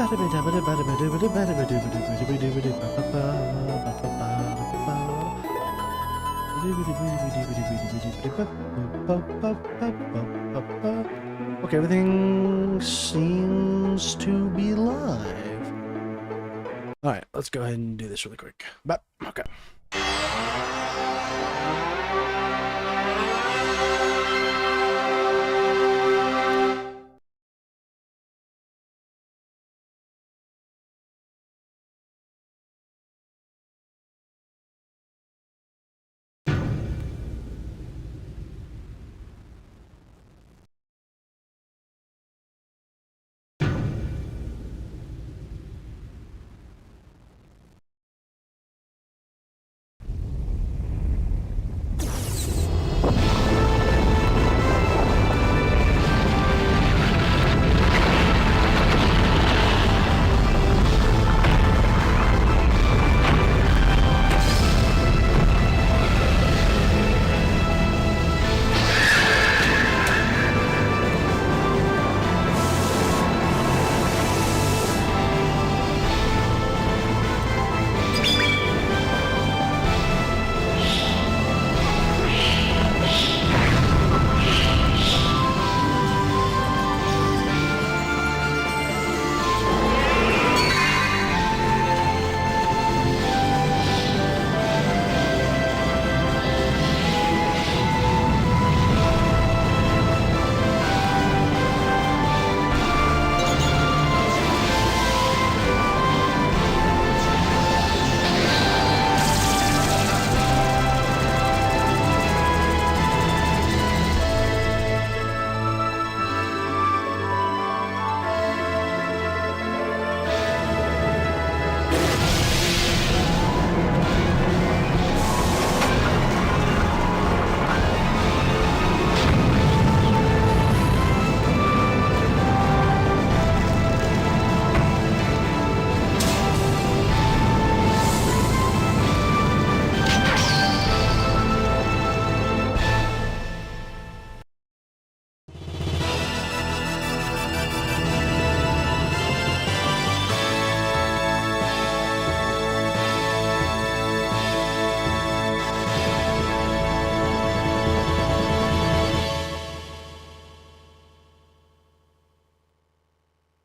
Okay, everything seems to be live. Alright, let's go ahead and do this really quick. Okay.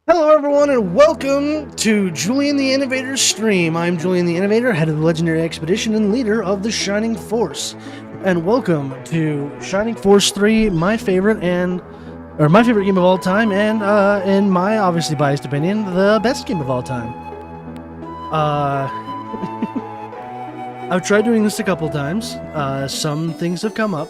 Hello everyone and welcome to Julian the Innovator's stream. I'm Julian the Innovator, head of the Legendary Expedition and leader of the Shining Force. And welcome to Shining Force 3, my favorite game of all time, and in my obviously biased opinion, the best game of all time. I've tried doing this a couple times. Some things have come up,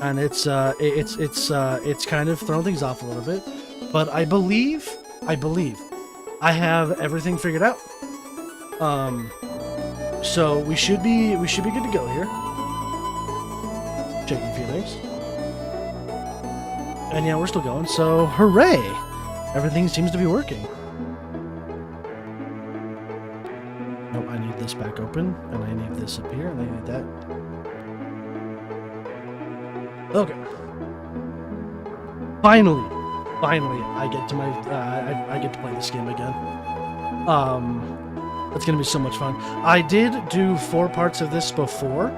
and it's kind of thrown things off a little bit. But I believe I have everything figured out. So we should be good to go here. Checking a few things. And yeah, we're still going, so hooray! Everything seems to be working. Nope, I need this back open, and I need this up here, and I need that. Okay. Finally, I get to I get to play this game again. It's gonna be so much fun. I did do 4 parts of this before,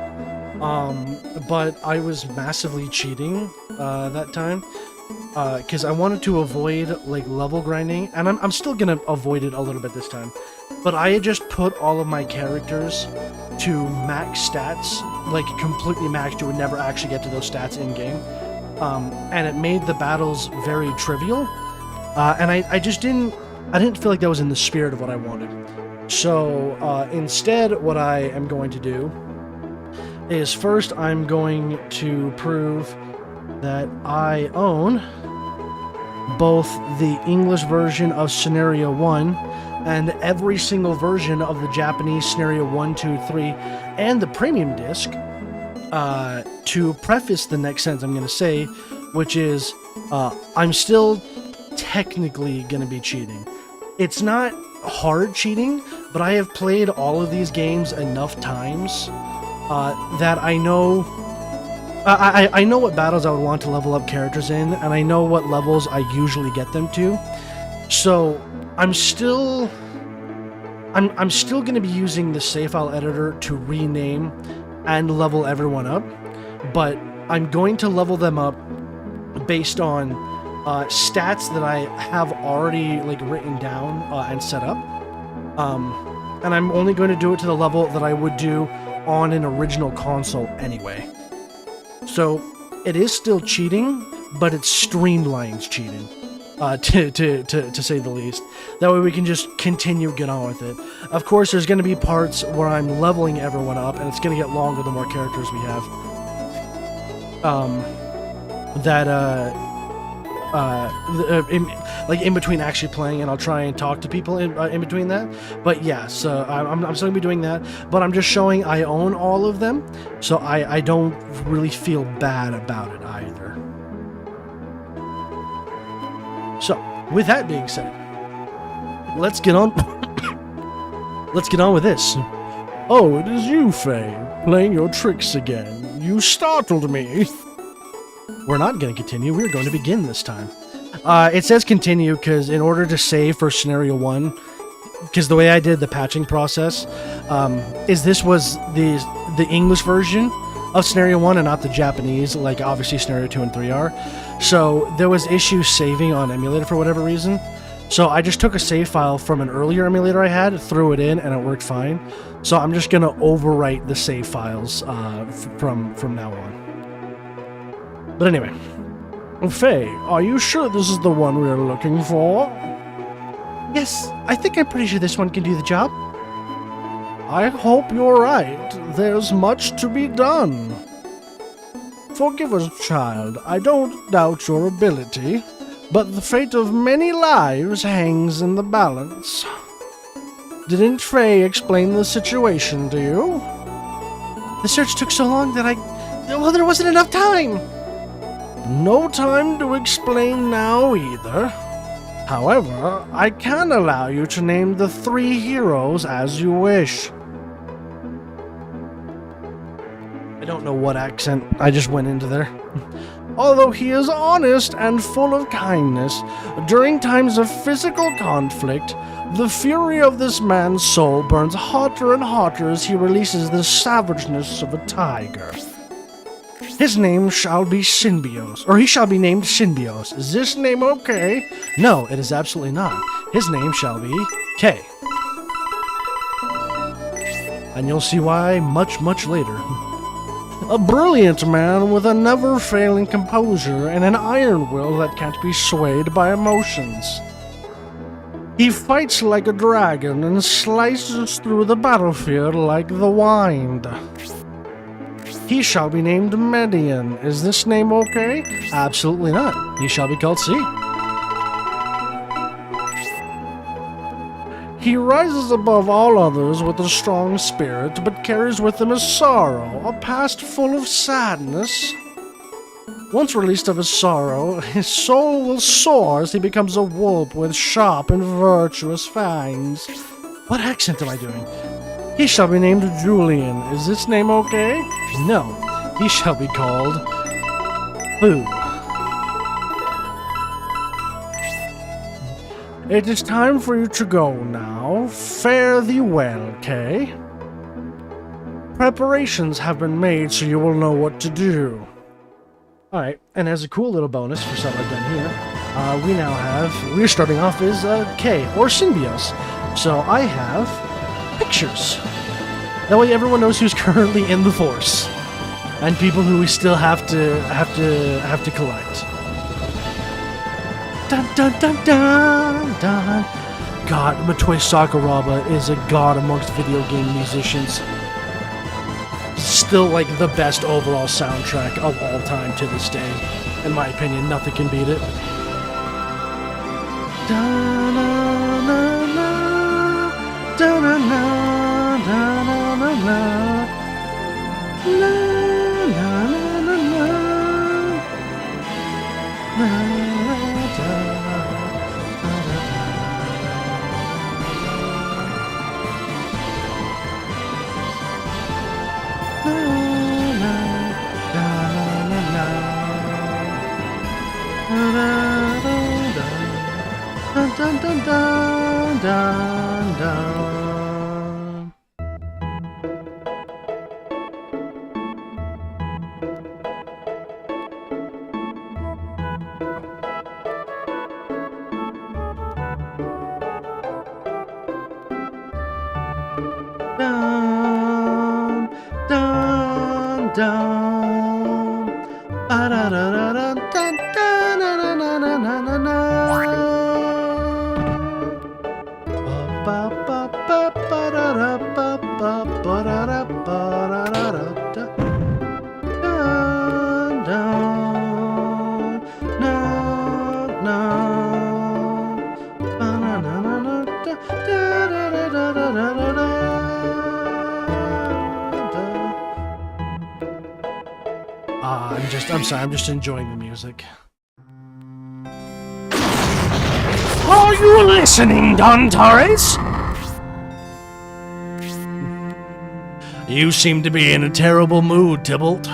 but I was massively cheating that time because I wanted to avoid like level grinding, and I'm still gonna avoid it a little bit this time. But I had just put all of my characters to max stats, like completely maxed. You would never actually get to those stats in game. And it made the battles very trivial, and I didn't feel like that was in the spirit of what I wanted. So instead, what I am going to do is first I'm going to prove that I own both the English version of Scenario 1 and every single version of the Japanese Scenario 1, 2, 3, and the Premium Disc. To preface the next sentence I'm going to say, which is, I'm still technically going to be cheating. It's not hard cheating, but I have played all of these games enough times that I know I know what battles I would want to level up characters in, and I know what levels I usually get them to. So I'm still going to be using the save file editor to rename and level everyone up, but I'm going to level them up based on stats that I have already like written down and set up. And I'm only going to do it to the level that I would do on an original console anyway. So it is still cheating, but it's streamlined cheating, to say the least. That way we can just continue, get on with it. Of course, there's going to be parts where I'm leveling everyone up, and it's going to get longer the more characters we have. In between actually playing, and I'll try and talk to people in between that. But yes, I'm still gonna be doing that. But I'm just showing I own all of them, so I don't really feel bad about it either. So with that being said, let's get on. Let's get on with this. Oh, it is you, Faye, playing your tricks again. You startled me. We're not going to continue. We're going to begin this time. It says continue because in order to save for scenario 1, because the way I did the patching process is this was the English version of scenario 1 and not the Japanese, like obviously scenario 2 and 3 are. So there was issues saving on emulator for whatever reason. So I just took a save file from an earlier emulator I had, threw it in, and it worked fine. So I'm just going to overwrite the save files from now on. But anyway, Faye, are you sure this is the one we're looking for? Yes, I think I'm pretty sure this one can do the job. I hope you're right. There's much to be done. Forgive us, child. I don't doubt your ability, but the fate of many lives hangs in the balance. Didn't Faye explain the situation to you? The search took so long that there wasn't enough time. No time to explain now either. However, I can allow you to name the 3 heroes as you wish. I don't know what accent I just went into there. Although he is honest and full of kindness, during times of physical conflict, the fury of this man's soul burns hotter and hotter as he releases the savageness of a tiger. His name shall be Synbios, or he shall be named Synbios. Is this name okay? No, it is absolutely not. His name shall be K. And you'll see why much, much later. A brilliant man with a never-failing composure and an iron will that can't be swayed by emotions. He fights like a dragon and slices through the battlefield like the wind. He shall be named Median. Is this name okay? Absolutely not. He shall be called C. He rises above all others with a strong spirit, but carries with him a sorrow, a past full of sadness. Once released of his sorrow, his soul will soar as he becomes a wolf with sharp and virtuous fangs. What accent am I doing? He shall be named Julian. Is this name okay? No. He shall be called Boo. It is time for you to go now. Fare thee well, Kay. Preparations have been made so you will know what to do. Alright, and as a cool little bonus for stuff I've done here, we're starting off as K, or Synbios. So I have pictures. That way everyone knows who's currently in the force, and people who we still have to collect. Dun dun dun dun dun. God, Motoi Sakuraba is a god amongst video game musicians. Still like the best overall soundtrack of all time to this day. In my opinion, nothing can beat it. Dun dun dun. dun, dun. Dun, dun, dun. Ba-da-da-da-dun, dun, dun-na-na-na-na-na-na-na. Ba-ba-ba-ba-ba-ba-da-da-ba-ba-ba-da-da-ba-da-da-da. Dun, dun, dun, dun. Ba-na-na-na-na, da-da-da-da-da-da-da-da. I'm sorry, I'm just enjoying the music. Are you listening, Don Torres? You seem to be in a terrible mood, Tybalt.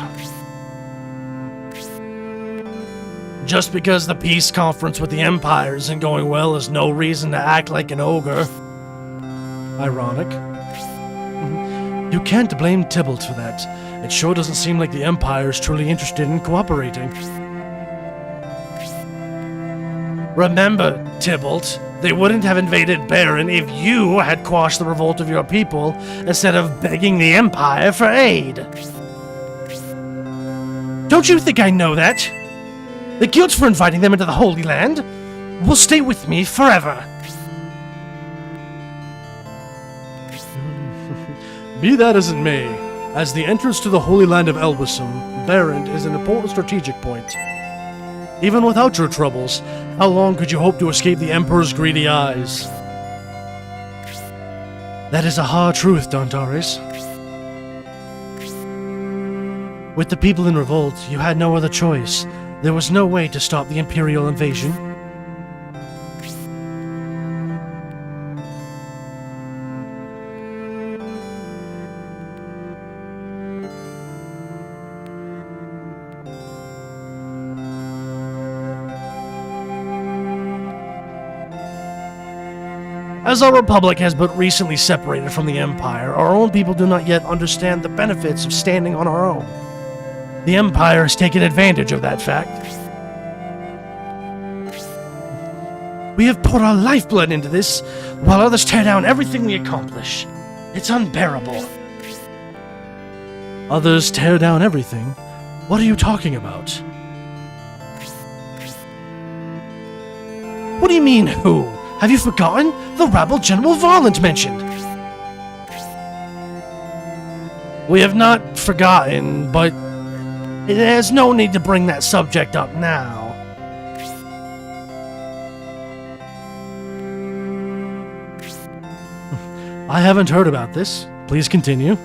Just because the peace conference with the Empire isn't going well is no reason to act like an ogre. Ironic. You can't blame Tybalt for that. It sure doesn't seem like the Empire is truly interested in cooperating. Remember, Tybalt, they wouldn't have invaded Baron if you had quashed the revolt of your people instead of begging the Empire for aid. Don't you think I know that? The guilt for inviting them into the Holy Land will stay with me forever. Be that as it may, as the entrance to the Holy Land of Elbasum, Barrent is an important strategic point. Even without your troubles, how long could you hope to escape the Emperor's greedy eyes? That is a hard truth, Dontaris. With the people in revolt, you had no other choice. There was no way to stop the Imperial invasion. As our Republic has but recently separated from the Empire, our own people do not yet understand the benefits of standing on our own. The Empire has taken advantage of that fact. We have poured our lifeblood into this, while others tear down everything we accomplish. It's unbearable. Others tear down everything? What are you talking about? What do you mean, who? Have you forgotten? The rabble General Varlant mentioned. We have not forgotten, but there's no need to bring that subject up now. I haven't heard about this. Please continue.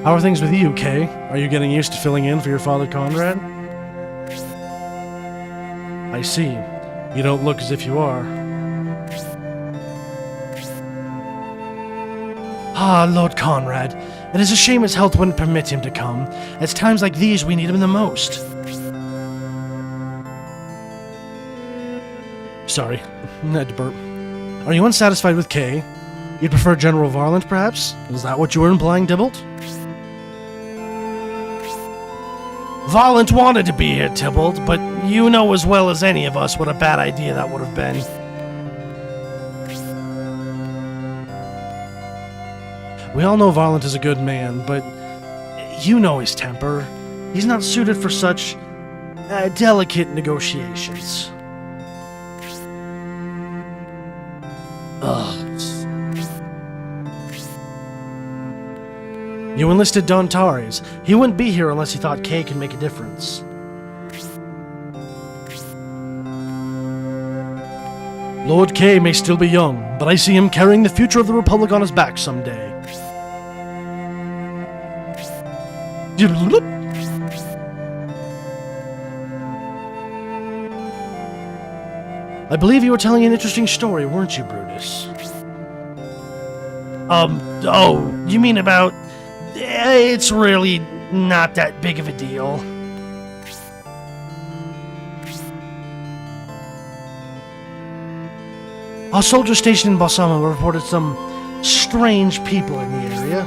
How are things with you, Kay? Are you getting used to filling in for your father, Conrad? I see. You don't look as if you are. Ah, Lord Conrad. It is a shame his health wouldn't permit him to come. It's times like these we need him the most. Sorry, I had to burp. Are you unsatisfied with Kay? You'd prefer General Varlant, perhaps? Is that what you were implying, Tybalt? Varlant wanted to be here, Tybalt, but you know as well as any of us what a bad idea that would have been. We all know Varlant is a good man, but you know his temper. He's not suited for such delicate negotiations. Ugh. You enlisted Dontares. He wouldn't be here unless he thought Kay could make a difference. Lord Kay may still be young, but I see him carrying the future of the Republic on his back someday. I believe you were telling an interesting story, weren't you, Brutus? Oh, you mean about... It's really not that big of a deal. Our soldiers stationed in Balsamo reported some strange people in the area.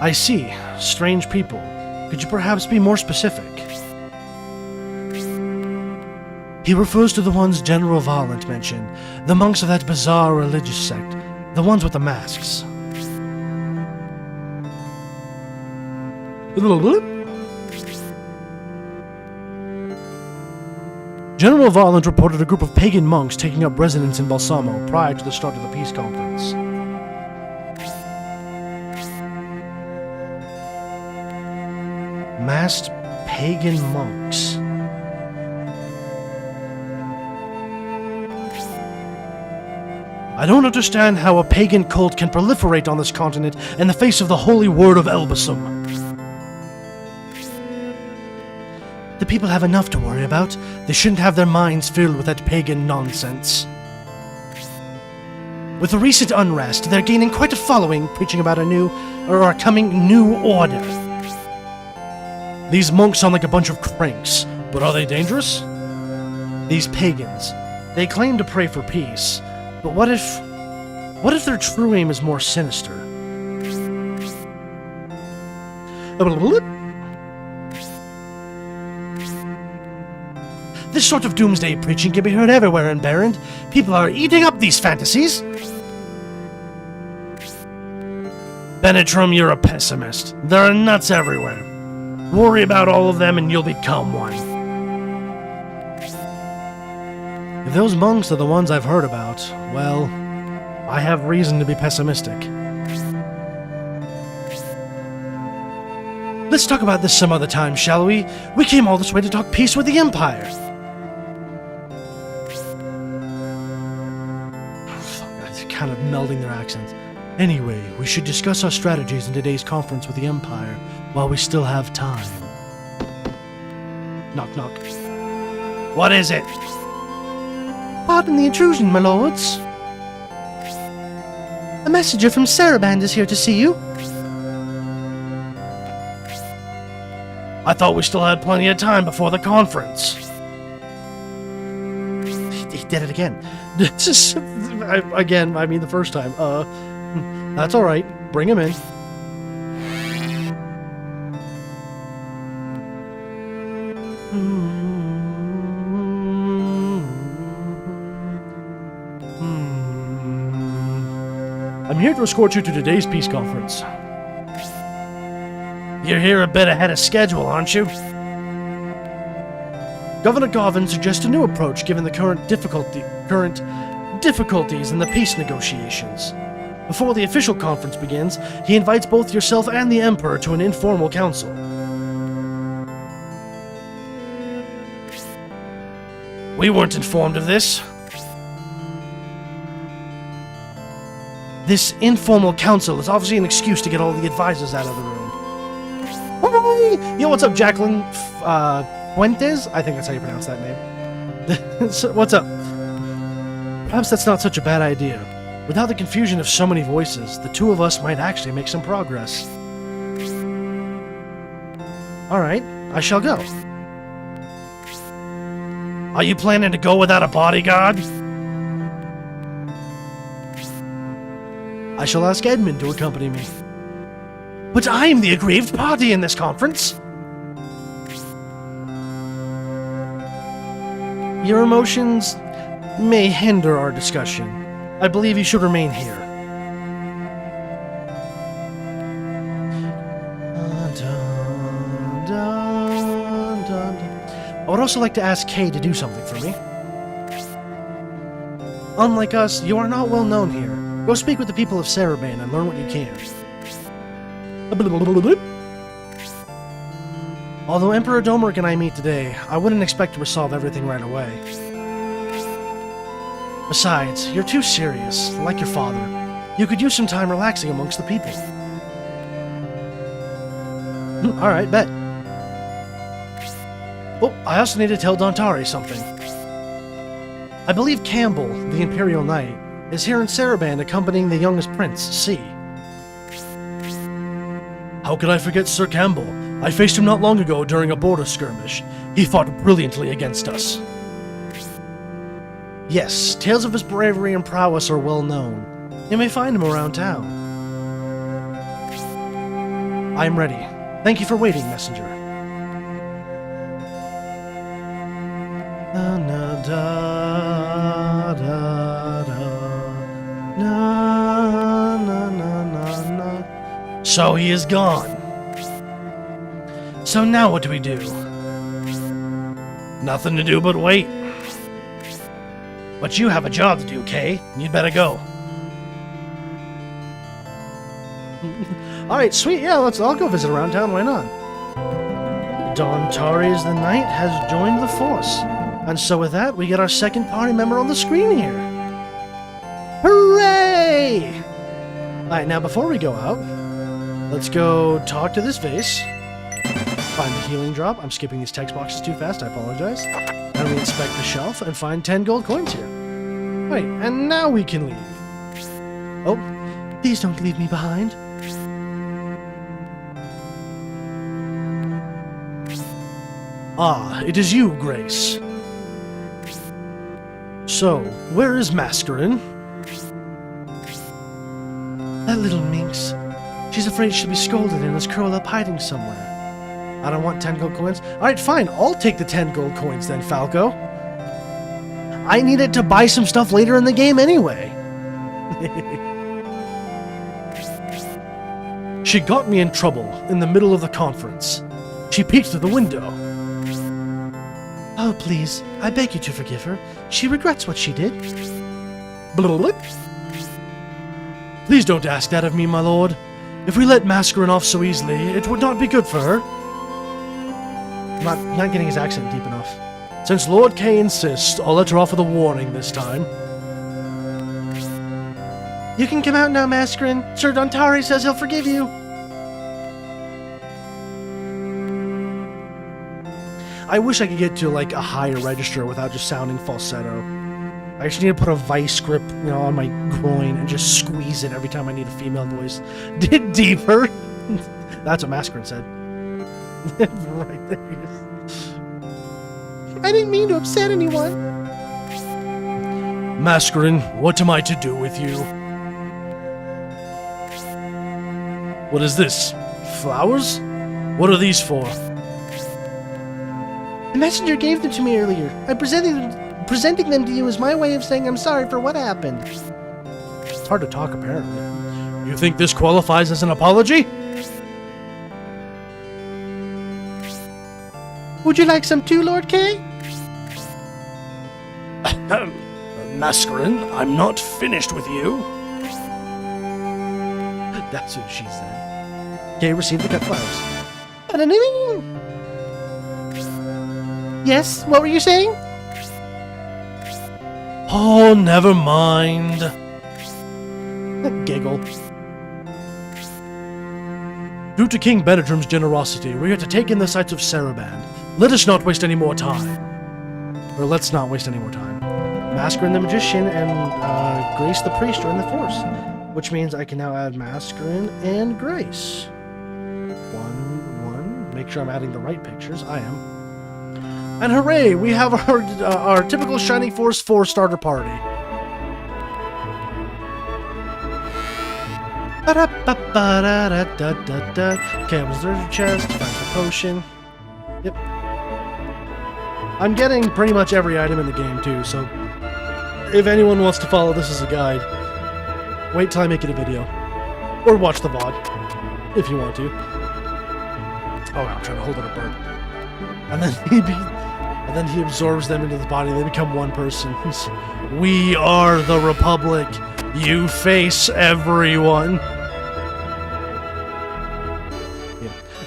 I see. Strange people. Could you perhaps be more specific? He refers to the ones General Valent mentioned, the monks of that bizarre religious sect, the ones with the masks. General Valent reported a group of pagan monks taking up residence in Balsamo prior to the start of the peace conference. Masked pagan monks. I don't understand how a pagan cult can proliferate on this continent in the face of the holy word of Elbasum. The people have enough to worry about. They shouldn't have their minds filled with that pagan nonsense. With the recent unrest, they're gaining quite a following, preaching about a coming new order. These monks sound like a bunch of cranks, but are they dangerous? These pagans, they claim to pray for peace, but what if their true aim is more sinister? This sort of doomsday preaching can be heard everywhere in Barrand. People are eating up these fantasies. Benetrum, you're a pessimist. There are nuts everywhere. Worry about all of them and you'll become one. If those monks are the ones I've heard about, well, I have reason to be pessimistic. Let's talk about this some other time, shall we? We came all this way to talk peace with the Empire. Kind of melding their accents. Anyway, we should discuss our strategies in today's conference with the Empire while we still have time. Knock, knock. What is it? Pardon the intrusion, my lords. A messenger from Saraband is here to see you. I thought we still had plenty of time before the conference. He did it again. I mean the first time. That's alright. Bring him in. I'm here to escort you to today's peace conference. You're here a bit ahead of schedule, aren't you? Governor Garvin suggests a new approach given the current difficulties in the peace negotiations. Before the official conference begins, he invites both yourself and the Emperor to an informal council. We weren't informed of this. This informal council is obviously an excuse to get all the advisors out of the room. Yo, what's up, Jacqueline Fuentes? I think that's how you pronounce that name. So, what's up? Perhaps that's not such a bad idea. Without the confusion of so many voices, the two of us might actually make some progress. Alright, I shall go. Are you planning to go without a bodyguard? I shall ask Edmund to accompany me. But I am the aggrieved party in this conference. Your emotions may hinder our discussion. I believe you should remain here. I would also like to ask Kay to do something for me. Unlike us, you are not well known here. Go speak with the people of Saraband and learn what you can. Although Emperor Domeric and I meet today, I wouldn't expect to resolve everything right away. Besides, you're too serious, like your father. You could use some time relaxing amongst the people. Alright, bet. Oh, I also need to tell Dontari something. I believe Campbell, the Imperial Knight, is here in Saraband accompanying the youngest prince, C. How could I forget Sir Campbell? I faced him not long ago during a border skirmish. He fought brilliantly against us. Yes, tales of his bravery and prowess are well known. You may find him around town. I am ready. Thank you for waiting, messenger. Na, na, da, da, da. Na, na, na, na, na. So he is gone. So now what do we do? Nothing to do but wait. But you have a job to do, Kay. You'd better go. Alright, sweet, yeah, I'll go visit around town, why not? Dontari the Knight has joined the force. And so with that, we get our second party member on the screen here. Hooray! Alright, now before we go out, let's go talk to this vase. Find the healing drop. I'm skipping these text boxes too fast, I apologize. And we inspect the shelf and find 10 gold coins here. Right, and now we can leave. Oh, please don't leave me behind. Ah, it is you, Grace. So, where is Mascarin? That little minx. She's afraid she'll be scolded and is curled up hiding somewhere. I don't want 10 gold coins. Alright, fine. I'll take the 10 gold coins then, Falco. I need it to buy some stuff later in the game anyway. She got me in trouble in the middle of the conference. She peeked through the window. Oh, please. I beg you to forgive her. She regrets what she did. Blah. Please don't ask that of me, my lord. If we let Mascarin off so easily, it would not be good for her. Not getting his accent deep enough. Since Lord K insists, I'll let her off with a warning this time. You can come out now, Mascarin. Sir Dontari says he'll forgive you. I wish I could get to, like, a higher register without just sounding falsetto. I just need to put a vice grip, on my groin and just squeeze it every time I need a female voice. Deeper. That's what Mascarin said. Right there. I didn't mean to upset anyone. Mascarin, what am I to do with you? What is this? Flowers? What are these for? The messenger gave them to me earlier. I'm presenting them to you as my way of saying I'm sorry for what happened. It's hard to talk, apparently. You think this qualifies as an apology? Would you like some too, Lord K? Mascarin, I'm not finished with you. That's what she said. Kay received the cut flowers. Yes, what were you saying? Oh, never mind. Giggle. Due to King Benedrum's generosity, we are to take in the sights of Saraband. Let us not waste any more time. Or let's not waste any more time. Mascarin the Magician and Grace the Priest are in the force, which means I can now add Mascarin and Grace. One. Make sure I'm adding the right pictures. I am. And hooray! We have our typical Shining Force 4 starter party. Okay, reserve chest, find the potion. Yep. I'm getting pretty much every item in the game too, so if anyone wants to follow this as a guide, wait till I make it a video. Or watch the VOD, if you want to. Oh wow, I'm trying to hold it a burp. And then he absorbs them into the body, they become one person. We are the Republic. You face everyone.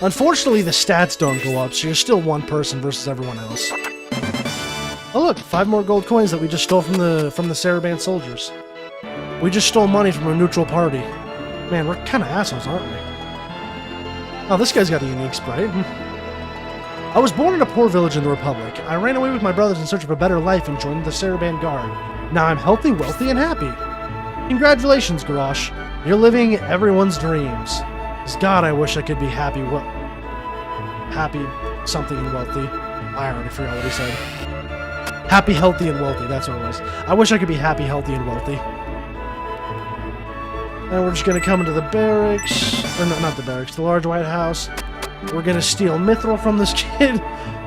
Unfortunately, the stats don't go up, so you're still one person versus everyone else. Oh look, 5 more gold coins that we just stole from the Saraband soldiers. We just stole money from a neutral party. Man, we're kind of assholes, aren't we? Oh, this guy's got a unique sprite. I was born in a poor village in the Republic. I ran away with my brothers in search of a better life and joined the Saraban Guard. Now I'm healthy, wealthy, and happy. Congratulations, Garrosh. You're living everyone's dreams. God, I wish I could be happy, happy something and wealthy. I already forgot what he said. Happy, healthy, and wealthy. That's what it was. I wish I could be happy, healthy, and wealthy. And we're just going to come into the barracks. Or no, not the barracks. The large white house. We're going to steal Mithril from this kid.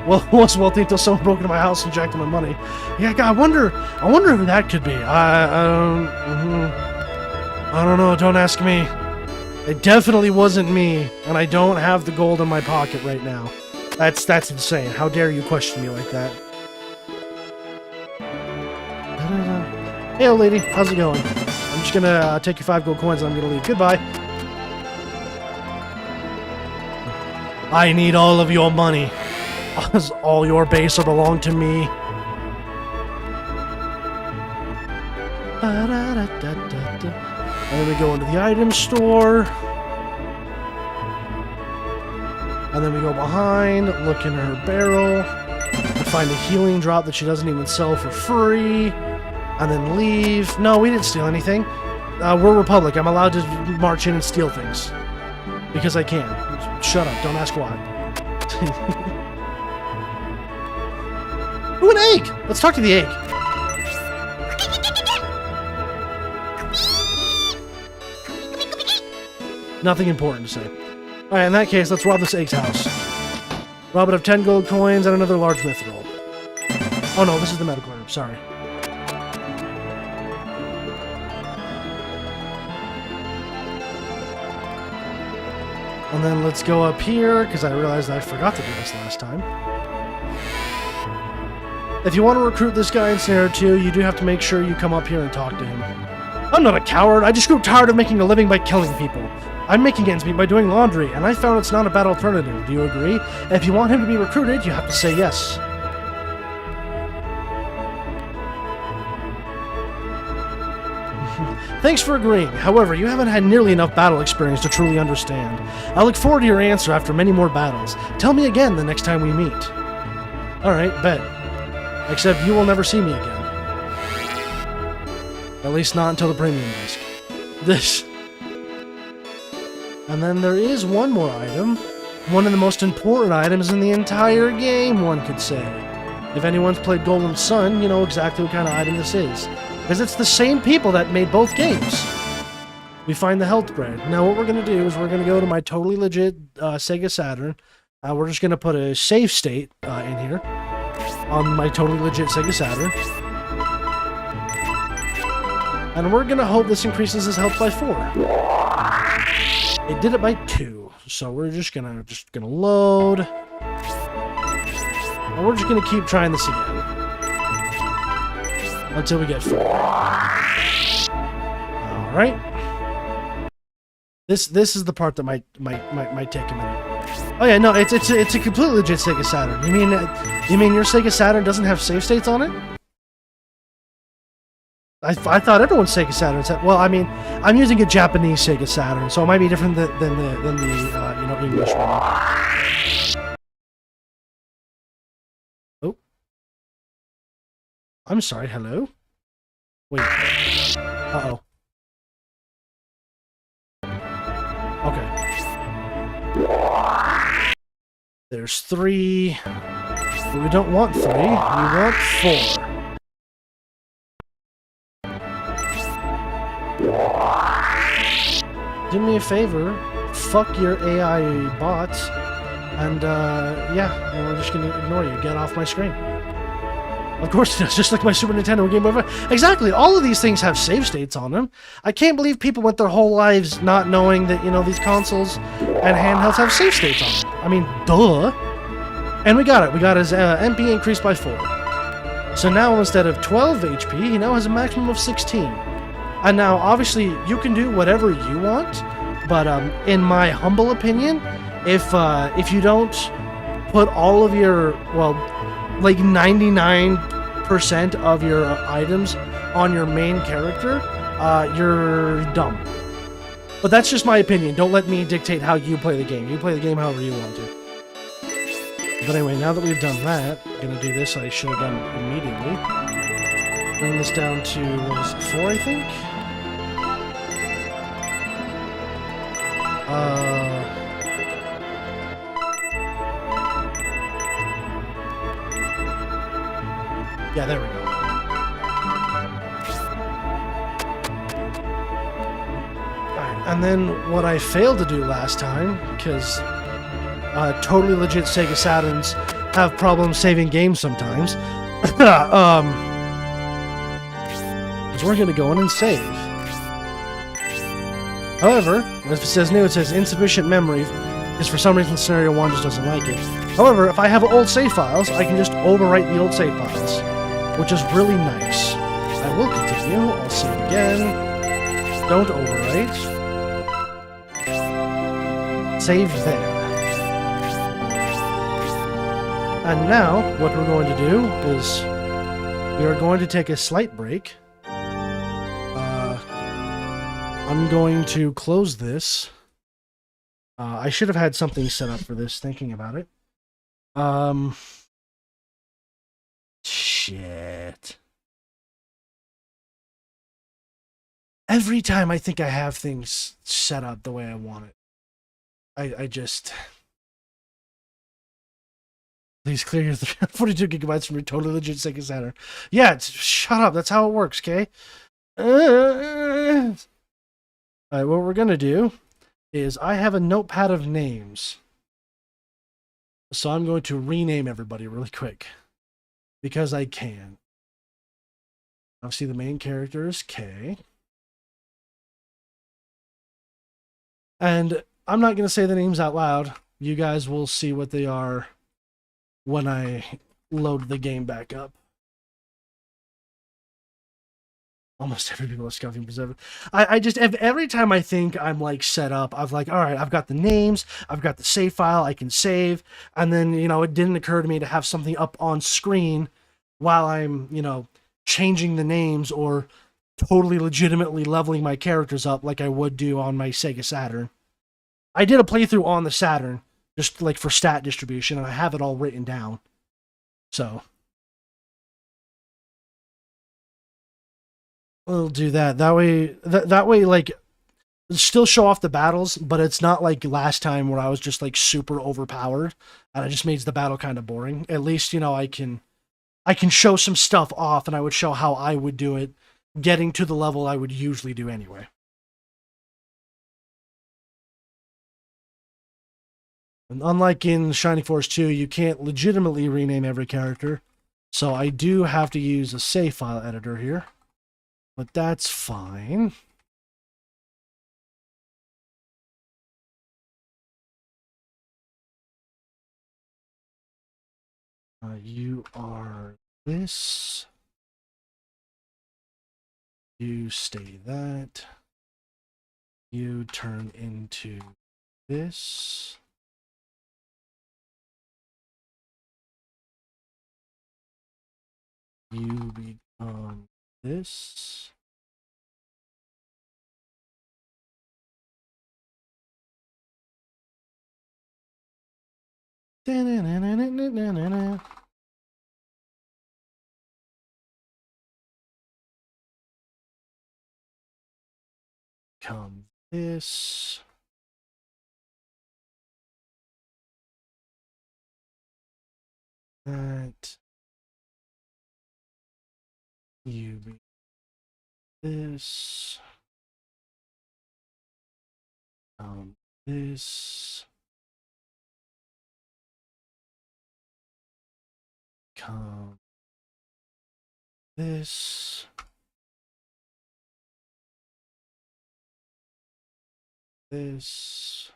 Well, I was wealthy until someone broke into my house and jacked my money. Yeah, God, I wonder who that could be. I don't know. Don't ask me. It definitely wasn't me, and I don't have the gold in my pocket right now. That's insane. How dare you question me like that? Hey, old lady. How's it going? I'm just gonna take your 5 gold coins and I'm gonna leave. Goodbye. I need all of your money. All your base will belong to me. And then we go into the item store. And then we go behind, look in her barrel, and find a healing drop that she doesn't even sell for free. And then leave. No, we didn't steal anything. We're Republic. I'm allowed to march in and steal things. Because I can. Shut up. Don't ask why. Ooh, an egg! Let's talk to the egg. Nothing important to say. Alright, in that case, let's rob this egg's house. Rob it of 10 gold coins and another large mithril. Oh no, this is the medical room. Sorry. And then let's go up here, because I realized I forgot to do this last time. If you want to recruit this guy in Scenario 2, you do have to make sure you come up here and talk to him. I'm not a coward. I just grew tired of making a living by killing people. I'm making ends meet by doing laundry, and I found it's not a bad alternative. Do you agree? If you want him to be recruited, you have to say yes. Thanks for agreeing. However, you haven't had nearly enough battle experience to truly understand. I look forward to your answer after many more battles. Tell me again the next time we meet. Alright, bet. Except you will never see me again. At least not until the premium disc. This. And then there is one more item. One of the most important items in the entire game, one could say. If anyone's played Golden Sun, you know exactly what kind of item this is. Because it's the same people that made both games. We find the health bread. Now what we're going to do is we're going to go to my totally legit Sega Saturn. We're just going to put a save state in here. On my totally legit Sega Saturn. And we're going to hope this increases his health by 4. It did it by 2. So we're just gonna load. And we're just gonna keep trying this again. Until we get 4. Alright. This is the part that might take a minute. Oh yeah, no, it's a completely legit Sega Saturn. You mean your Sega Saturn doesn't have save states on it? I thought everyone's Sega Saturn said. Well, I mean, I'm using a Japanese Sega Saturn, so it might be different than the English one. Oh, I'm sorry. Hello. Wait. Uh-oh. Okay. There's 3. But we don't want 3. We want 4. Do me a favor, fuck your AI bots, and yeah, we're just gonna ignore you. Get off my screen. Of course it does, just like my Super Nintendo Game Boy. Exactly, all of these things have save states on them. I can't believe people went their whole lives not knowing that, you know, these consoles and handhelds have save states on them. I mean, duh. And we got it. We got his MP increased by 4. So now instead of 12 HP, he now has a maximum of 16. And now, obviously, you can do whatever you want, but in my humble opinion, if you don't put all of your, well, like 99% of your items on your main character, you're dumb. But that's just my opinion. Don't let me dictate how you play the game. You play the game however you want to. But anyway, now that we've done that, I'm gonna do this I should have done immediately. Bring this down to, what was it, 4, I think? Yeah, there we go. Alright, and then what I failed to do last time, because totally legit Sega Saturns have problems saving games sometimes, is we're gonna go in and save. However, if it says new, it says insufficient memory, because for some reason Scenario 1 just doesn't like it. However, if I have old save files, I can just overwrite the old save files, which is really nice. I will continue, I'll save again, don't overwrite, save there. And now, what we're going to do is, we are going to take a slight break. I'm going to close this. I should have had something set up for this, thinking about it. Shit. Every time I think I have things set up the way I want it, I just... Please clear your 42 gigabytes from your totally legit Sega Saturn. Yeah, shut up. That's how it works, okay? Alright, what we're gonna do is I have a notepad of names. So I'm going to rename everybody really quick. Because I can. Obviously the main character is K. And I'm not going to say the names out loud. You guys will see what they are when I load the game back up. Almost every people are scuffing preservative. I just, every time I think I'm like set up, I'm like, all right, I've got the names, I've got the save file, I can save. And then, you know, it didn't occur to me to have something up on screen while I'm, you know, changing the names or totally legitimately leveling my characters up like I would do on my Sega Saturn. I did a playthrough on the Saturn, just like for stat distribution, and I have it all written down. So we'll do that. That way, like, still show off the battles, but it's not like last time where I was just like super overpowered and it just makes the battle kind of boring. At least, you know, I can show some stuff off, and I would show how I would do it, getting to the level I would usually do anyway. And unlike in Shining Force 2, you can't legitimately rename every character, so I do have to use a save file editor here, but that's fine. You are this. You stay that. You turn into this. You become this. Da-na-na-na-na-na-na-na. Become this. That. You become this. This. Come this. This.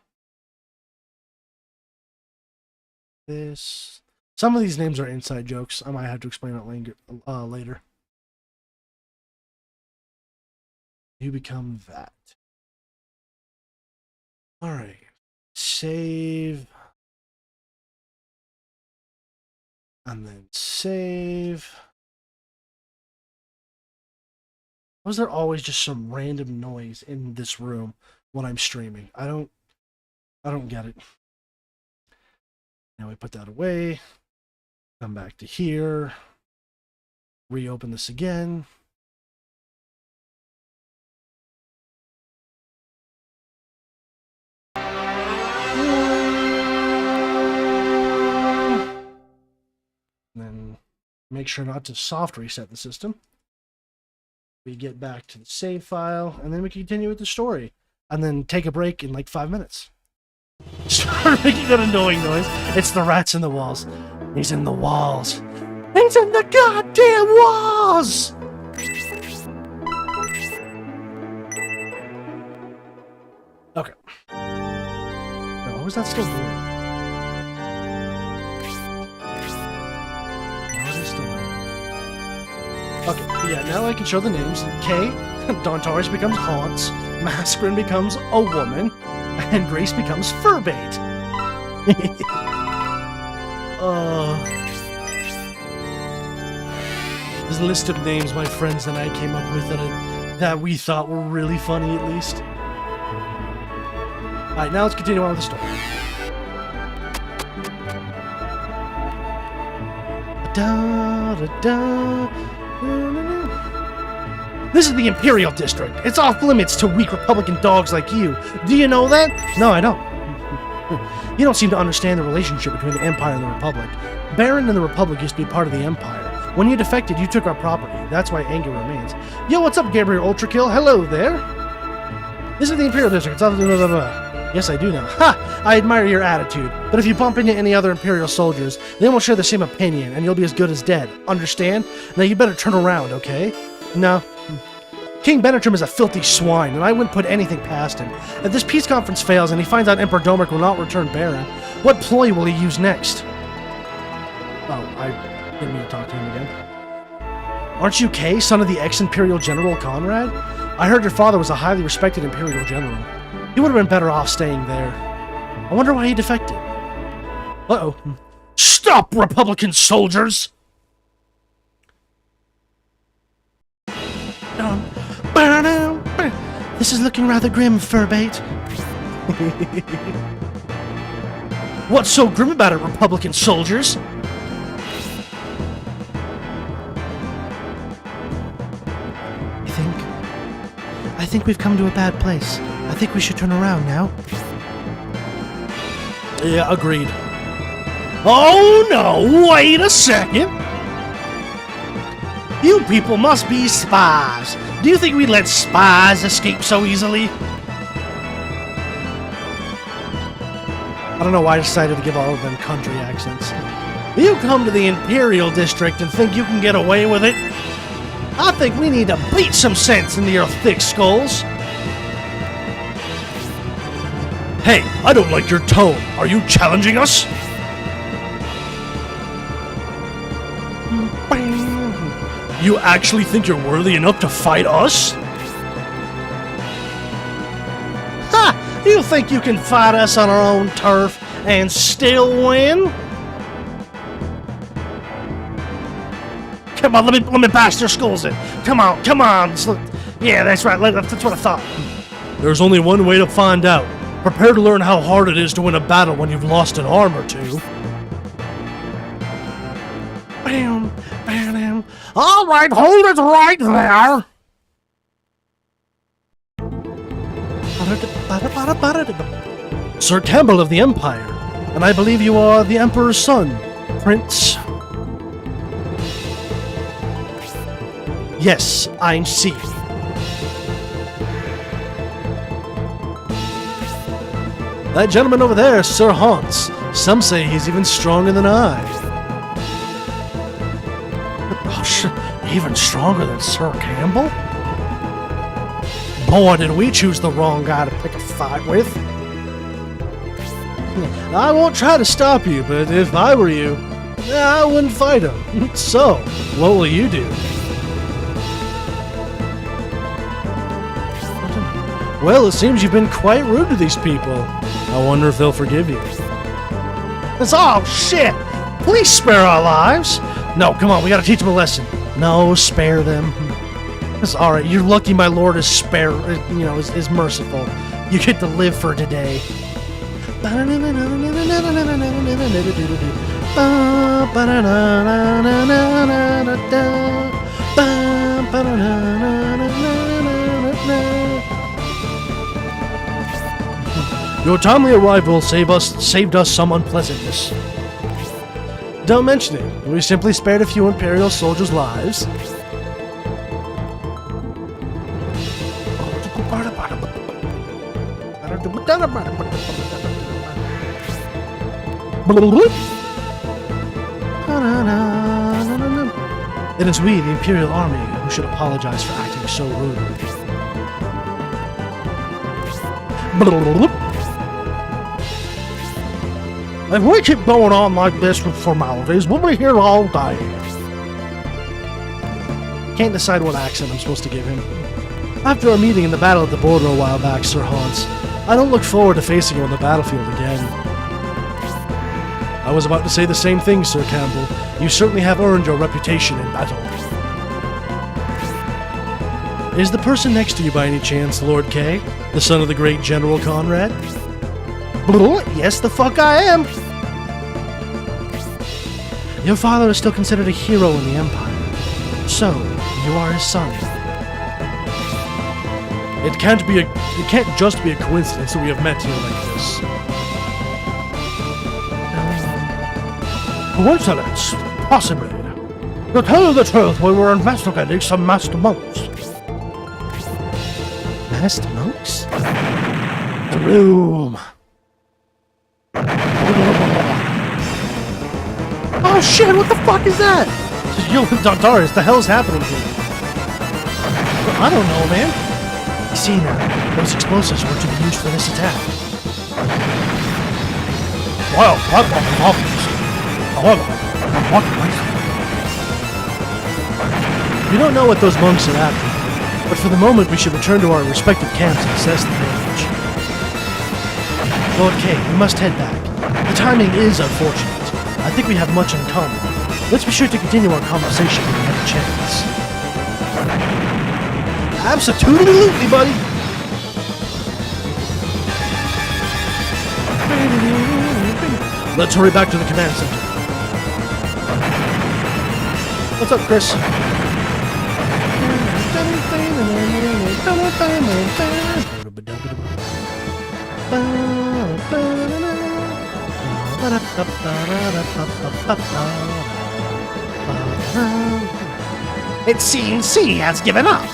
This. Some of these names are inside jokes. I might have to explain it later. You become that. Alright. Save. And then save. Was there always just some random noise in this room when I'm streaming. I don't get it. Now we put that away. Come back to here. Reopen this again. And then make sure not to soft reset the system. We get back to the save file, and then we continue with the story. And then take a break in like 5 minutes. Start making that annoying noise. It's the rats in the walls. He's in the walls. He's in the goddamn walls! Okay. No, what was that still doing? Okay, yeah, now I can show the names. Kay, Dontaris becomes Haunts, Mascarin becomes a woman, and Grace becomes Furbait. This list of names my friends and I came up with that we thought were really funny, at least. Alright, now let's continue on with the story. This is the Imperial District. It's off limits to weak Republican dogs like you. Do you know that? No, I don't. You don't seem to understand the relationship between the Empire and the Republic. Baron and the Republic used to be part of the Empire. When you defected, you took our property. That's why anger remains. Yo, what's up, Gabriel Ultrakill? Hello there. This is the Imperial District. It's off blah, blah, blah. Yes, I do know. Ha! I admire your attitude. But if you bump into any other Imperial soldiers, they won't share the same opinion, and you'll be as good as dead. Understand? Now you better turn around, okay? No. King Benetrim is a filthy swine, and I wouldn't put anything past him. If this peace conference fails and he finds out Emperor Domeric will not return Baron, what ploy will he use next? Oh, I didn't mean to talk to him again. Aren't you Kay, son of the ex-Imperial General Conrad? I heard your father was a highly respected Imperial General. He would have been better off staying there. I wonder why he defected. Uh-oh. Stop, Republican soldiers! This is looking rather grim, Furbait. What's so grim about it, Republican soldiers? I think we've come to a bad place. I think we should turn around now. Yeah, agreed. Oh no, wait a second! You people must be spies. Do you think we'd let spies escape so easily? I don't know why I decided to give all of them country accents. You come to the Imperial District and think you can get away with it? I think we need to beat some sense into your thick skulls. Hey, I don't like your tone. Are you challenging us? You actually think you're worthy enough to fight us? Ha! You think you can fight us on our own turf and still win? Come on, let me bash their skulls in. Come on. Yeah, that's right. That's what I thought. There's only one way to find out. Prepare to learn how hard it is to win a battle when you've lost an arm or two. Bam, bam. All right, hold it right there. Sir Campbell of the Empire, and I believe you are the Emperor's son, Prince. Yes, I'm Sith. That gentleman over there, Sir Haunts. Some say he's even stronger than I. Oh, even stronger than Sir Campbell? Boy, did we choose the wrong guy to pick a fight with. I won't try to stop you, but if I were you, I wouldn't fight him. So, what will you do? Well, it seems you've been quite rude to these people. I wonder if they'll forgive you. It's all shit! Please spare our lives! No, come on, we gotta teach them a lesson. No, spare them. It's alright, you're lucky my lord is merciful. You get to live for today. Your timely arrival saved us some unpleasantness. Don't mention it. We simply spared a few Imperial soldiers' lives. It is we, the Imperial Army, who should apologize for acting so rudely. If we keep going on like this with formalities, we'll be here all day. Can't decide what accent I'm supposed to give him. After our meeting in the battle at the border a while back, Sir Hans, I don't look forward to facing you on the battlefield again. I was about to say the same thing, Sir Campbell. You certainly have earned your reputation in battle. Is the person next to you by any chance Lord Kay, the son of the great General Conrad? Yes, the fuck I am! Your father is still considered a hero in the Empire. So, you are his son. It can't just be a coincidence that we have met here like this. Coincidence? Possibly. To tell you the truth, we were investigating some masked monks. Masked monks? The room. Oh shit, what the fuck is that? Yo, Darius, the hell's happening here? I don't know, man. You see now, those explosives were to be used for this attack. Well, that was obvious. However, what we don't know what those monks are after, but for the moment we should return to our respective camps and assess the damage. Lord Kay, we must head back. The timing is unfortunate. I think we have much in common. Let's be sure to continue our conversation when we have a chance. Absolutely, buddy! Let's hurry back to the command center. What's up, Chris? It seems he has given up.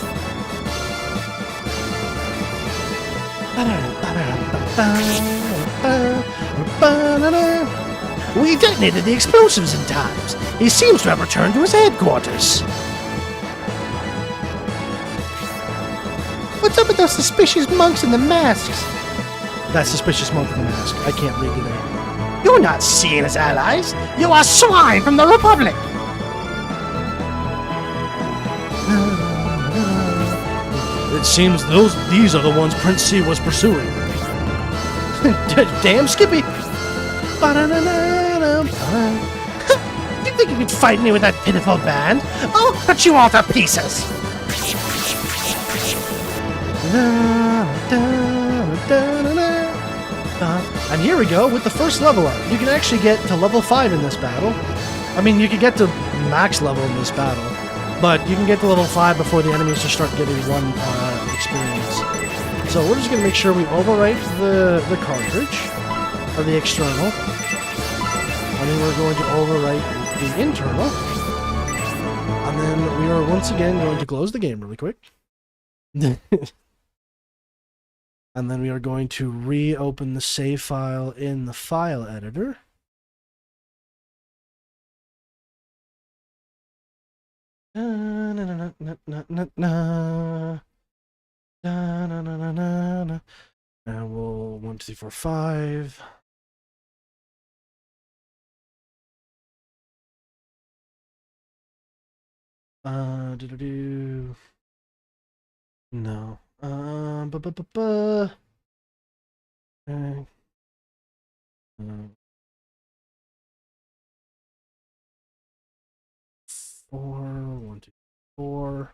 We detonated the explosives in times. He seems to have returned to his headquarters. What's up with those suspicious monks in the masks? That suspicious monk in the mask. I can't read today. You're not seen as allies. You are swine from the Republic. It seems these are the ones Prince C was pursuing. Damn, Skippy. You think you could fight me with that pitiful band? I'll cut you all to pieces. And here we go with the first level up. You can actually get to level 5 in this battle. I mean, you can get to max level in this battle, but you can get to level 5 before the enemies just start getting one experience. So we're just going to make sure we overwrite the cartridge, or the external, and then we're going to overwrite the internal, and then we are once again going to close the game really quick. And then we are going to reopen the save file in the file editor. And we'll 1, 2, 3, 4, 5. No. Okay. 4, 1, 2, 4.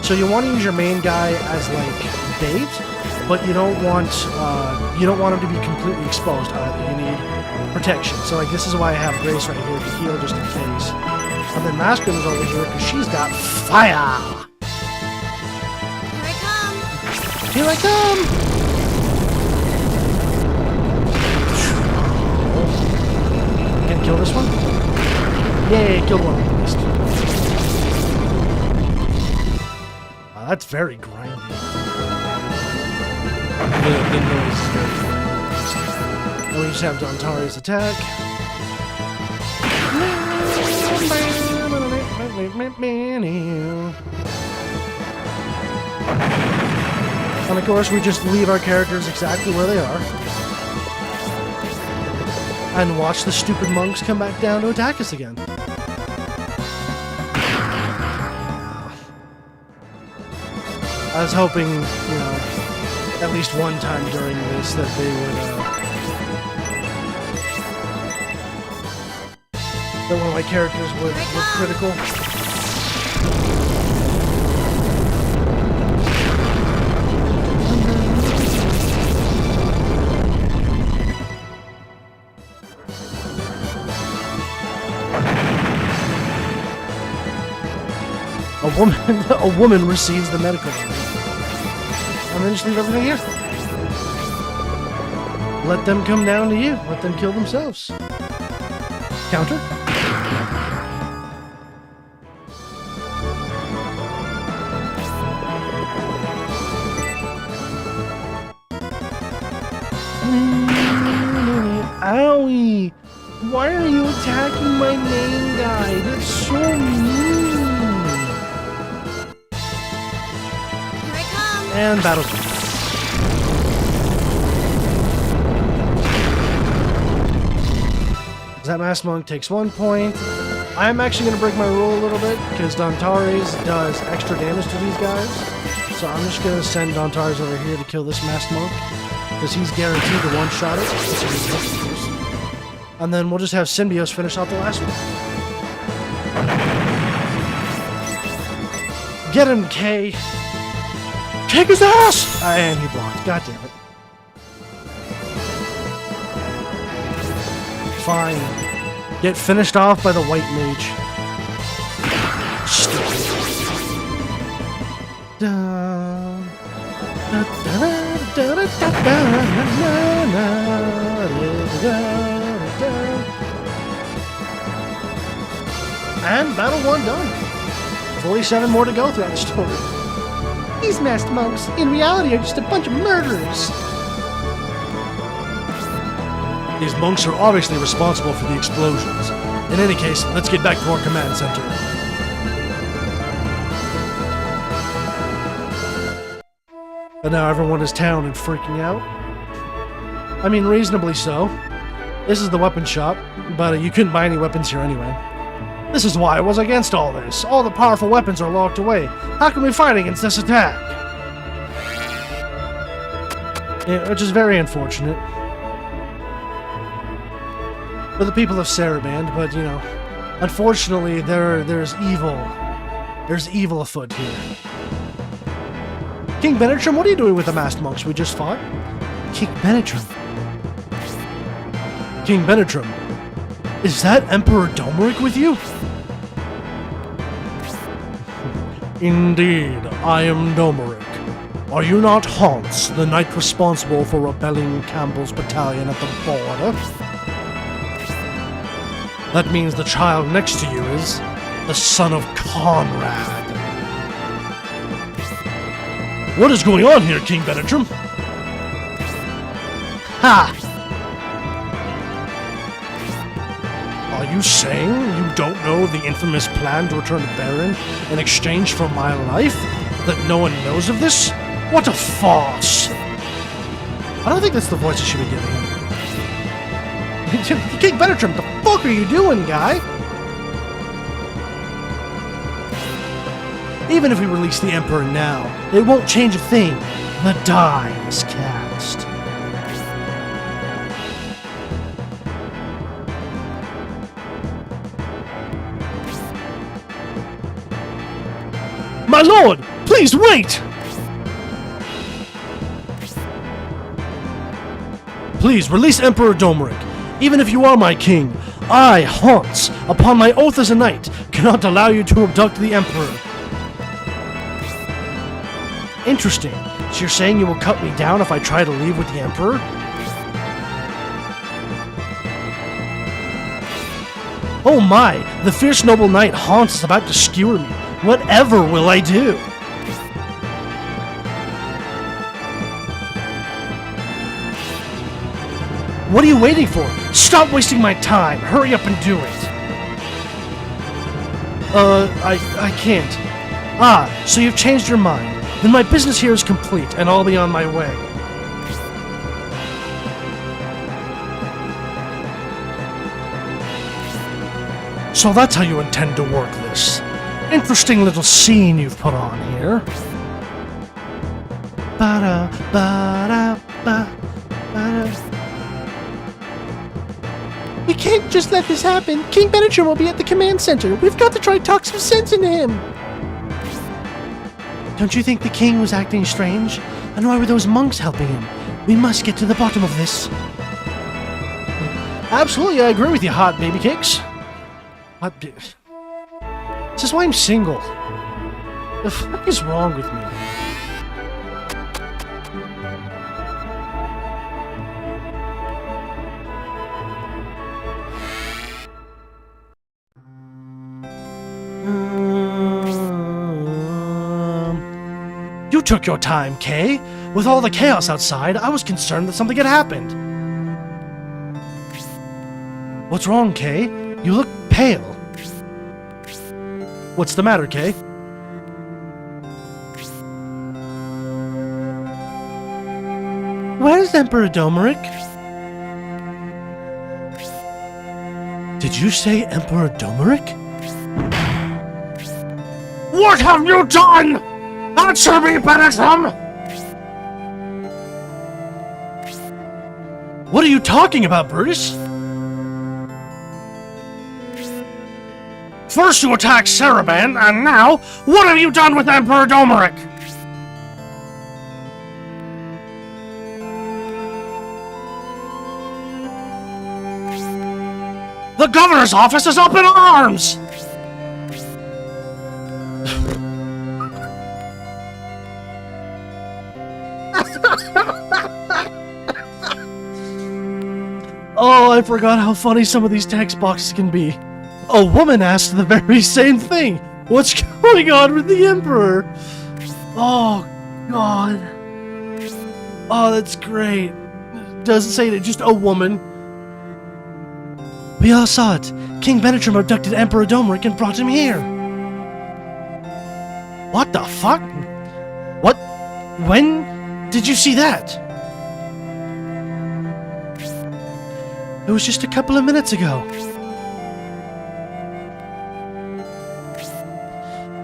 So you want to use your main guy as like bait, but you don't want him to be completely exposed either. You need protection. So like this is why I have Grace right here to heal just in case. And then Masculine is over here because she's got fire. Here I come. Here I come. Can kill this one? Yay, killed one at least. That's very grindy. The noise is very grindy. And we just have Dontari's attack. And of course, we just leave our characters exactly where they are. And watch the stupid monks come back down to attack us again. I was hoping, you know, at least one time during this that they would, that one of my characters would critical. A woman receives the medical aid. And then just leave everything here. Let them come down to you. Let them kill themselves. Counter? Owie! Why are you attacking my main guy? That's so mean! And battle's done. That Masked Monk takes 1 point. I'm actually going to break my rule a little bit, because Dontares does extra damage to these guys. So I'm just going to send Dontares over here to kill this Masked Monk, because he's guaranteed to one-shot it. And then we'll just have Symbios finish out the last one. Get him, Kay! Kick his ass! And he blocked. God damn it. Fine. Get finished off by the white mage. Stupid. And battle 1 done. 47 more to go throughout the story. These masked monks, in reality, are just a bunch of murderers. These monks are obviously responsible for the explosions. In any case, let's get back to our command center. But now everyone is town and freaking out. I mean, reasonably so. This is the weapon shop, but you couldn't buy any weapons here anyway. This is why I was against all this. All the powerful weapons are locked away. How can we fight against this attack? Yeah, which is very unfortunate for the people of Saraband, but you know, unfortunately, there's evil. There's evil afoot here. King Benetrim, what are you doing with the masked monks we just fought? King Benetrim. King Benetrim. Is that Emperor Domeric with you? Indeed, I am Domeric. Are you not Hans, the knight responsible for repelling Campbell's battalion at the border? That means the child next to you is the son of Conrad. What is going on here, King Benetrim? Ha! Are you saying you don't know the infamous plan to return to Baron in exchange for my life? That no one knows of this? What a farce! I don't think that's the voice I should be giving him. King Benetrim, the fuck are you doing, guy? Even if we release the Emperor now, it won't change a thing. The die is cast. My lord! Please wait! Please release Emperor Domeric. Even if you are my king, I, Hans, upon my oath as a knight, cannot allow you to abduct the Emperor. Interesting. So you're saying you will cut me down if I try to leave with the Emperor? Oh my! The fierce noble knight Hans is about to skewer me. Whatever will I do? What are you waiting for? Stop wasting my time. Hurry up and do it. I can't. Ah, so you've changed your mind. Then my business here is complete, and I'll be on my way. So that's how you intend to work this. Interesting little scene you've put on here. Ba-da, ba-da, ba, ba-da. We can't just let this happen. King Benetrim will be at the command center. We've got to try to talk some sense into him. Don't you think the king was acting strange? And why were those monks helping him? We must get to the bottom of this. Absolutely, I agree with you, hot baby cakes. This is why I'm single. The fuck is wrong with me? You took your time, Kay. With all the chaos outside, I was concerned that something had happened. What's wrong, Kay? You look pale. What's the matter, Kay? Where's Emperor Domeric? Did you say Emperor Domeric? What have you done? Answer me, Benetrim! What are you talking about, Brutus? First you attacked Saraban, and now, what have you done with Emperor Domeric? The governor's office is up in arms! Oh, I forgot how funny some of these text boxes can be. A woman asked the very same thing. What's going on with the Emperor? Oh, God. Oh, that's great. Doesn't say it, just a woman. We all saw it. King Benetrim abducted Emperor Domeric and brought him here. What the fuck? What? When did you see that? It was just a couple of minutes ago.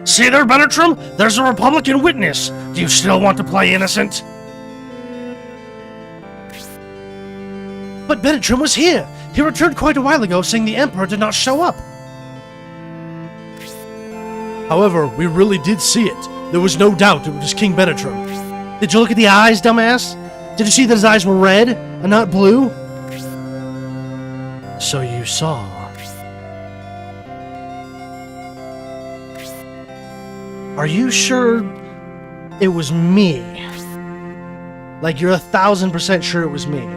See there, Benetrim? There's a Republican witness. Do you still want to play innocent? But Benetrim was here. He returned quite a while ago saying the Emperor did not show up. However, we really did see it. There was no doubt it was King Benetrim. Did you look at the eyes, dumbass? Did you see that his eyes were red and not blue? So you saw. Are you sure it was me? Like you're 1,000% sure it was me?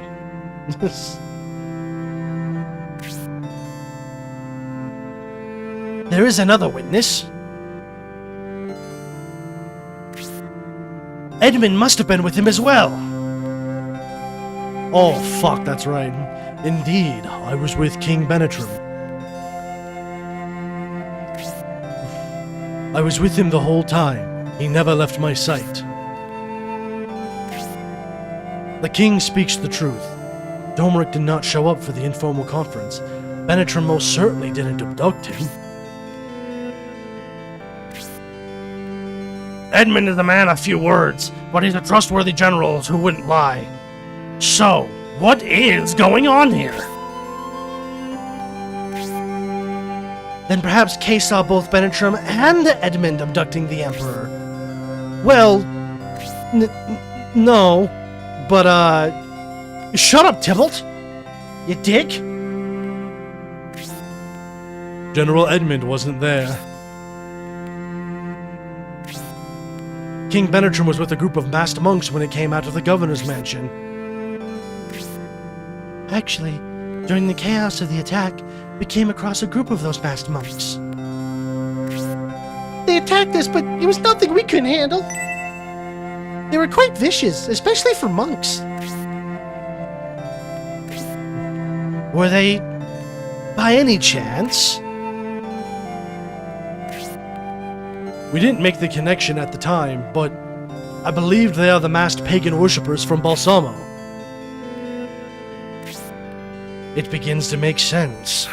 There is another witness. Edmund must have been with him as well. Oh, fuck, that's right. Indeed, I was with King Benetrim. I was with him the whole time. He never left my sight. The king speaks the truth. Domeric did not show up for the informal conference. Benetrim most certainly didn't abduct him. Edmund is a man of few words, but he's a trustworthy general who wouldn't lie. So, what is going on here? Then perhaps Kay saw both Benetrim and Edmund abducting the Emperor. Well, no, but, shut up, Tybalt! You dick! General Edmund wasn't there. King Benetrim was with a group of masked monks when it came out of the governor's mansion. Actually, during the chaos of the attack, we came across a group of those masked monks. They attacked us, but it was nothing we couldn't handle. They were quite vicious, especially for monks. Were they, by any chance? We didn't make the connection at the time, but I believe they are the masked pagan worshippers from Balsamo. It begins to make sense.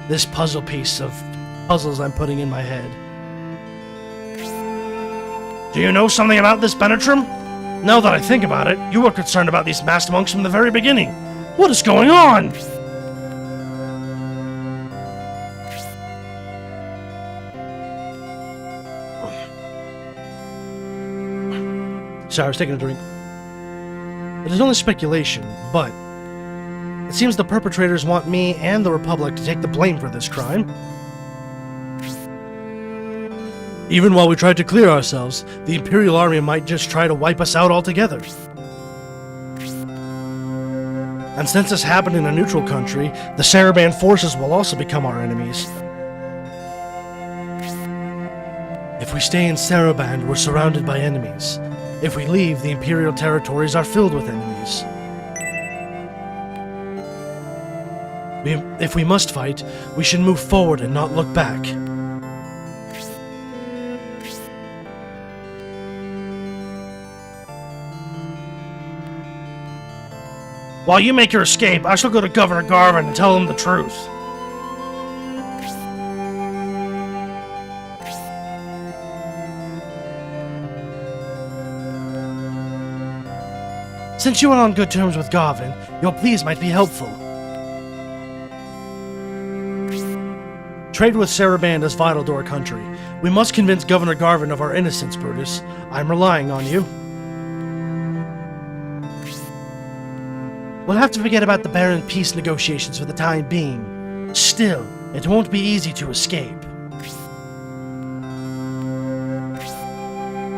This puzzle piece of puzzles I'm putting in my head. Do you know something about this, Benetrim? Now that I think about it, you were concerned about these masked monks from the very beginning. What is going on? Sorry, I was taking a drink. It is only speculation, but it seems the perpetrators want me and the Republic to take the blame for this crime. Even while we tried to clear ourselves, the Imperial Army might just try to wipe us out altogether. And since this happened in a neutral country, the Saraban forces will also become our enemies. If we stay in Saraban, we're surrounded by enemies. If we leave, the Imperial territories are filled with enemies. If we must fight, we should move forward and not look back. While you make your escape, I shall go to Governor Garvin and tell him the truth. Since you are on good terms with Garvin, your pleas might be helpful. Trade with Saraban is vital to our country. We must convince Governor Garvin of our innocence, Brutus. I'm relying on you. We'll have to forget about the barren peace negotiations for the time being. Still, it won't be easy to escape.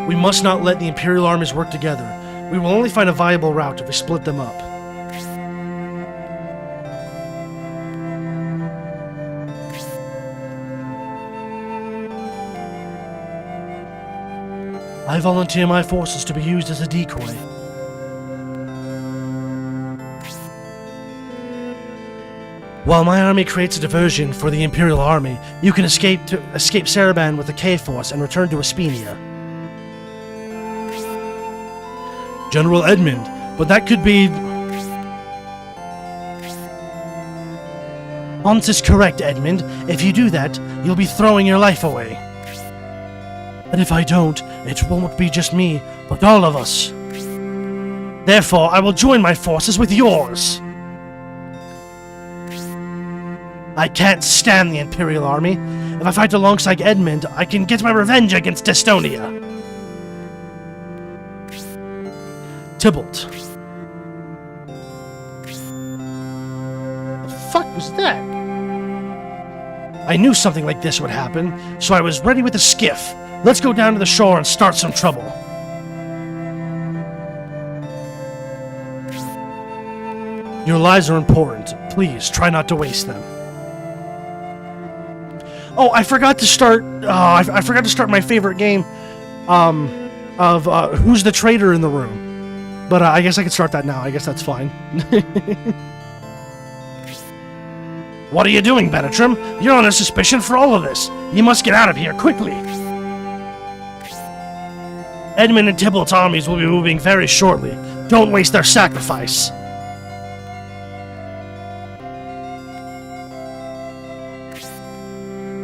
We must not let the Imperial armies work together. We will only find a viable route if we split them up. I volunteer my forces to be used as a decoy. While my army creates a diversion for the Imperial army, you can escape Saraban with the K-Force and return to Aspinia. General Edmund, but that could be... Hans is correct, Edmund. If you do that, you'll be throwing your life away. And if I don't, it won't be just me, but all of us. Therefore, I will join my forces with yours. I can't stand the Imperial army. If I fight alongside Edmund, I can get my revenge against Estonia. Tybalt. The fuck was that? I knew something like this would happen, so I was ready with a skiff. Let's go down to the shore and start some trouble. Your lives are important. Please, try not to waste them. Oh, I forgot to start... I forgot to start my favorite game of Who's the Traitor in the Room. But I guess I can start that now. I guess that's fine. What are you doing, Benetrim? You're under suspicion for all of this. You must get out of here quickly. Edmund and Tybalt's armies will be moving very shortly. Don't waste their sacrifice.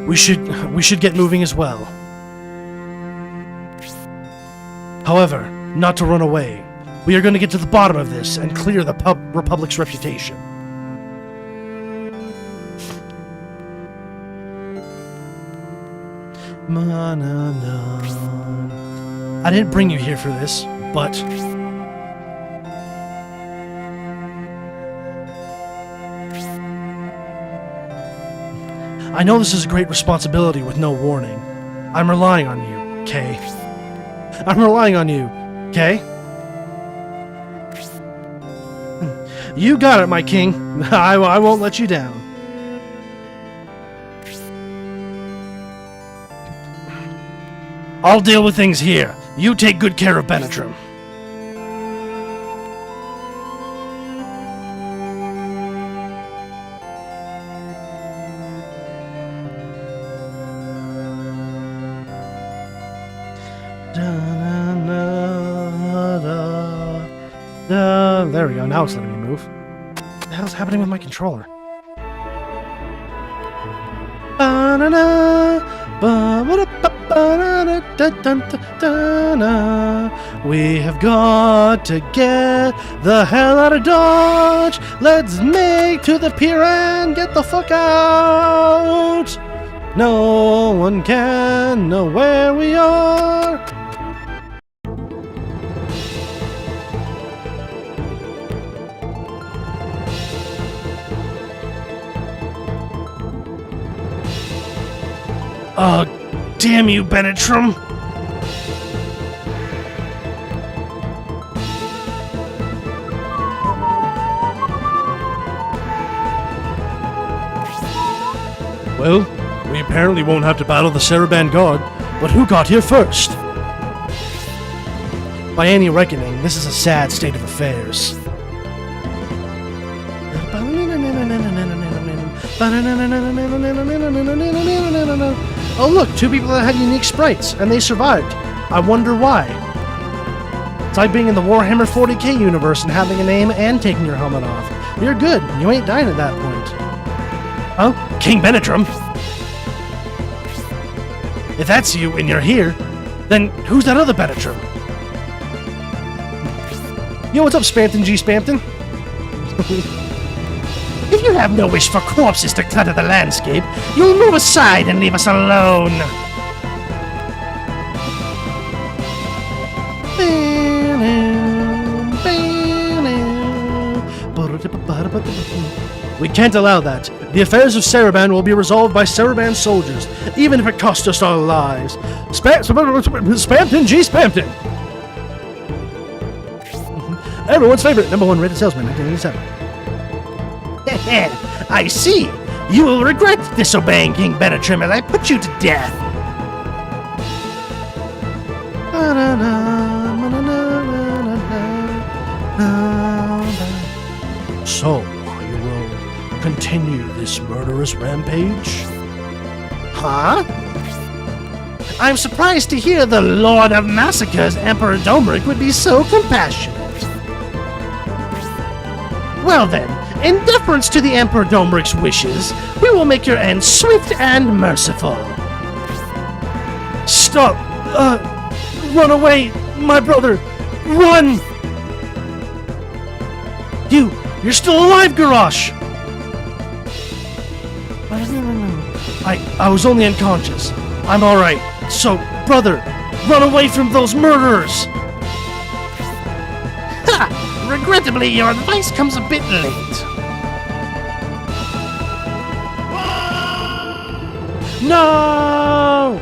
We should get moving as well. However, not to run away. We are going to get to the bottom of this and clear the Republic's reputation. I didn't bring you here for this, but... I know this is a great responsibility with no warning. I'm relying on you, Kay. I'm relying on you, Kay. You got it, my king. I won't let you down. I'll deal with things here. You take good care of Benetrim. There we go, now it's letting me move. What the hell's happening with my controller? We have got to get the hell out of Dodge. Let's make to the pier and get the fuck out. No one can know where we are. Oh, damn you, Benetrim! Well, we apparently won't have to battle the Saraban Guard, but who got here first? By any reckoning, this is a sad state of affairs. Oh look, two people that had unique sprites, and they survived. I wonder why. It's like being in the Warhammer 40k universe and having a name and taking your helmet off. You're good, you ain't dying at that point. Oh, King Benetrim. If that's you and you're here, then who's that other Benetrim? Yo, what's up, Spampton G. Spampton? If you have no wish for corpses to clutter the landscape, you'll move aside and leave us alone. We can't allow that. The affairs of Saraban will be resolved by Saraban soldiers, even if it costs us our lives. Spampton G. Spampton! Everyone's favorite #1 rated salesman, 1987. I see. You will regret disobeying King Benetrim as I put you to death. So, you will continue this murderous rampage? Huh? I'm surprised to hear the Lord of Massacres, Emperor Domric, would be so compassionate. Well then, in deference to the Emperor Domric's wishes, we will make your end swift and merciful. Stop! Run away, my brother! Run! You're still alive, Garrosh! I was only unconscious. I'm alright. So, brother, run away from those murderers! Ha! Regrettably, your advice comes a bit late. No!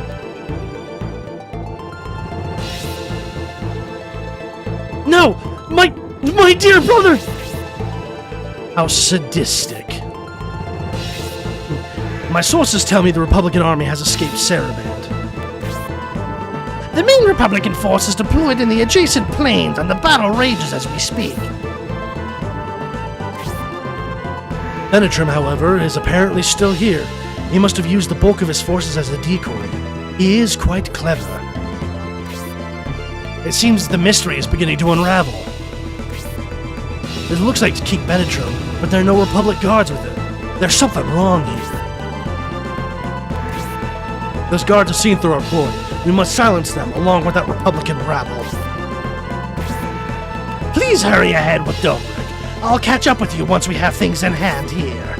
No! My dear brother! How sadistic. My sources tell me the Republican army has escaped Saraband. The main Republican force is deployed in the adjacent plains, and the battle rages as we speak. Benetrim, however, is apparently still here. He must have used the bulk of his forces as a decoy. He is quite clever. It seems the mystery is beginning to unravel. It looks like to keep Benetrim, but there are no Republic guards with it. There's something wrong here. Those guards are seen through our ploy. We must silence them, along with that Republican rabble. Please hurry ahead with Domric. I'll catch up with you once we have things in hand here.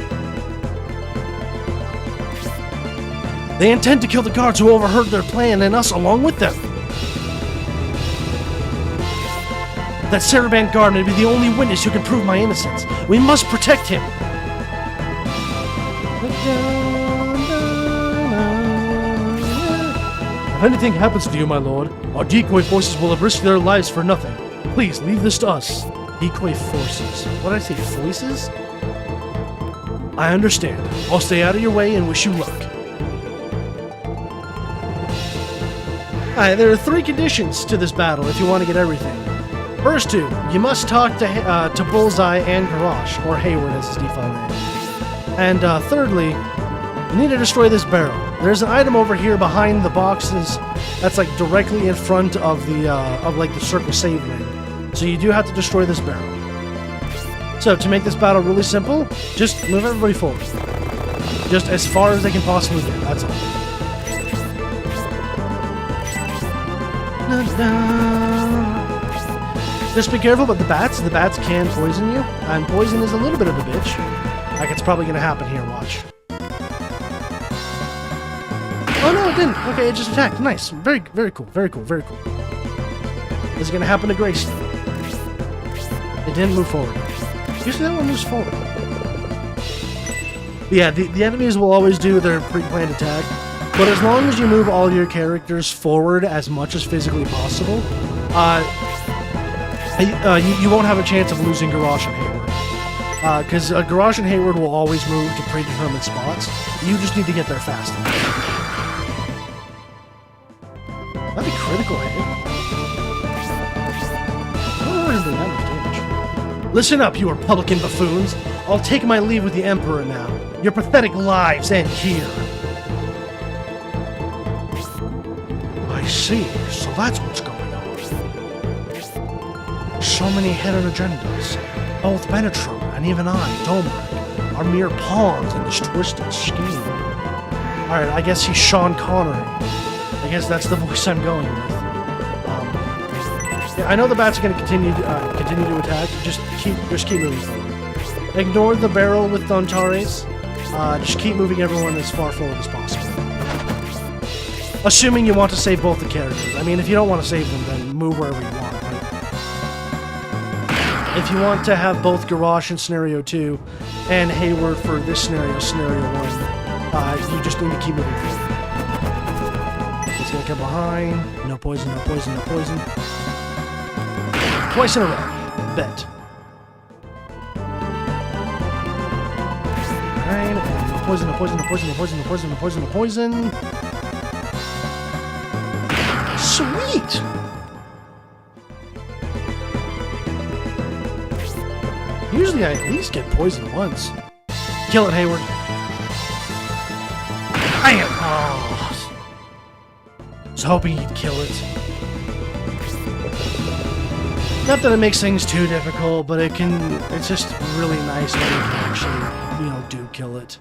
They intend to kill the guards who overheard their plan and us along with them. That Saraband guard may be the only witness who can prove my innocence. We must protect him. If anything happens to you, my lord, our decoy forces will have risked their lives for nothing. Please, leave this to us. Decoy forces. What did I say, voices? I understand. I'll stay out of your way and wish you luck. Alright, there are 3 conditions to this battle if you want to get everything. First 2, you must talk to Bullseye and Garrosh, or Hayward as his default name. And thirdly, you need to destroy this barrel. There's an item over here behind the boxes that's like directly in front of the the circle save ring. So you do have to destroy this barrel. So to make this battle really simple, just move everybody forward. Just as far as they can possibly get, that's all. Just be careful about the bats. The bats can poison you, and poison is a little bit of a bitch. Like it's probably going to happen here, watch. Oh no, it didn't. Okay, it just attacked. Nice. Very, very cool. Very cool. Very cool. This is going to happen to Grace. It didn't move forward. Usually that one moves forward. But yeah, the enemies will always do their pre-planned attack. But as long as you move all your characters forward as much as physically possible, you won't have a chance of losing Garrosh and Hayward. Because Garrosh and Hayward will always move to predetermined spots. You just need to get there fast enough. That'd be critical hit. I don't know where he's doing that much damage. Listen up, you Republican buffoons. I'll take my leave with the Emperor now. Your pathetic lives end here. I see, so that's what's going on. So many hidden agendas. Both Benetrum and even I, Domric, are mere pawns in this twisted scheme. Alright, I guess he's Sean Connery. I guess that's the voice I'm going with. Yeah, I know the bats are going to continue to attack. Just keep moving forward. Ignore the barrel with Antares. Just keep moving everyone as far forward as possible. Assuming you want to save both the characters. I mean, if you don't want to save them, then move wherever you want. Right? If you want to have both Garrosh in Scenario 2 and Hayward for this scenario, Scenario 1, you just need to keep moving forward. He's going to come behind. No poison, no poison, no poison. Twice in a row. Bet. Alright, no poison, no poison, no poison, no poison, no poison, no poison, no poison. Sweet! Usually I at least get poisoned once. Kill it, Hayward. I am. Oh. I was hoping he'd kill it. Not that it makes things too difficult, but it's just really nice when you can actually, do kill it.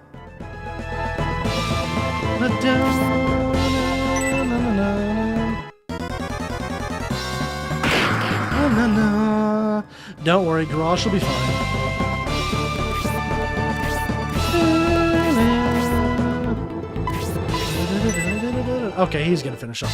Don't worry, Garrosh will be fine. Okay, he's gonna finish off.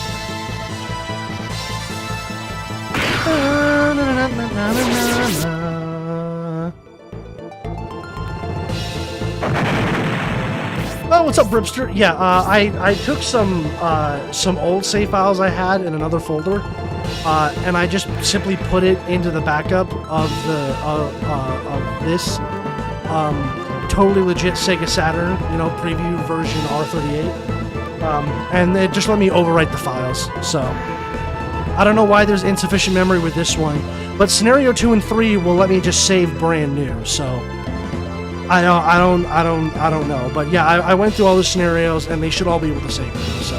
Oh, what's up, Bripster? Yeah, I took some old save files I had in another folder, and I just simply put it into the backup of this totally legit Sega Saturn, preview version R38, and it just let me overwrite the files. So I don't know why there's insufficient memory with this one, but Scenario 2 and 3 will let me just save brand new. So I don't know, but yeah, I went through all the scenarios, and they should all be able to save now. So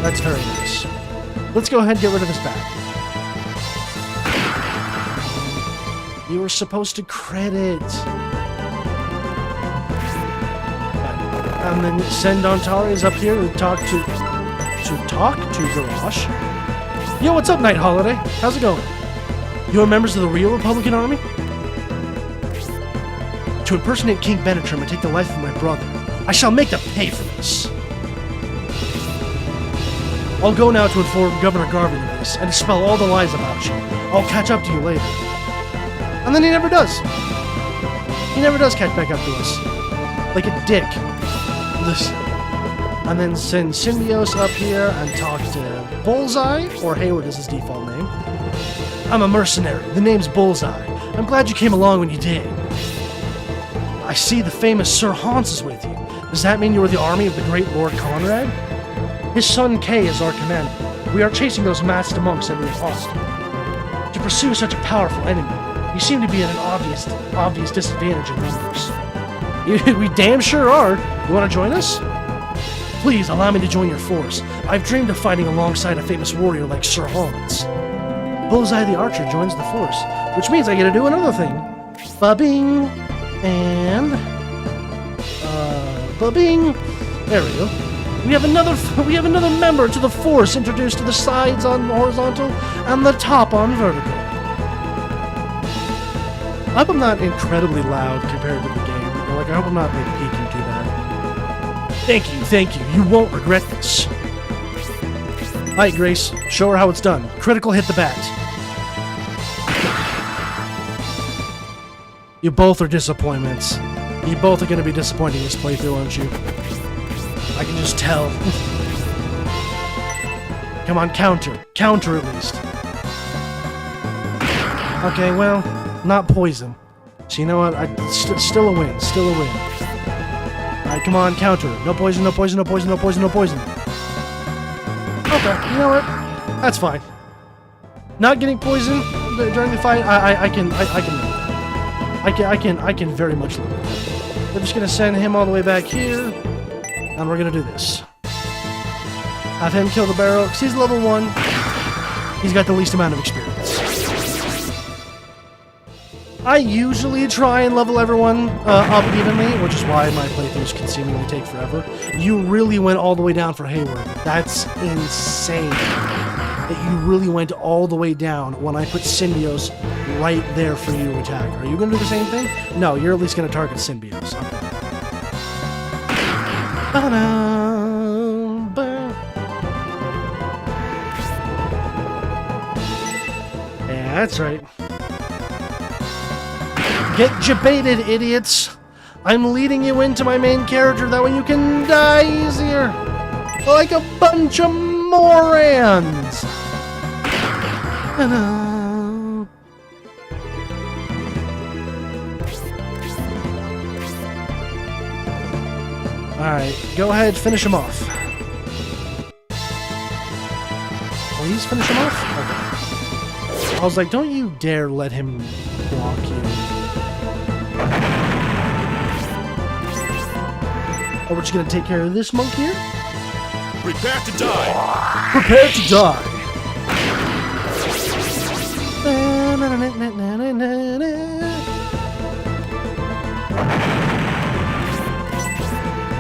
that's very nice. Let's go ahead and get rid of this bat. You were supposed to credit. And then send Antares up here to talk to Garrosh. Yo, what's up, Night Holiday? How's it going? You are members of the real Republican Army? To impersonate King Benetrum and take the life of my brother. I shall make them pay for this. I'll go now to inform Governor Garvin of this and dispel all the lies about you. I'll catch up to you later. And then he never does. He never does catch back up to us. Like a dick. And then send Symbios up here and talk to Bullseye, or Hayward is his default name. I'm a mercenary. The name's Bullseye. I'm glad you came along when you did. I see the famous Sir Hans is with you. Does that mean you were the army of the great Lord Conrad? His son Kay is our commander. We are chasing those masked monks at near cost. To pursue such a powerful enemy, you seem to be at an obvious disadvantage in numbers. We damn sure are. You want to join us? Please allow me to join your force. I've dreamed of fighting alongside a famous warrior like Sir Hans. Bullseye the Archer joins the force, which means I get to do another thing. Ba-bing! And... ba-bing! There we go. We have another member to the force introduced to the sides on horizontal and the top on vertical. I hope I'm not incredibly loud compared to the game. Like, I hope I'm not, like, peaking too bad. Thank you. You won't regret this. Alright, Grace. Show her how it's done. Critical hit the bat. You both are disappointments. You both are going to be disappointing this playthrough, aren't you? I can just tell. Come on, counter. Counter at least. Okay, well, not poison. So you know what? Still a win. Still a win. Alright, come on, counter. No poison, no poison, no poison, no poison, no poison. Okay, you know what? That's fine. Not getting poisoned during the fight, I can very much live with that. We're just gonna send him all the way back here, and we're gonna do this. Have him kill the barrel, because he's level 1. He's got the least amount of experience. I usually try and level everyone up evenly, which is why my playthroughs can seemingly take forever. You really went all the way down for Hayward. That's insane. That you really went all the way down when I put Symbios right there for you to attack. Are you going to do the same thing? No, you're at least going to target Symbios. Okay. Yeah, that's right. Get jebaited, idiots! I'm leading you into my main character, that way you can die easier! Like a bunch of morons! Alright, go ahead, finish him off. Please finish him off? Okay. I was like, don't you dare let him block you. Oh, we're just gonna take care of this monk here? Prepare to die! Prepare to die! And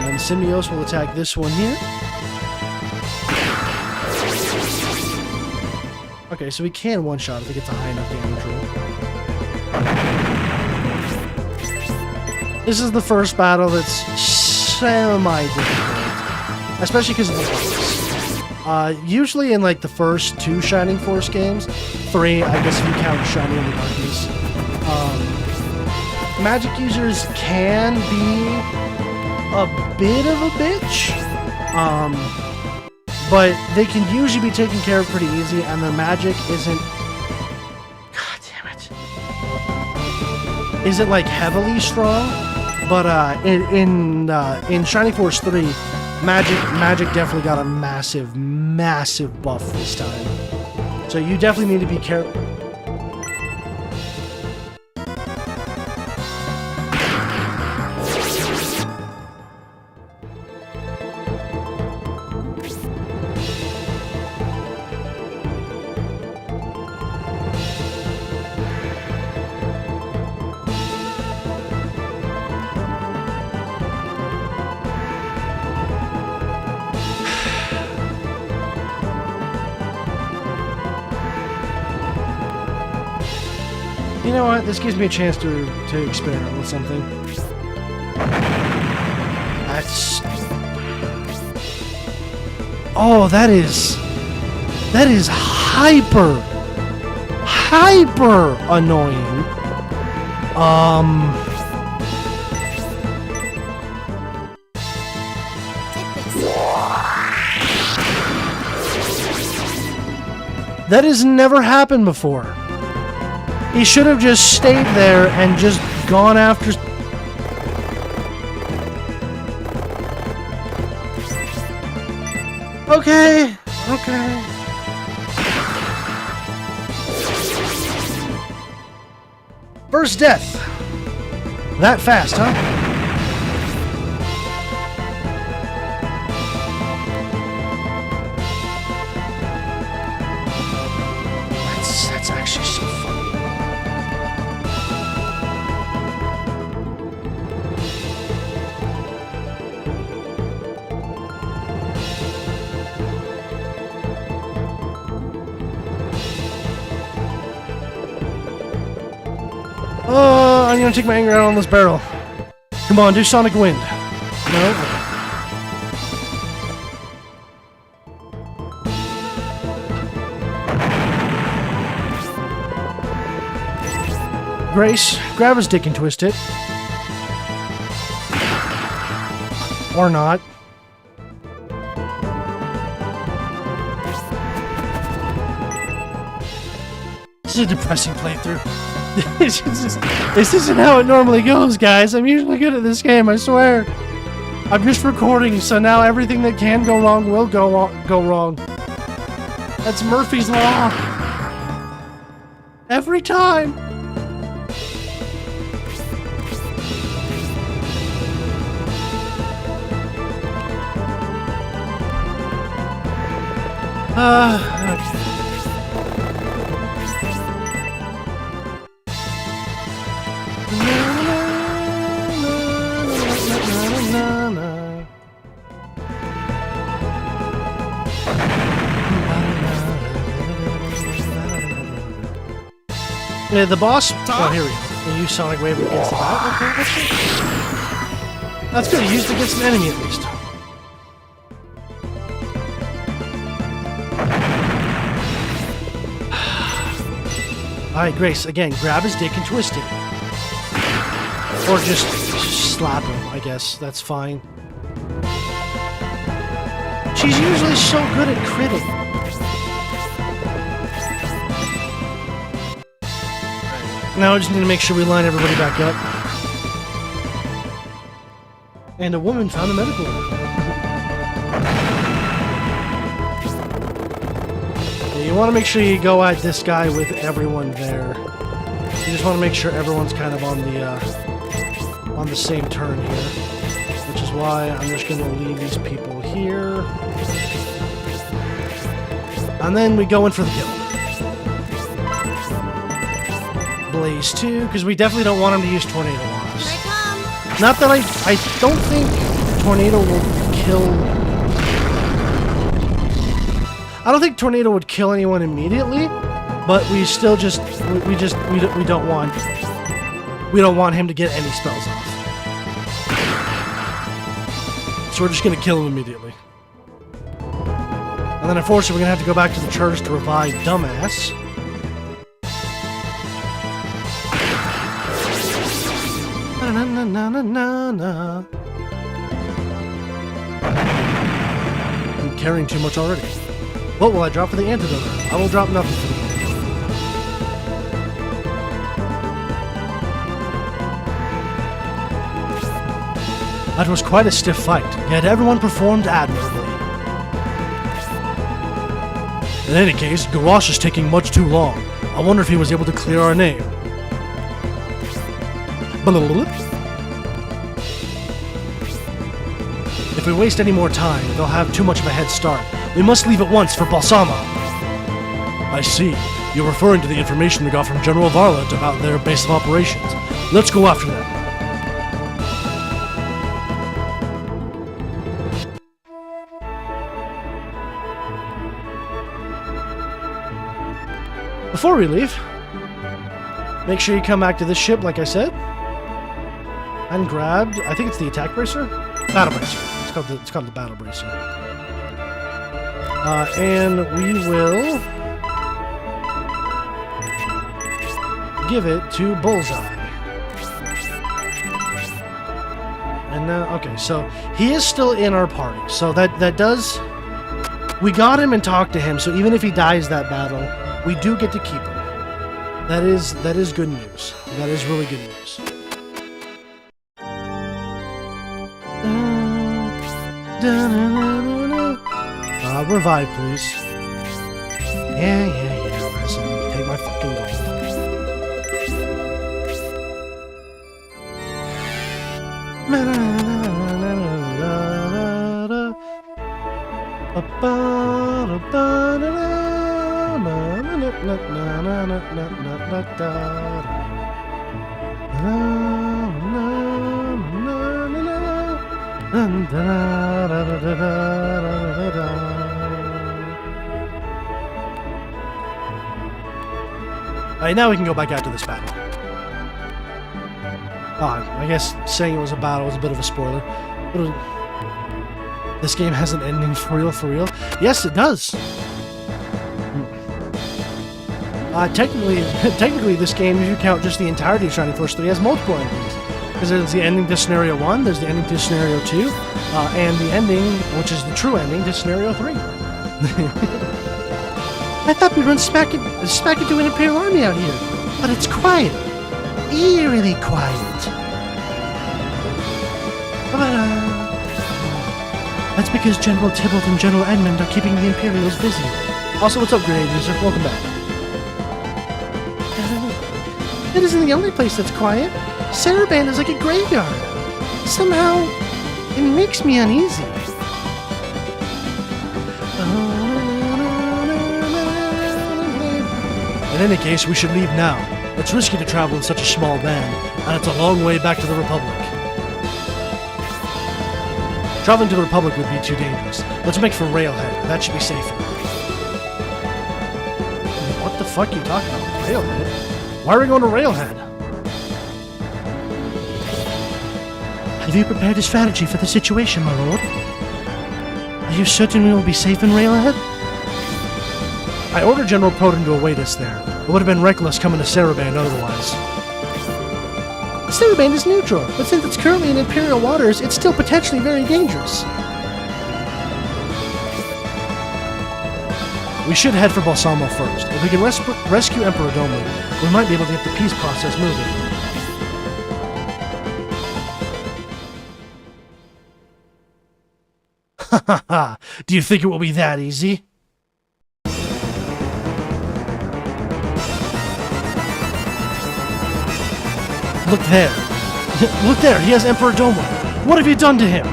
then Symbios will attack this one here. Okay, so we can one-shot if it gets a high enough damage roll. This is the first battle that's semi-difficult, especially because of the bugs. Usually in like the first 2 Shining Force games, 3, I guess if you count Shining in the Darkness, magic users can be a bit of a bitch, but they can usually be taken care of pretty easy, and their magic isn't... God damn it. Isn't like heavily strong. But in Shining Force 3, magic definitely got a massive buff this time. So you definitely need to be careful. You know what? This gives me a chance to experiment with something. That's... Oh, that is hyper hyper annoying. That has never happened before. He should have just stayed there and just gone after... Okay, okay. First death. That fast, huh? That's actually so funny. I'm gonna take my anger out on this barrel. Come on, do Sonic Wind. No? Grace, grab his dick and twist it. Or not. This is a depressing playthrough. This isn't how it normally goes, guys. I'm usually good at this game, I swear. I'm just recording, so now everything that can go wrong will go wrong. That's Murphy's Law. Every time. Okay. Yeah, the boss. Oh, here we go. You use Sonic Wave against the bat. Okay, that's good. He used it against an enemy at least. Alright, Grace, again, grab his dick and twist it. Or just slap him, I guess. That's fine. She's usually so good at critting. Now I just need to make sure we line everybody back up. And a woman found a medical room. You want to make sure you go at this guy with everyone there. You just want to make sure everyone's kind of on the same turn here, which is why I'm just going to leave these people here, and then we go in for the kill. Blaze 2, because we definitely don't want him to use Tornado on us. Here I come. Not that I don't think Tornado will kill. I don't think Tornado would kill anyone immediately, but we still we don't want him to get any spells off. So we're just gonna kill him immediately. And then unfortunately we're gonna have to go back to the church to revive Dumbass. Na na na na na na. I'm carrying too much already. What will I drop for the antidote? I will drop nothing for the antidote. That was quite a stiff fight, yet everyone performed admirably. In any case, Garrosh is taking much too long. I wonder if he was able to clear our name. If we waste any more time, they'll have too much of a head start. We must leave at once for Balsamo. I see. You're referring to the information we got from General Varlet about their base of operations. Let's go after them. Before we leave, make sure you come back to this ship, like I said, and grab, I think it's the attack bracer? Battle bracer. It's called the battle bracer. And we will give it to Bullseye. And now, okay, so he is still in our party. So that does... We got him and talked to him, so even if he dies that battle, we do get to keep him. That is good news. That is really good news. Revive, please. Yeah, listen. Take my fucking gold. Alright, now we can go back out to this battle. I guess saying it was a battle was a bit of a spoiler. This game has an ending for real, for real? Yes, it does! Technically, this game, if you count just the entirety of Shining Force 3, has multiple endings. Because there's the ending to Scenario 1, there's the ending to Scenario 2, and the ending, which is the true ending, to Scenario 3. I thought we'd run smack into an Imperial army out here, but it's quiet. Eerily quiet. That's because General Tybalt and General Edmund are keeping the Imperials busy. Also, what's up, Grenade User? Welcome back. It isn't the only place that's quiet. Saraband is like a graveyard. Somehow, it makes me uneasy. In any case, we should leave now. It's risky to travel in such a small band, and it's a long way back to the Republic. Traveling to the Republic would be too dangerous. Let's make for Railhead. That should be safer. What the fuck are you talking about? Railhead? Why are we going to Railhead? Have you prepared a strategy for the situation, my lord? Are you certain we will be safe in Railhead? I ordered General Proton to await us there. It would have been reckless coming to Saraband otherwise. Saraband is neutral, but since it's currently in Imperial waters, it's still potentially very dangerous. We should head for Balsamo first. If we can rescue Emperor Domlin, we might be able to get the peace process moving. Ha ha ha! Do you think it will be that easy? Look there. Look there, he has Emperor Domlin. What have you done to him?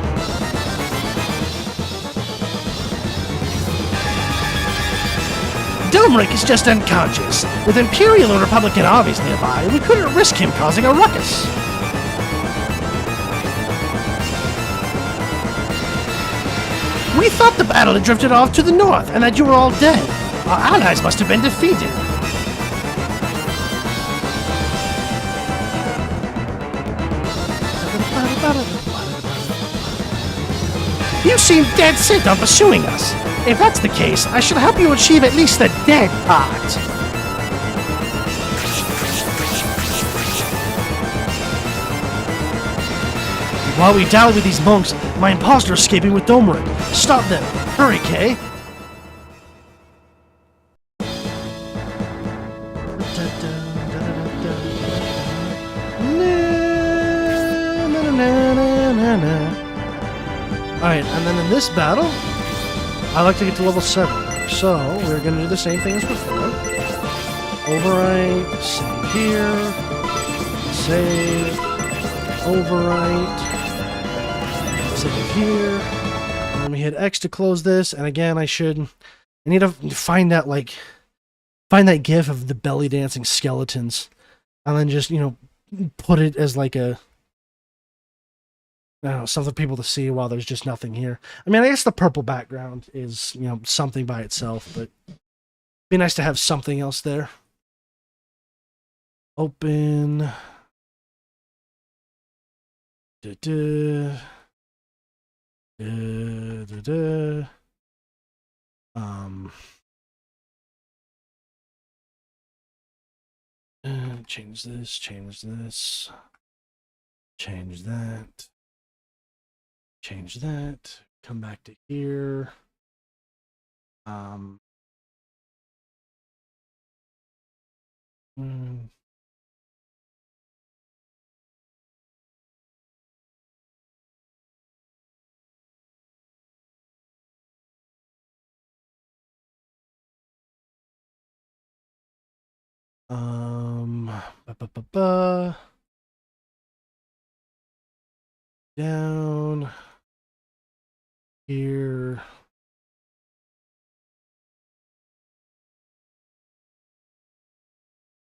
Domric is just unconscious. With Imperial and Republican armies nearby, we couldn't risk him causing a ruckus. We thought the battle had drifted off to the north and that you were all dead. Our allies must have been defeated. You seem dead set on pursuing us. If that's the case, I shall help you achieve at least the dead part. While we dally with these monks, my imposter is escaping with Domric. Stop them. Hurry, Kay. Alright, and then in this battle, I like to get to level 7. So, we're going to do the same thing as before. Overwrite, save here, save, overwrite, save here. And then we hit X to close this, and again, I need to find that, find that gif of the belly dancing skeletons, and then just, put it as like a, I don't know, something for people to see while there's just nothing here. I mean, I guess the purple background is, something by itself, but it'd be nice to have something else there. Open. Change this, change this, change that, change that, come back to here. Mm, ba, ba, ba, ba. Down here.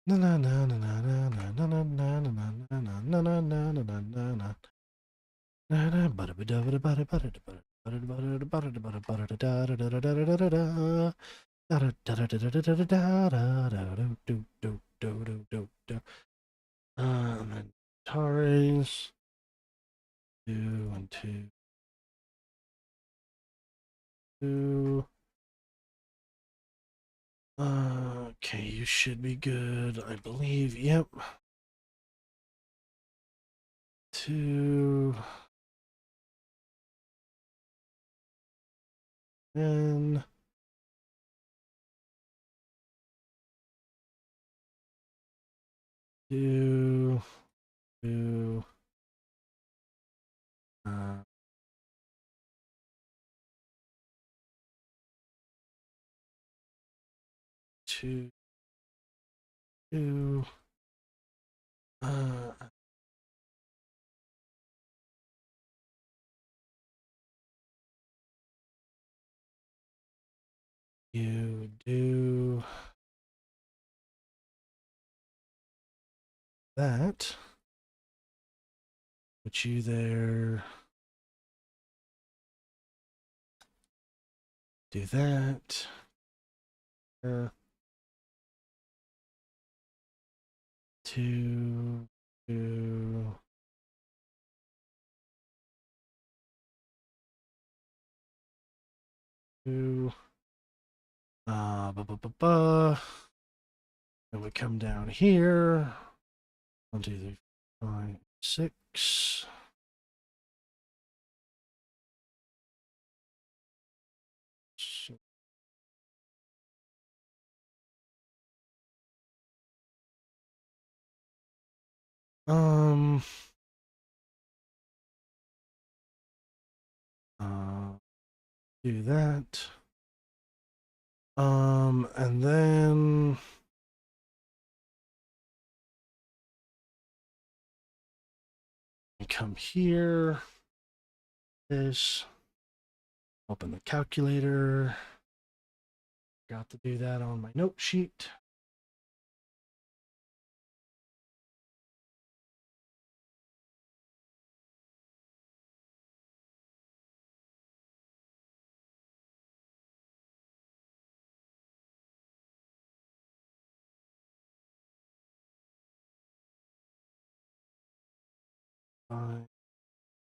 Na na na na na na na na na na na na na na na na na na. And then Tares, 2 and 2, 2. Okay, you should be good, I believe. Yep. 2. And 2, 2. 2, 2. You do that. Put you there. Do that. 2, 2. 2. Ba, ba, ba, ba. And we come down here. 1, 2, 3, 5, 6. Um. Do that. And then we come here. This. Open the calculator. Forgot to do that on my note sheet.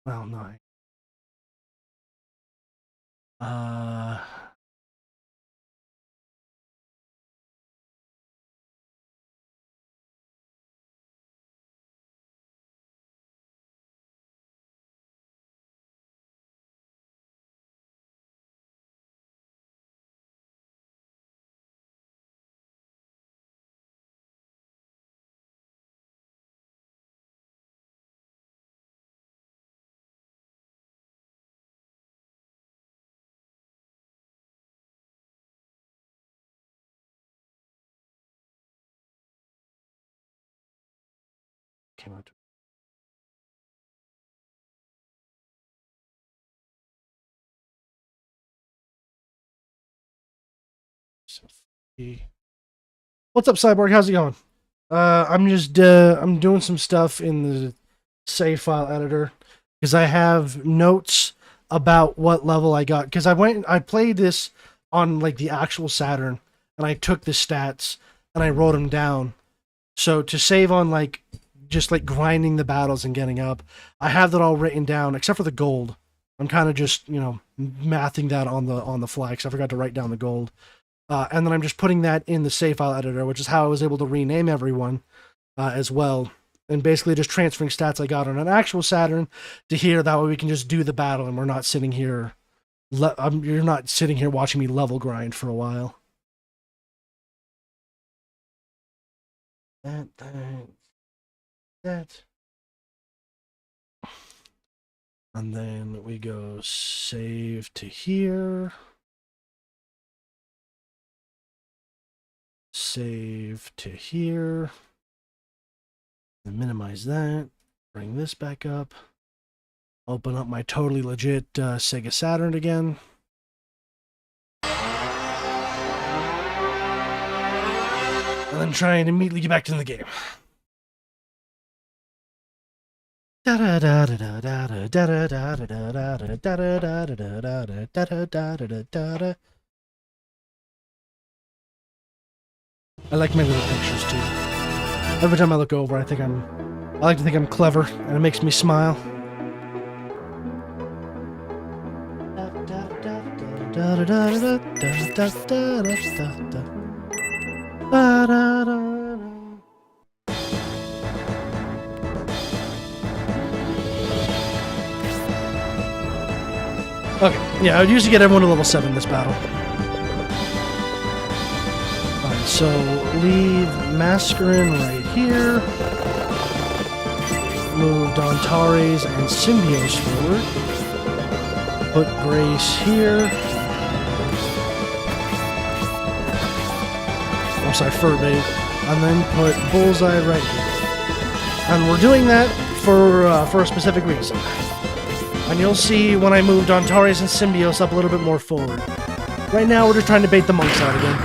Well, 9. Came out. What's up, Cyborg? How's it going? I'm doing some stuff in the save file editor because I have notes about what level I got. Because I played this on like the actual Saturn, and I took the stats and I wrote them down. So to save on like just like grinding the battles and getting up, I have that all written down except for the gold. I'm kind of just mathing that on the fly because I forgot to write down the gold. and then I'm just putting that in the save file editor, which is how I was able to rename everyone as well. And basically just transferring stats I got on an actual Saturn to here. That way we can just do the battle and we're not sitting here. You're not sitting here watching me level grind for a while. That. And then we go save to here. Save to here. And minimize that. Bring this back up. Open up my totally legit Sega Saturn again. And then try and immediately get back into the game. I like my little pictures too. Every time I look over, I like to think I'm clever, and it makes me smile. Okay, yeah, I would usually get everyone to level 7 in this battle. Alright, so leave Mascarin right here. Move Dontares and Symbios forward. Put Grace here. I'm sorry, Furbait. And then put Bullseye right here. And we're doing that for a specific reason. And you'll see when I move Dontares and Symbios up a little bit more forward. Right now, we're just trying to bait the monks out again.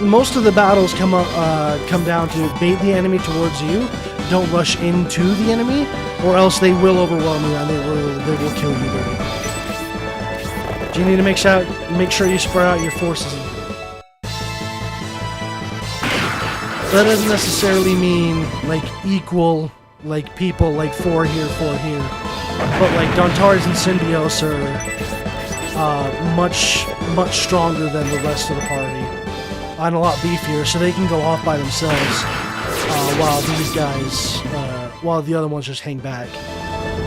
Most of the battles come down to bait the enemy towards you, don't rush into the enemy, or else they will overwhelm you and they will kill you. So you need to make sure you spread out your forces. That doesn't necessarily mean like equal. Like people like 4 here, 4 here. But like Dontares and Symbios are much stronger than the rest of the party. And a lot beefier, so they can go off by themselves while these guys, while the other ones just hang back.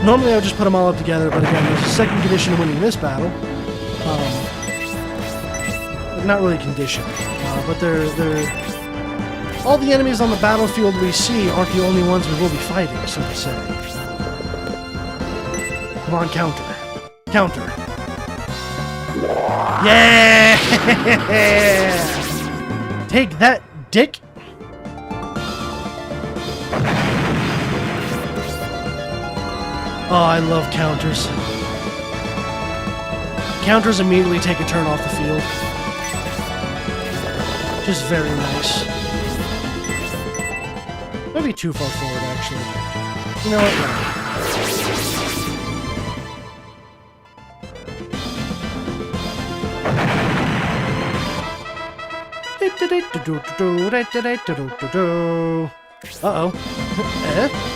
Normally I would just put them all up together, but again, there's a second condition to winning this battle. Not really condition, but they're all the enemies on the battlefield we see aren't the only ones we will be fighting, so to say. Come on, counter. Counter. Yeah! Take that, dick! Oh, I love counters. Counters immediately take a turn off the field. Just very nice. Maybe too far forward, actually. You know what? Uh-oh.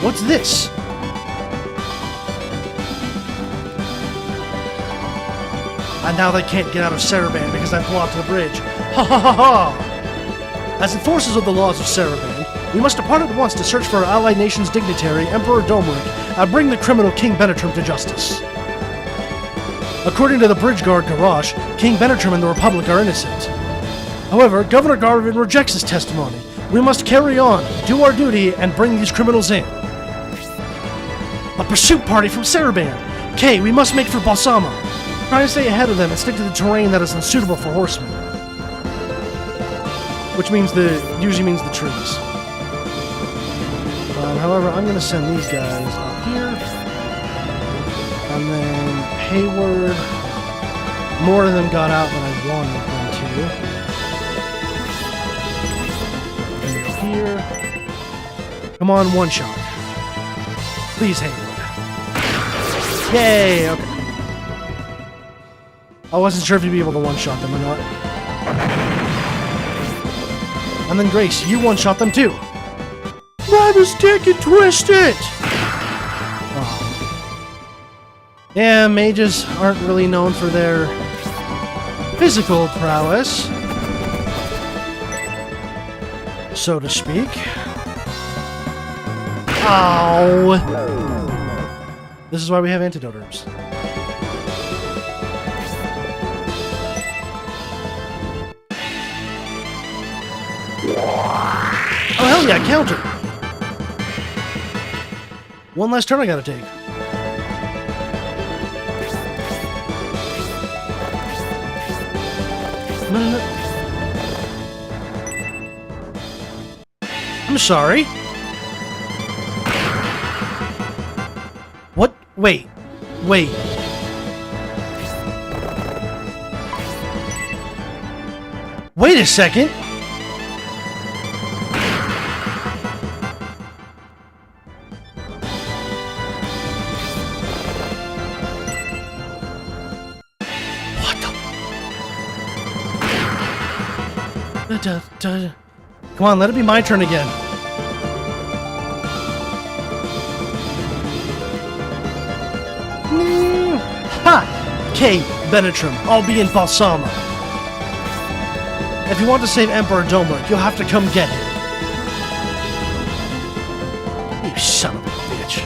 What's this? And now they can't get out of Saraban because I blocked the bridge. Ha ha ha ha! As enforcers of the laws of Saraban, we must depart at once to search for our allied nation's dignitary, Emperor Domeric, and bring the criminal King Benetrim to justice. According to the Bridge Guard Garrosh, King Benetrim and the Republic are innocent. However, Governor Garvin rejects his testimony. We must carry on, do our duty, and bring these criminals in. A pursuit party from Saraban! Kay, we must make for Balsamo. Try to stay ahead of them and stick to the terrain that is unsuitable for horsemen. Which usually means the trees. However, I'm going to send these guys up here. And then Hayward. More of them got out than I wanted them to. And here. Come on, one shot. Please, Hayward. Yay! Okay. I wasn't sure if you'd be able to one-shot them or not. And then Grace, you one-shot them too. I was taken twisted! Oh. Yeah, mages aren't really known for their physical prowess, so to speak. Ow! This is why we have antidote herbs. Oh, hell yeah, counter! One last turn I gotta take. No. I'm sorry. What? Wait. Wait. Wait a second. Come on, let it be my turn again. Ha! K. Benetrim, I'll be in Balsama. If you want to save Emperor Domeric, you'll have to come get him. You son of a bitch.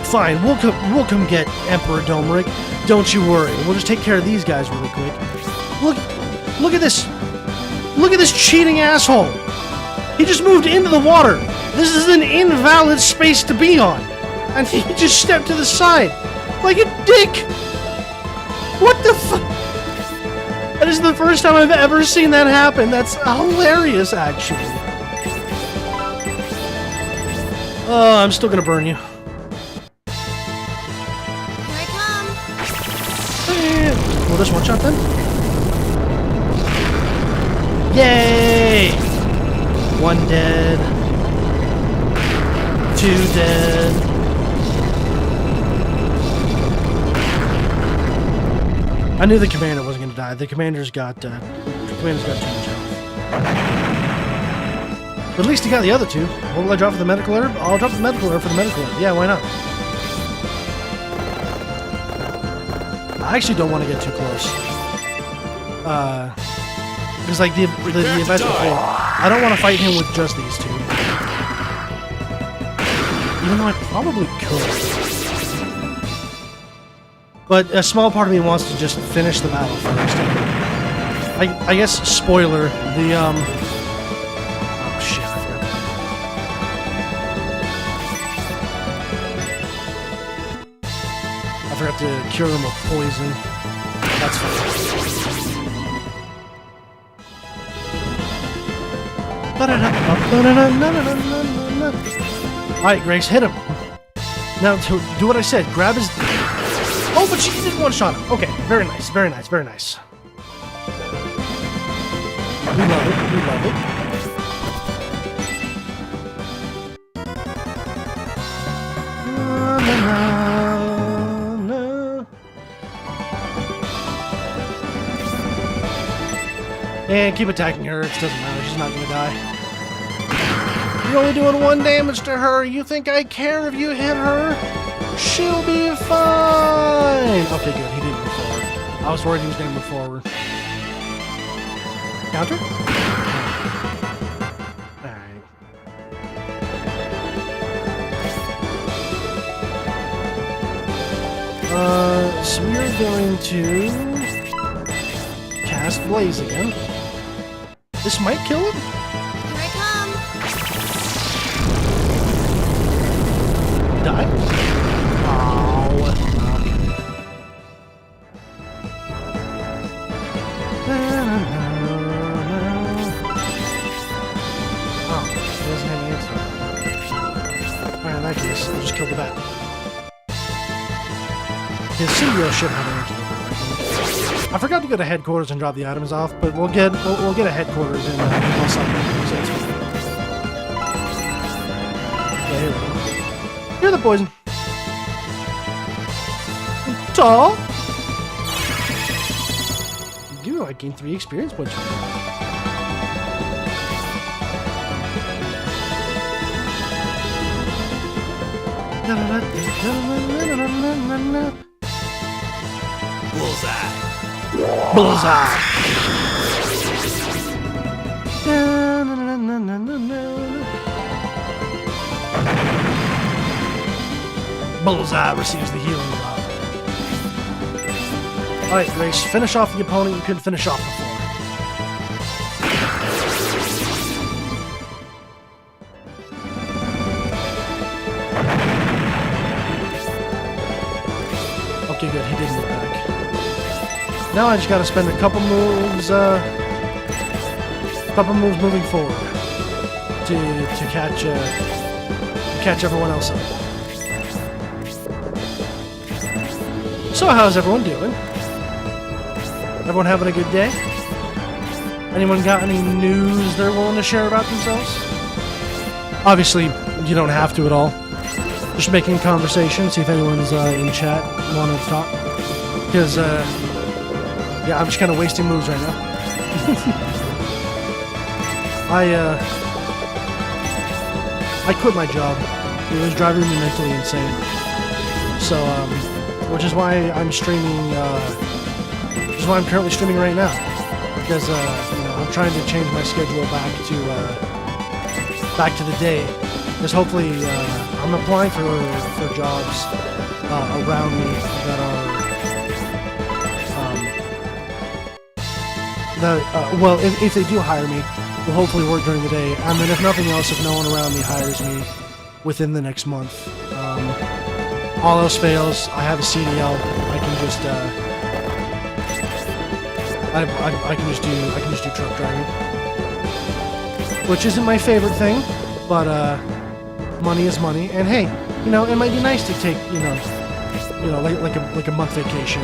Fine, we'll come get Emperor Domeric. Don't you worry. We'll just take care of these guys really quick. Look at this! Look at this cheating asshole! He just moved into the water! This is an invalid space to be on! And he just stepped to the side! Like a dick! What the fuck? That is the first time I've ever seen that happen! That's hilarious, actually. Oh, I'm still gonna burn you. Here I come! Will this one-shot then? Yay! One dead. Two dead. I knew the commander wasn't gonna die. The commander's got too much health. But at least he got the other two. What will I drop for the medical herb? I'll drop the medical herb for the medical herb. Yeah, why not? I actually don't want to get too close. Because, like, the event before, I don't want to fight him with just these two. Even though I probably could. But a small part of me wants to just finish the battle first. I guess, spoiler, the, oh shit, I forgot to cure him of poison. That's fine. Alright, Grace, hit him. Now, do what I said. Grab his... Oh, but she did one-shot him. Okay, very nice, very nice, very nice. We love it, we love it. And keep attacking her, it doesn't matter, she's not gonna die. You're only doing 1 damage to her, you think I care if you hit her? She'll be fine! Okay, good, he didn't move forward. I was worried he was gonna move forward. Counter? Alright. So we're going to cast Blaze again. This might kill him? Here I come! Die? Oh. Oh, he doesn't have any answer. Alright, in that case, I'll just kill the bat. His symbiote should have an answer. I forgot to go to headquarters and drop the items off, but we'll get a headquarters in Balsama. Yeah, here we go. You're the poison. Tall. You, I gained 3 experience points. Bullseye. Bullseye! Bullseye receives the healing rod. Alright, Grace, finish off the opponent you couldn't finish off before. Okay, good, he did move back. Now I just gotta spend a couple moves moving forward to catch everyone else up. So how's everyone doing? Everyone having a good day? Anyone got any news they're willing to share about themselves? Obviously, you don't have to at all. Just making conversation, see if anyone's in chat wanting to talk. Because, yeah, I'm just kind of wasting moves right now. I quit my job. It was driving me mentally insane. So, which is why I'm streaming, which is why I'm currently streaming right now. Because, you know, I'm trying to change my schedule back to the day. Because hopefully, I'm applying for jobs around me that are, well, if they do hire me, will hopefully work during the day. And then if nothing else, if no one around me hires me within the next month, all else fails, I have a CDL. I can just I can just do truck driving, which isn't my favorite thing, but money is money. And hey, you know, it might be nice to take you know like a month vacation,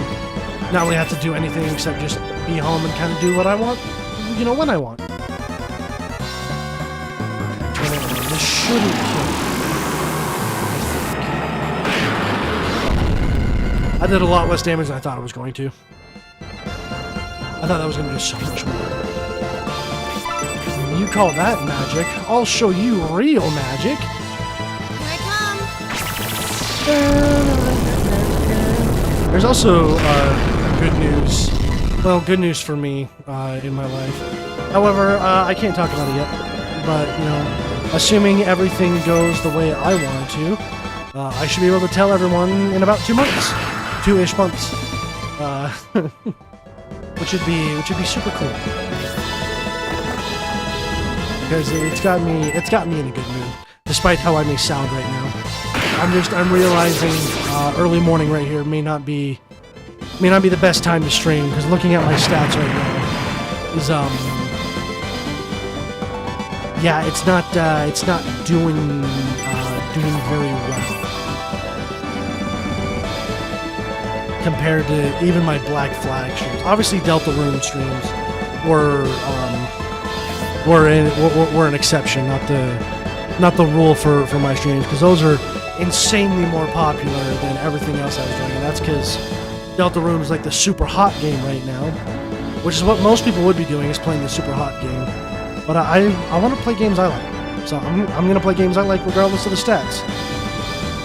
not really have to do anything except just be home and kind of do what I want, you know, when I want. This shouldn't kill me. I did a lot less damage than I thought I was going to. I thought that was going to do so much more. You call that magic? I'll show you real magic. Here I come. There's also good news. Well, good news for me in my life. However, I can't talk about it yet. But, you know, assuming everything goes the way I want it to, I should be able to tell everyone in about 2 months. 2-ish months. which would be super cool. Because it's got me in a good mood, despite how I may sound right now. I'm realizing early morning right here may not be the best time to stream, because looking at my stats right now is yeah, it's not doing very well compared to even my Black Flag streams. Obviously, Delta Rune streams were an exception, not the rule for my streams, because those are insanely more popular than everything else I was doing, and that's because Delta Rune is like the super hot game right now, which is what most people would be doing, is playing the super hot game. But I want to play games I like, so I'm gonna play games I like regardless of the stats.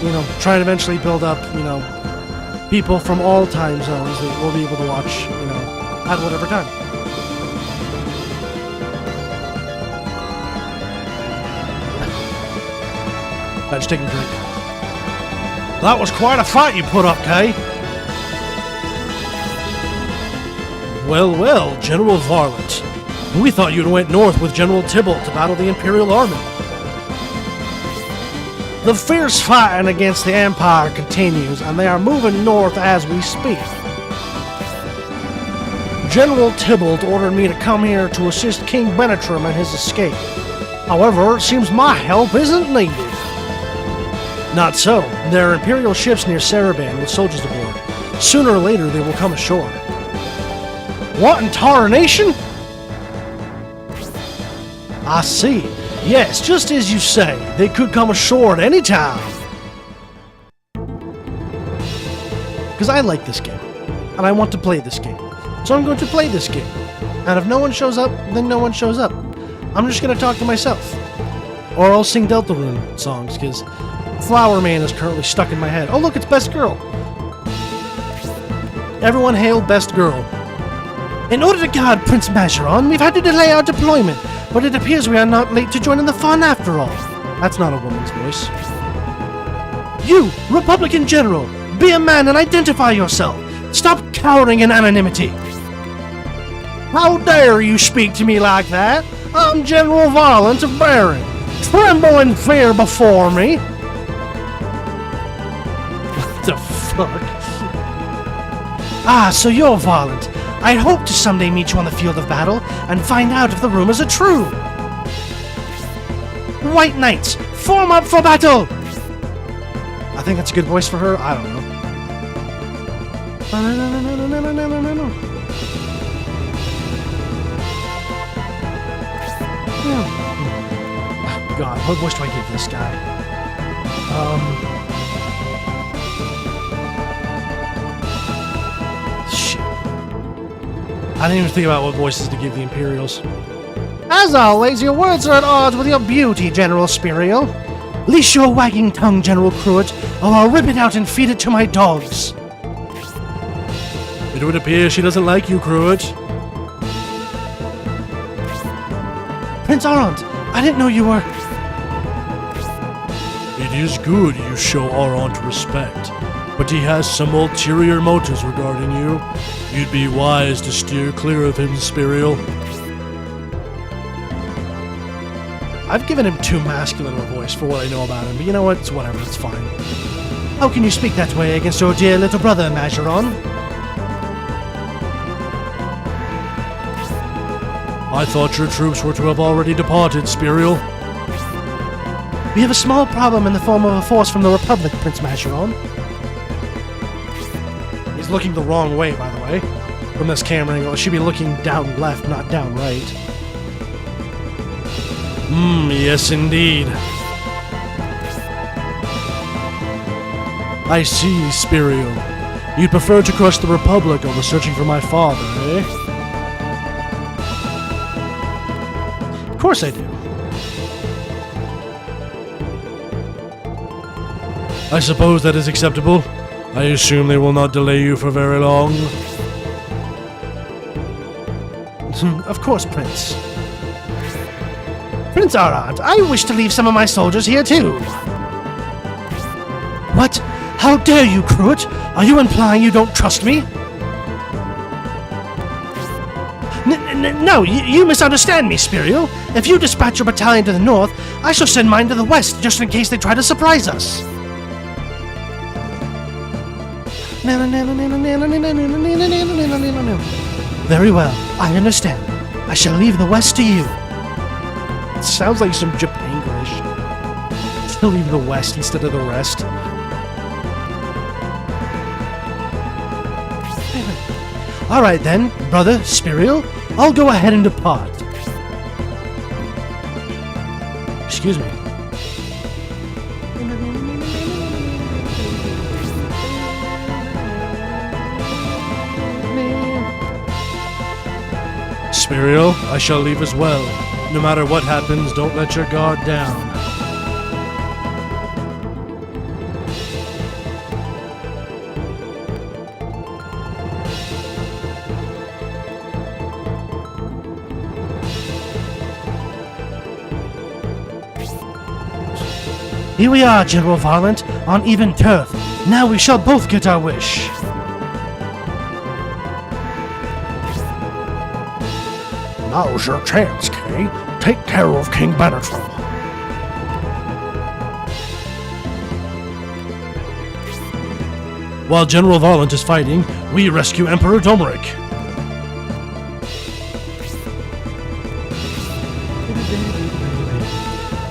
You know, try and eventually build up, you know, people from all time zones that will be able to watch, you know, at whatever time. I'm just taking a drink. That was quite a fight you put up, Kay. Well, well, General Varlet. We thought you'd went north with General Tybalt to battle the Imperial Army. The fierce fighting against the Empire continues, and they are moving north as we speak. General Tybalt ordered me to come here to assist King Benetrim in his escape. However, it seems my help isn't needed. Not so. There are Imperial ships near Saraban with soldiers aboard. Sooner or later, they will come ashore. What in tarnation? I see. Yes, just as you say, they could come ashore at any time. Because I like this game, and I want to play this game. So I'm going to play this game. And if no one shows up, then no one shows up. I'm just going to talk to myself. Or I'll sing Delta Rune songs, because Flower Man is currently stuck in my head. Oh look, it's Best Girl. Everyone hail Best Girl. In order to guard Prince Majoron, we've had to delay our deployment, but it appears we are not late to join in the fun after all. That's not a woman's voice. You, Republican General, be a man and identify yourself. Stop cowering in anonymity. How dare you speak to me like that? I'm General Varlant of Baron. Tremble in fear before me. What the fuck? Ah, so you're Varlant. I hope to someday meet you on the field of battle and find out if the rumors are true. White Knights, form up for battle! I think that's a good voice for her. I don't know. God, what voice do I give this guy? Shit. I didn't even think about what voices to give the Imperials. As always, your words are at odds with your beauty, General Spiriel. Leash your wagging tongue, General Cruet, or I'll rip it out and feed it to my dogs. It would appear she doesn't like you, Cruet. Prince Arant, I didn't know you were... It is good you show Arant respect, but he has some ulterior motives regarding you. You'd be wise to steer clear of him, Spiriel. I've given him too masculine of a voice for what I know about him, but you know what? It's whatever, it's fine. How can you speak that way against your dear little brother, Majoron? I thought your troops were to have already departed, Spiriel. We have a small problem in the form of a force from the Republic, Prince Majoron. He's looking the wrong way, by the way. From this camera angle, it should be looking down left, not down right. Yes indeed. I see, Spiriel. You'd prefer to crush the Republic over searching for my father, eh? Of course I do. I suppose that is acceptable. I assume they will not delay you for very long. Of course, Prince. Prince Arant, I wish to leave some of my soldiers here too. What? How dare you, Cruet? Are you implying you don't trust me? No, you misunderstand me, Spiriel. If you dispatch your battalion to the north, I shall send mine to the west, just in case they try to surprise us. Very well, I understand. I shall leave the west to you. It sounds like some Japanglish. To leave the west instead of the rest. Alright then, brother Spiriel, I'll go ahead and depart. Excuse me. Spiriel, I shall leave as well. No matter what happens, don't let your guard down. Here we are, General Varlant, on even turf. Now we shall both get our wish. Now's your chance, Kay. Take care of King Benetrol. While General Varlant is fighting, we rescue Emperor Domeric.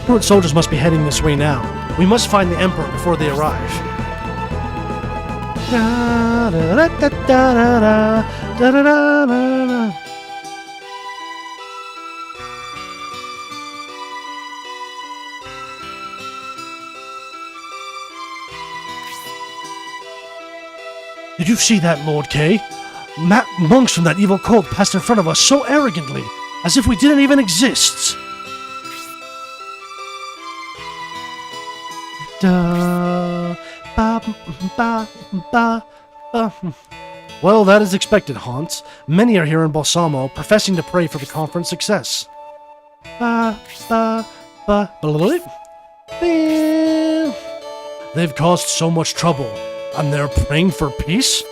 Current soldiers must be heading this way now. We must find the Emperor before they arrive. Did you see that, Lord Kay? Monks from that evil cult passed in front of us so arrogantly, as if we didn't even exist. Well, that is expected, Hans. Many are here in Balsamo, professing to pray for the conference success. They've caused so much trouble, and they're praying for peace?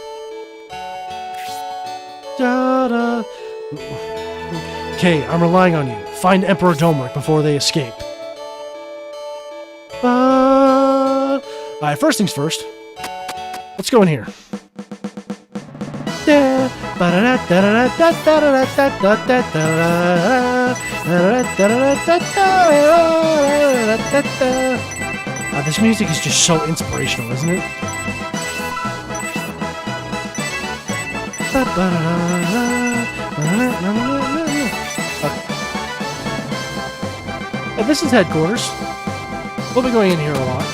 Okay, I'm relying on you. Find Emperor Domric before they escape. Alright, first things first. Let's go in here. This music is just so inspirational, isn't it? This is headquarters. We'll be going in here a lot.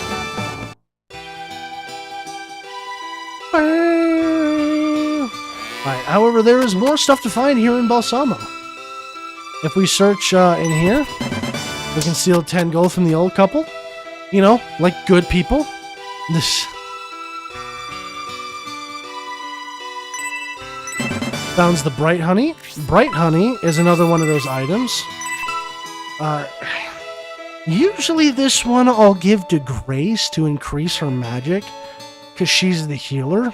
Alright, however, there is more stuff to find here in Balsamo. If we search in here, we can steal 10 gold from the old couple. You know, like good people. This founds the bright honey. Bright honey is another one of those items. Usually this one I'll give to Grace to increase her magic, because she's the healer.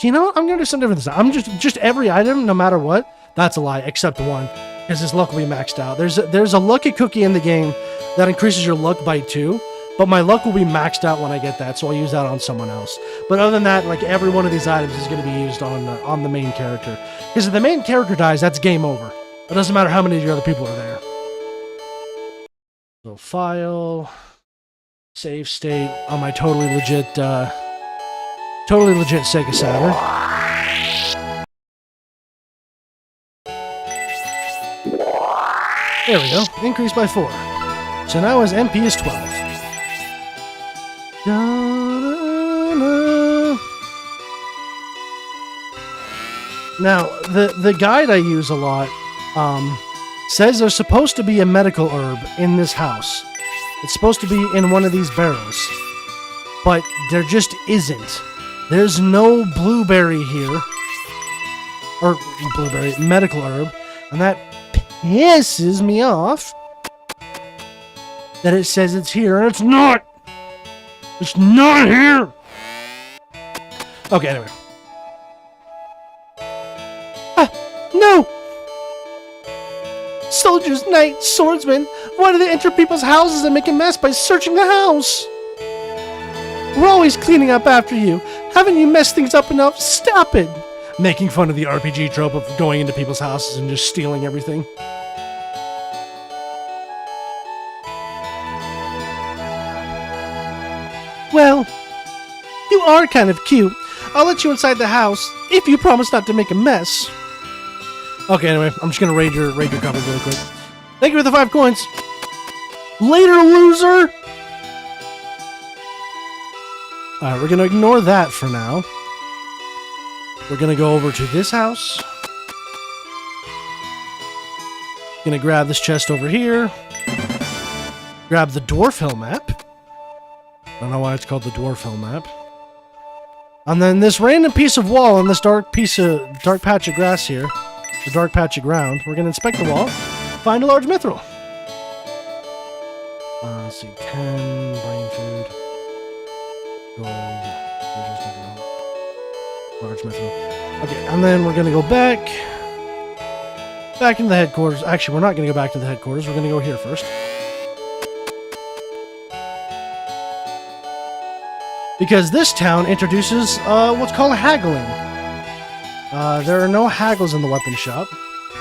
You know what? I'm going to do something different this time. I'm just every item, no matter what. That's a lie, except one, because his luck will be maxed out. There's a lucky cookie in the game that increases your luck by 2, but my luck will be maxed out when I get that, so I'll use that on someone else. But other than that, like, every one of these items is going to be used on the main character. Because if the main character dies, that's game over. It doesn't matter how many of your other people are there. So file, save state on my totally legit Sega Saturn. There we go. Increased by 4. So now his MP is 12. Now, the guide I use a lot says there's supposed to be a medical herb in this house. It's supposed to be in one of these barrels. But there just isn't. There's no blueberry here. Or blueberry, medical herb. And that pisses me off. That it says it's here, and it's not! It's not here! Okay, anyway. No! Soldiers, knights, swordsmen, why do they enter people's houses and make a mess by searching the house? We're always cleaning up after you. Haven't you messed things up enough? Stop it! Making fun of the RPG trope of going into people's houses and just stealing everything. Well, you are kind of cute. I'll let you inside the house if you promise not to make a mess. Okay, anyway, I'm just gonna raid your cupboard really quick. Thank you for the 5 coins. Later, loser! Alright, we're gonna ignore that for now. We're gonna go over to this house. Gonna grab this chest over here. Grab the Dwarf Hill map. I don't know why it's called the Dwarf Hill map. And then this random piece of wall and this dark patch of grass here, the dark patch of ground, we're going to inspect the wall, find a large mithril. Let's see, 10, brain food, gold, large mithril. Okay, and then we're going to go back into the headquarters. Actually, we're not going to go back to the headquarters. We're going to go here first. Because this town introduces what's called haggling. There are no haggles in the weapon shop.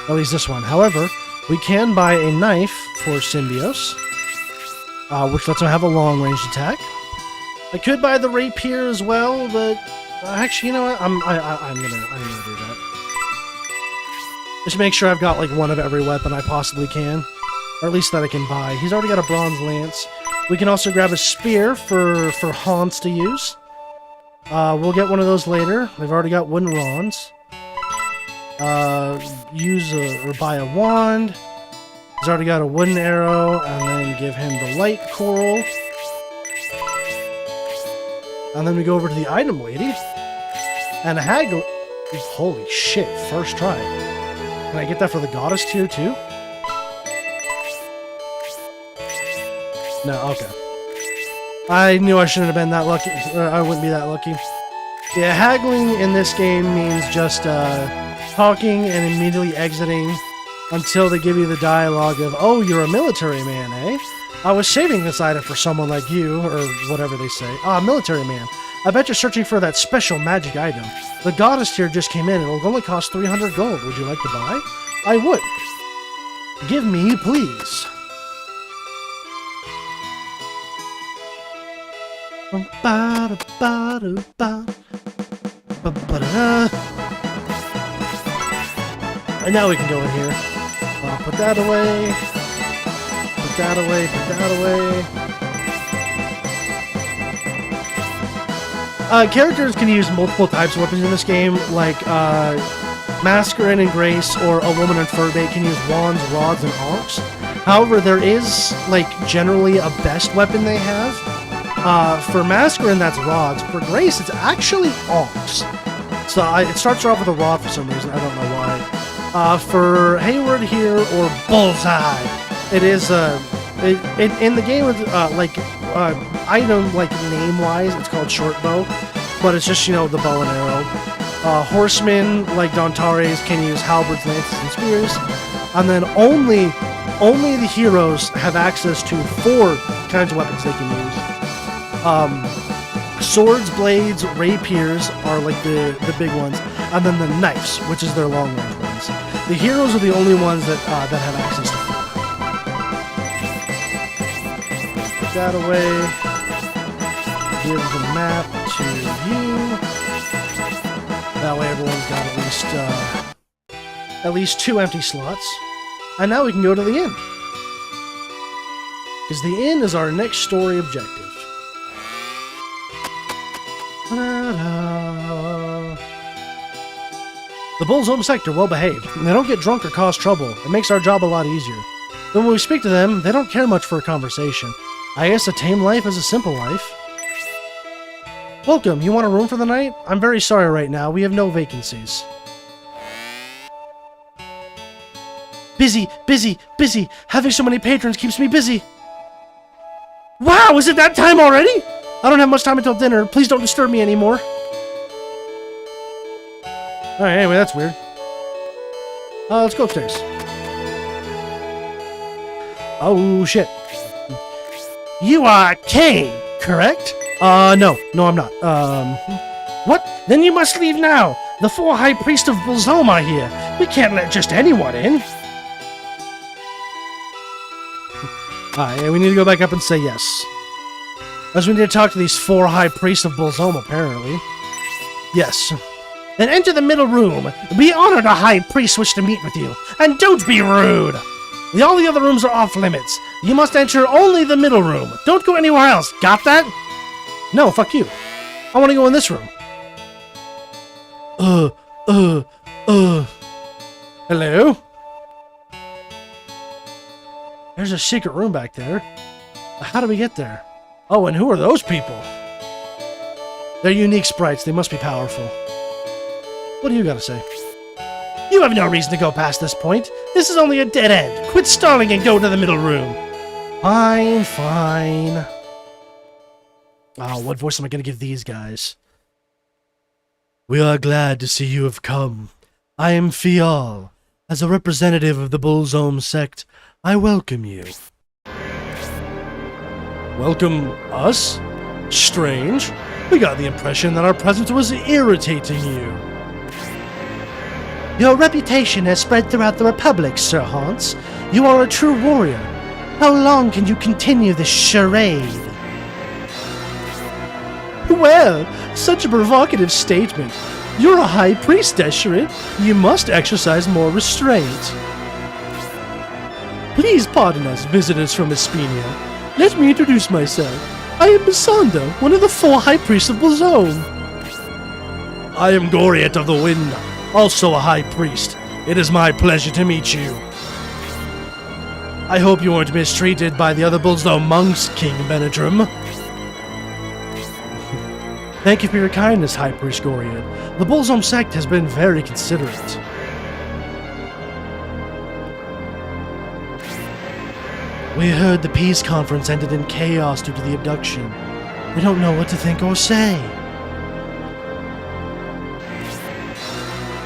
At least this one. However, we can buy a knife for Symbios, which lets him have a long-range attack. I could buy the rapier as well, but actually, you know what? I'm gonna do that. Just make sure I've got like one of every weapon I possibly can, or at least that I can buy. He's already got a bronze lance. We can also grab a spear for Hans to use. We'll get one of those later. We've already got wooden wands. Or buy a wand. He's already got a wooden arrow, and then give him the light coral. And then we go over to the item lady. And haggle... Holy shit, first try. Can I get that for the goddess tier too? No, okay. I knew I shouldn't have been that lucky. I wouldn't be that lucky. Yeah, haggling in this game means just talking and immediately exiting until they give you the dialogue of, oh, you're a military man, eh? I was saving this item for someone like you, or whatever they say. Ah, military man. I bet you're searching for that special magic item. The goddess tier just came in and it'll only cost 300 gold. Would you like to buy? I would. Give me, please. And now we can go in here. Put that away. Put that away. Put that away. Characters can use multiple types of weapons in this game, like Masquerade and Grace or a woman in Furbait can use wands, rods, and ankhs. However, there is, like, generally a best weapon they have. For Masquerade, that's rods. For Grace, it's actually ankhs. So it starts off with a rod for some reason. I don't know why. For Hayward here or Bullseye, it is in the game with item like name-wise, it's called short bow, but it's just, you know, the bow and arrow. Horsemen like Dontares can use halberds, lances, and spears, and then only the heroes have access to 4 kinds of weapons they can use. Swords, blades, rapiers are like the big ones, and then the knives, which is their long-range ones. The heroes are the only ones that have access to 4. Put that away. Give the map to you. That way everyone's got at least 2 empty slots. And now we can go to the inn. Because the inn is our next story objective. The Bull's Home sector, well behaved. They don't get drunk or cause trouble. It makes our job a lot easier. But when we speak to them, they don't care much for a conversation. I guess a tame life is a simple life. Welcome, you want a room for the night? I'm very sorry right now, we have no vacancies. Busy, busy, busy. Having so many patrons keeps me busy. Wow, is it that time already? I don't have much time until dinner. Please don't disturb me anymore. Alright, anyway, that's weird. Let's go upstairs. Oh, shit. You are Kane, correct? No, I'm not. What? Then you must leave now. The 4 High Priest of Bulzome are here. We can't let just anyone in. Alright, we need to go back up and say yes. As we need to talk to these 4 High Priests of Bulzome, apparently. Yes. Then enter the middle room. Be honored a High Priest wish to meet with you. And don't be rude! All the other rooms are off limits. You must enter only the middle room. Don't go anywhere else. Got that? No, fuck you. I want to go in this room. Hello? There's a secret room back there. How do we get there? Oh, and who are those people? They're unique sprites. They must be powerful. What do you gotta say? You have no reason to go past this point. This is only a dead end. Quit stalling and go to the middle room. Fine, fine. Oh, what voice am I gonna give these guys? We are glad to see you have come. I am Fial. As a representative of the Bulzome sect, I welcome you. Welcome us? Strange. We got the impression that our presence was irritating you. Your reputation has spread throughout the Republic, Sir Hans. You are a true warrior. How long can you continue this charade? Well, such a provocative statement. You're a high priestess, Shrid. You must exercise more restraint. Please pardon us, visitors from Aspinia. Let me introduce myself. I am Basanda, one of the 4 High Priests of Bulzome. I am Goriet of the Wind, also a High Priest. It is my pleasure to meet you. I hope you weren't mistreated by the other Bulzome monks, King Benedrum. Thank you for your kindness, High Priest Gorian. The Bullzome sect has been very considerate. We heard the peace conference ended in chaos due to the abduction. We don't know what to think or say.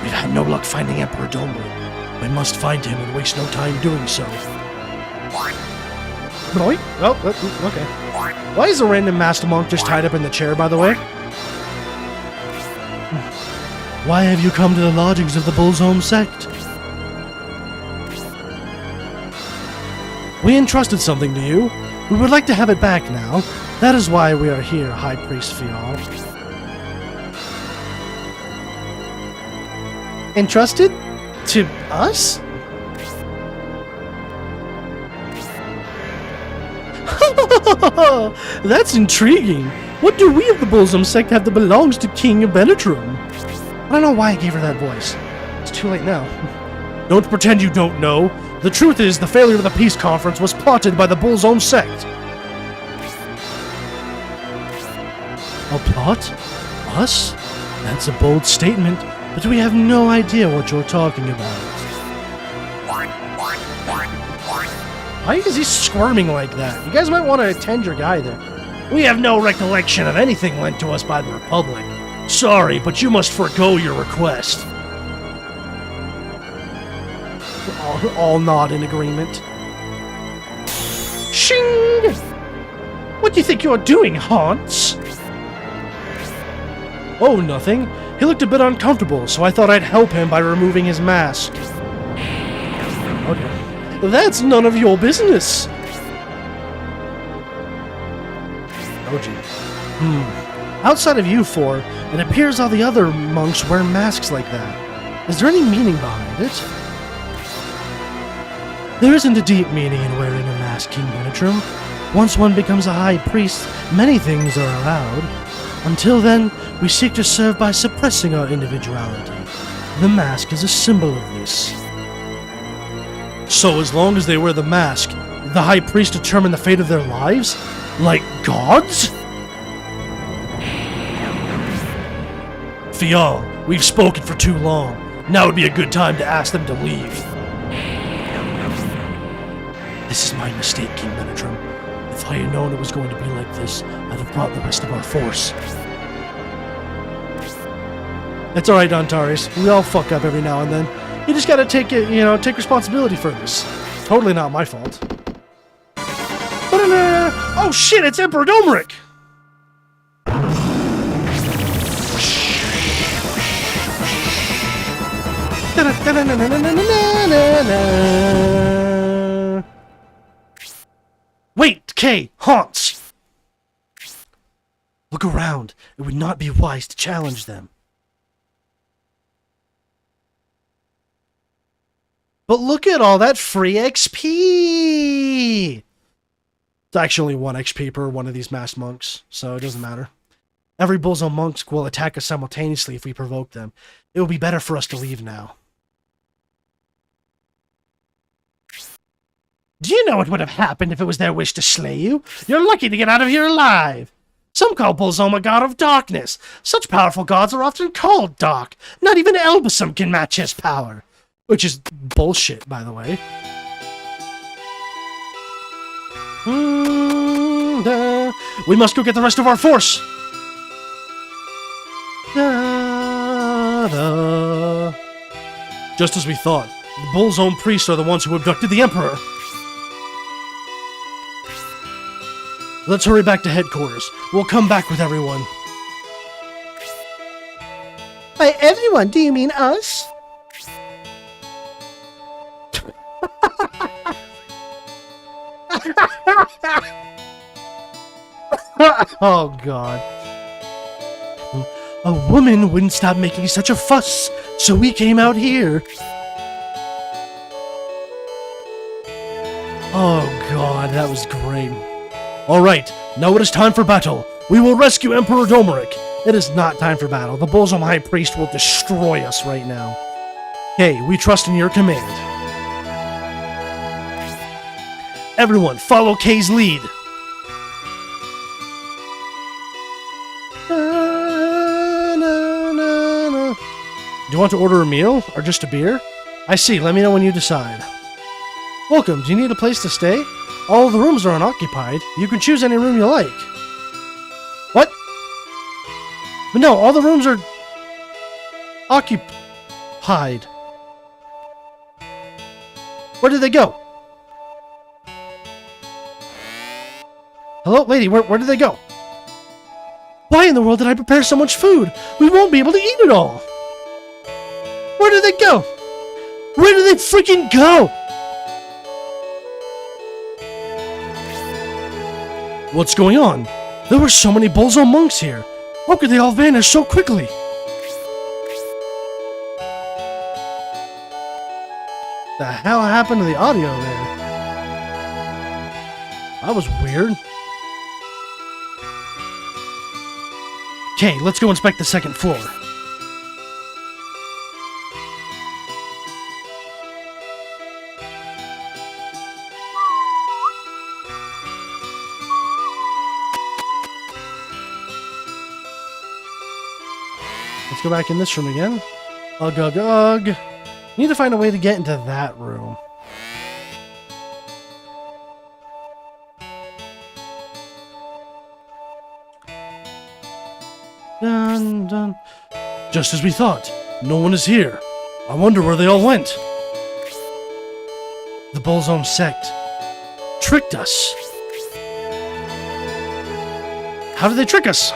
We've had no luck finding Emperor Domri. We must find him and waste no time doing so. Boy? Oh, okay. Why is a random master monk just tied up in the chair, by the way? Why have you come to the lodgings of the Bullzome sect? We entrusted something to you. We would like to have it back now. That is why we are here, High Priest Fial. Entrusted? To us? That's intriguing. What do we of the Bullzome sect have that belongs to King of Benetrum? I don't know why I gave her that voice. It's too late now. Don't pretend you don't know. The truth is, the failure of the peace conference was plotted by the Bullzome sect. A plot? Us? That's a bold statement, but we have no idea what you're talking about. Why is he squirming like that? You guys might want to attend your guy there. We have no recollection of anything lent to us by the Republic. Sorry, but you must forego your request. All nod in agreement. Shing! What do you think you're doing, Hans? Oh, nothing. He looked a bit uncomfortable, so I thought I'd help him by removing his mask. Okay. That's none of your business. Oh, gee. Outside of you four, it appears all the other monks wear masks like that. Is there any meaning behind it? There isn't a deep meaning in wearing a mask, King Benetrum. Once one becomes a high priest, many things are allowed. Until then, we seek to serve by suppressing our individuality. The mask is a symbol of this. So as long as they wear the mask, the high priest determine the fate of their lives? Like gods? Fial, we've spoken for too long. Now would be a good time to ask them to leave. This is my mistake, King Benetrum. If I had known it was going to be like this, I'd have brought the rest of our force. It's alright, Antares. We all fuck up every now and then. You just gotta take it, take responsibility for this. Totally not my fault. Oh shit, it's Emperor Domric! Wait, Kay, Hans! Look around. It would not be wise to challenge them. But look at all that free XP! It's actually only 1 XP per one of these masked monks, so it doesn't matter. Every Bullzome monk will attack us simultaneously if we provoke them. It will be better for us to leave now. Do you know what would have happened if it was their wish to slay you? You're lucky to get out of here alive! Some call Bullzome a god of darkness. Such powerful gods are often called dark. Not even Elbasum can match his power. Which is bullshit, by the way. We must go get the rest of our force! Just as we thought. The Bullzome priests are the ones who abducted the Emperor. Let's hurry back to headquarters. We'll come back with everyone. By everyone, do you mean us? Oh, God. A woman wouldn't stop making such a fuss, so we came out here. Oh, God, that was great. Alright, now it is time for battle. We will rescue Emperor Domeric. It is not time for battle. The Bullzome High Priest will destroy us right now. Hey, we trust in your command. Everyone, follow Kay's lead. you want to order a meal or just a beer? I see. Let me know when you decide. Welcome. Do you need a place to stay? All the rooms are unoccupied. You can choose any room you like. What? But no, all the rooms are occupied. Where did they go? Hello, lady, where did they go? Why in the world did I prepare so much food? We won't be able to eat it all. Where did they go? Where did they freaking go? What's going on? There were so many Bolzo monks here. How could they all vanish so quickly? The hell happened to the audio there? That was weird. Okay, let's go inspect the second floor. Let's go back in this room again. Ugh, ugh, ugh. Need to find a way to get into that room. Dun, dun. Just as we thought. No one is here. I wonder where they all went. The Bolzone sect tricked us. How did they trick us?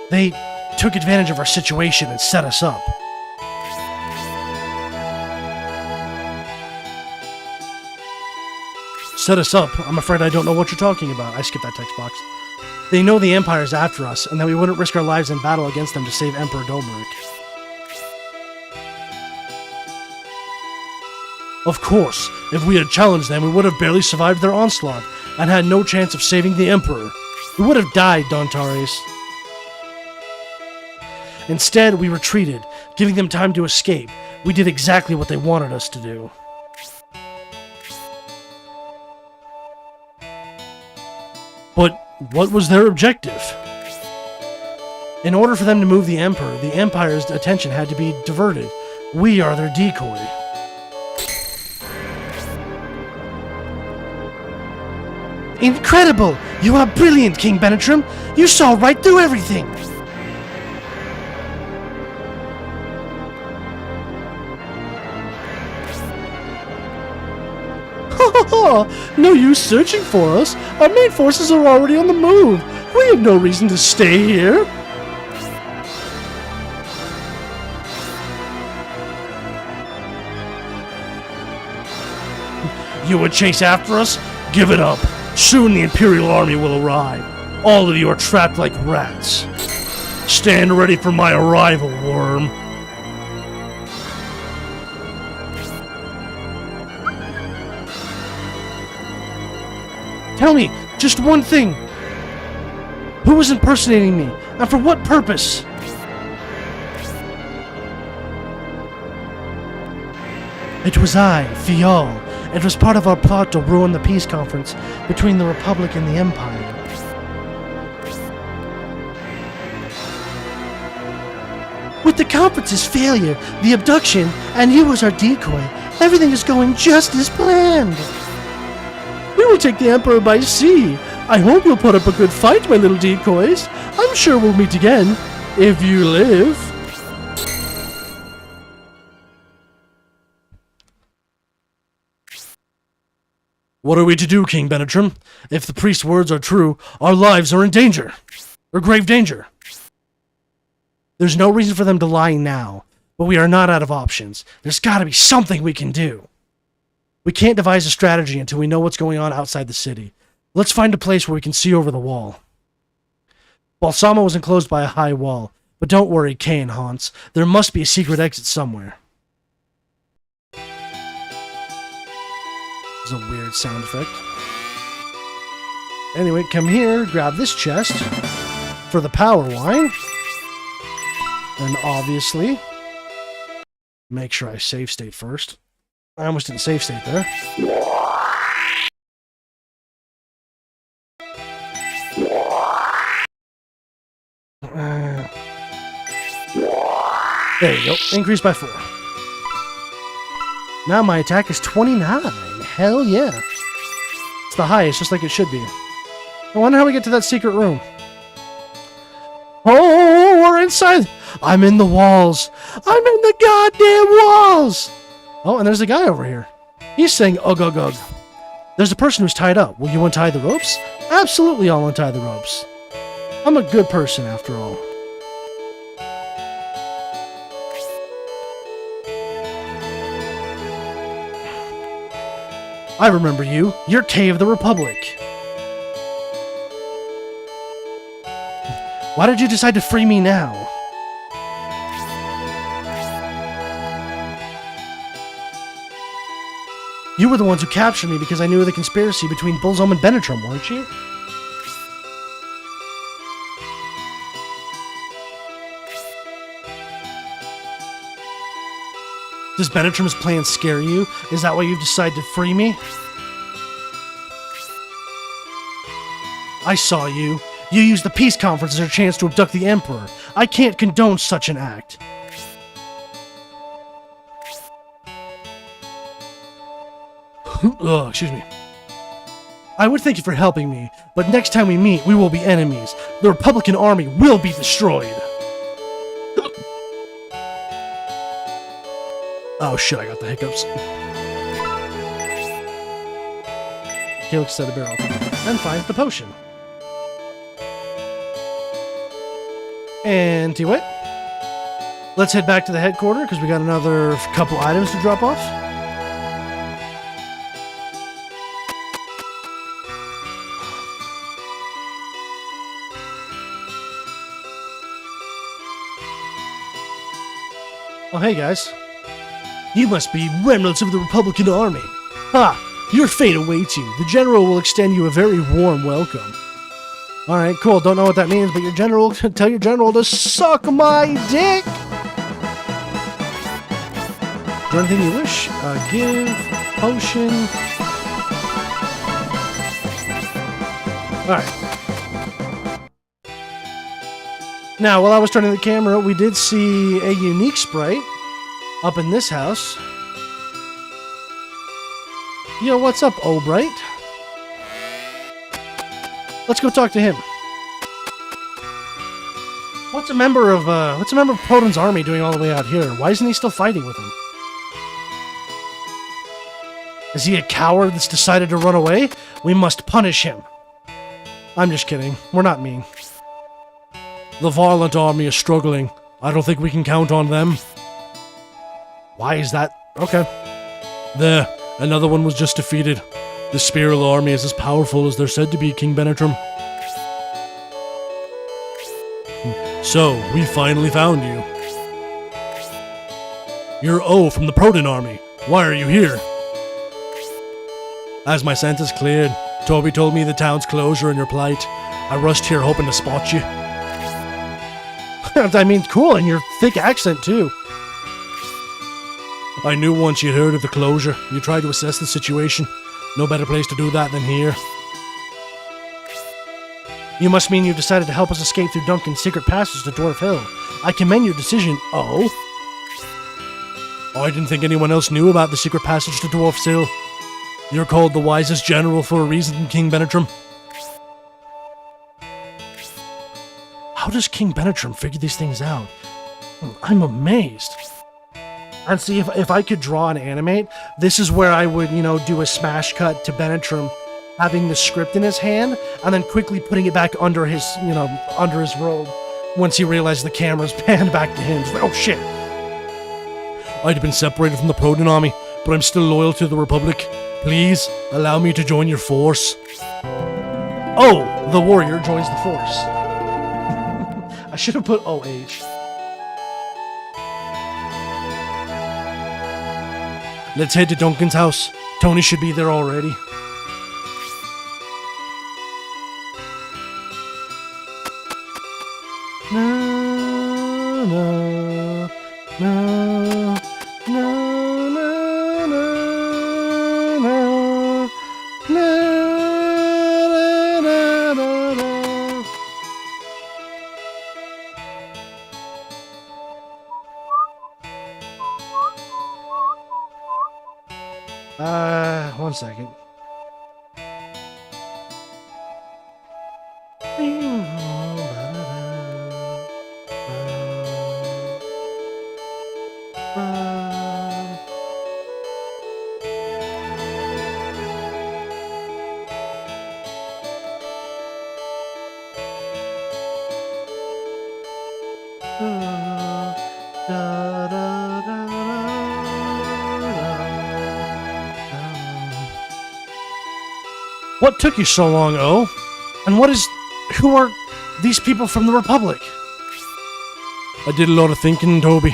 They took advantage of our situation and set us up. Set us up? I'm afraid I don't know what you're talking about. I skipped that text box. They know the Empire's after us, and that we wouldn't risk our lives in battle against them to save Emperor Domeric. Of course, if we had challenged them, we would have barely survived their onslaught, and had no chance of saving the Emperor. We would have died, Dontaris. Instead, we retreated, giving them time to escape. We did exactly what they wanted us to do. But what was their objective? In order for them to move the Emperor, the Empire's attention had to be diverted. We are their decoy. Incredible! You are brilliant, King Benetrim! You saw right through everything! No use searching for us. Our main forces are already on the move. We have no reason to stay here. You would chase after us? Give it up. Soon the Imperial Army will arrive. All of you are trapped like rats. Stand ready for my arrival, worm. Tell me, just one thing. Who was impersonating me, and for what purpose? It was I, Fial. It was part of our plot to ruin the peace conference between the Republic and the Empire. With the conference's failure, the abduction, and you as our decoy, everything is going just as planned. We will take the Emperor by sea. I hope you'll put up a good fight, my little decoys. I'm sure we'll meet again, if you live. What are we to do, King Benetrim? If the priest's words are true, our lives are in danger. Or grave danger. There's no reason for them to lie now, but we are not out of options. There's gotta be something we can do. We can't devise a strategy until we know what's going on outside the city. Let's find a place where we can see over the wall. Balsamo was enclosed by a high wall, but don't worry, Kay and Hans. There must be a secret exit somewhere. This is a weird sound effect. Anyway, come here, grab this chest for the power wine. And obviously, make sure I save state first. I almost didn't save state there. There you go. Increase by 4. Now my attack is 29. Hell yeah. It's the highest, just like it should be. I wonder how we get to that secret room. Oh, we're inside. I'm in the walls. I'm in the goddamn walls. Oh, and there's a guy over here. He's saying, ugh, ugh, ugh. There's a person who's tied up. Will you untie the ropes? Absolutely, I'll untie the ropes. I'm a good person, after all. I remember you. You're K of the Republic. Why did you decide to free me now? You were the ones who captured me because I knew of the conspiracy between Bullsome and Benetrum, weren't you? Does Benetrum's plan scare you? Is that why you've decided to free me? I saw you. You used the peace conference as a chance to abduct the Emperor. I can't condone such an act. Ugh, excuse me. I would thank you for helping me, but next time we meet, we will be enemies. The Republican army will be destroyed. Oh shit, I got the hiccups. Helix set a barrel. And finds the potion. And T-Wit. Let's head back to the headquarters because we got another couple items to drop off. Oh, hey guys. You must be remnants of the Republican Army. Ha! Your fate awaits you. The General will extend you a very warm welcome. Alright, cool. Don't know what that means, but your General, tell your General to suck my dick! Do anything you wish. Give, potion. Alright. Now, while I was turning the camera, we did see a unique sprite up in this house. Yo, what's up, Albright? Let's go talk to him. What's a member of Proton's army doing all the way out here? Why isn't he still fighting with him? Is he a coward that's decided to run away? We must punish him. I'm just kidding. We're not mean. The Violent army is struggling. I don't think we can count on them. Why is that? Okay. There, another one was just defeated. The Spiral army is as powerful as they're said to be, King Benetrum. So, we finally found you. You're O from the Proton army. Why are you here? As my scent is cleared, Toby told me the town's closure and your plight. I rushed here hoping to spot you. I mean, cool, and your thick accent, too. I knew once you'd heard of the closure. You tried to assess the situation. No better place to do that than here. You must mean you decided to help us escape through Duncan's secret passage to Dwarf Hill. I commend your decision, Oh, I didn't think anyone else knew about the secret passage to Dwarf's Hill. You're called the wisest general for a reason, King Benetrum. How does King Benetrum figure these things out? I'm amazed. And see, if I could draw and animate, this is where I would, do a smash cut to Benetrum having the script in his hand and then quickly putting it back under his, under his robe once he realized the camera's panned back to him. It's like, oh shit. I'd been separated from the Proton army, but I'm still loyal to the Republic. Please, allow me to join your force. Oh, the warrior joins the force. I should have put OH. Let's head to Duncan's house. Tony should be there already. Na, na, na, na, na, na, na, na, na. one second. What took you so long, O? And who are these people from the Republic? I did a lot of thinking, Toby.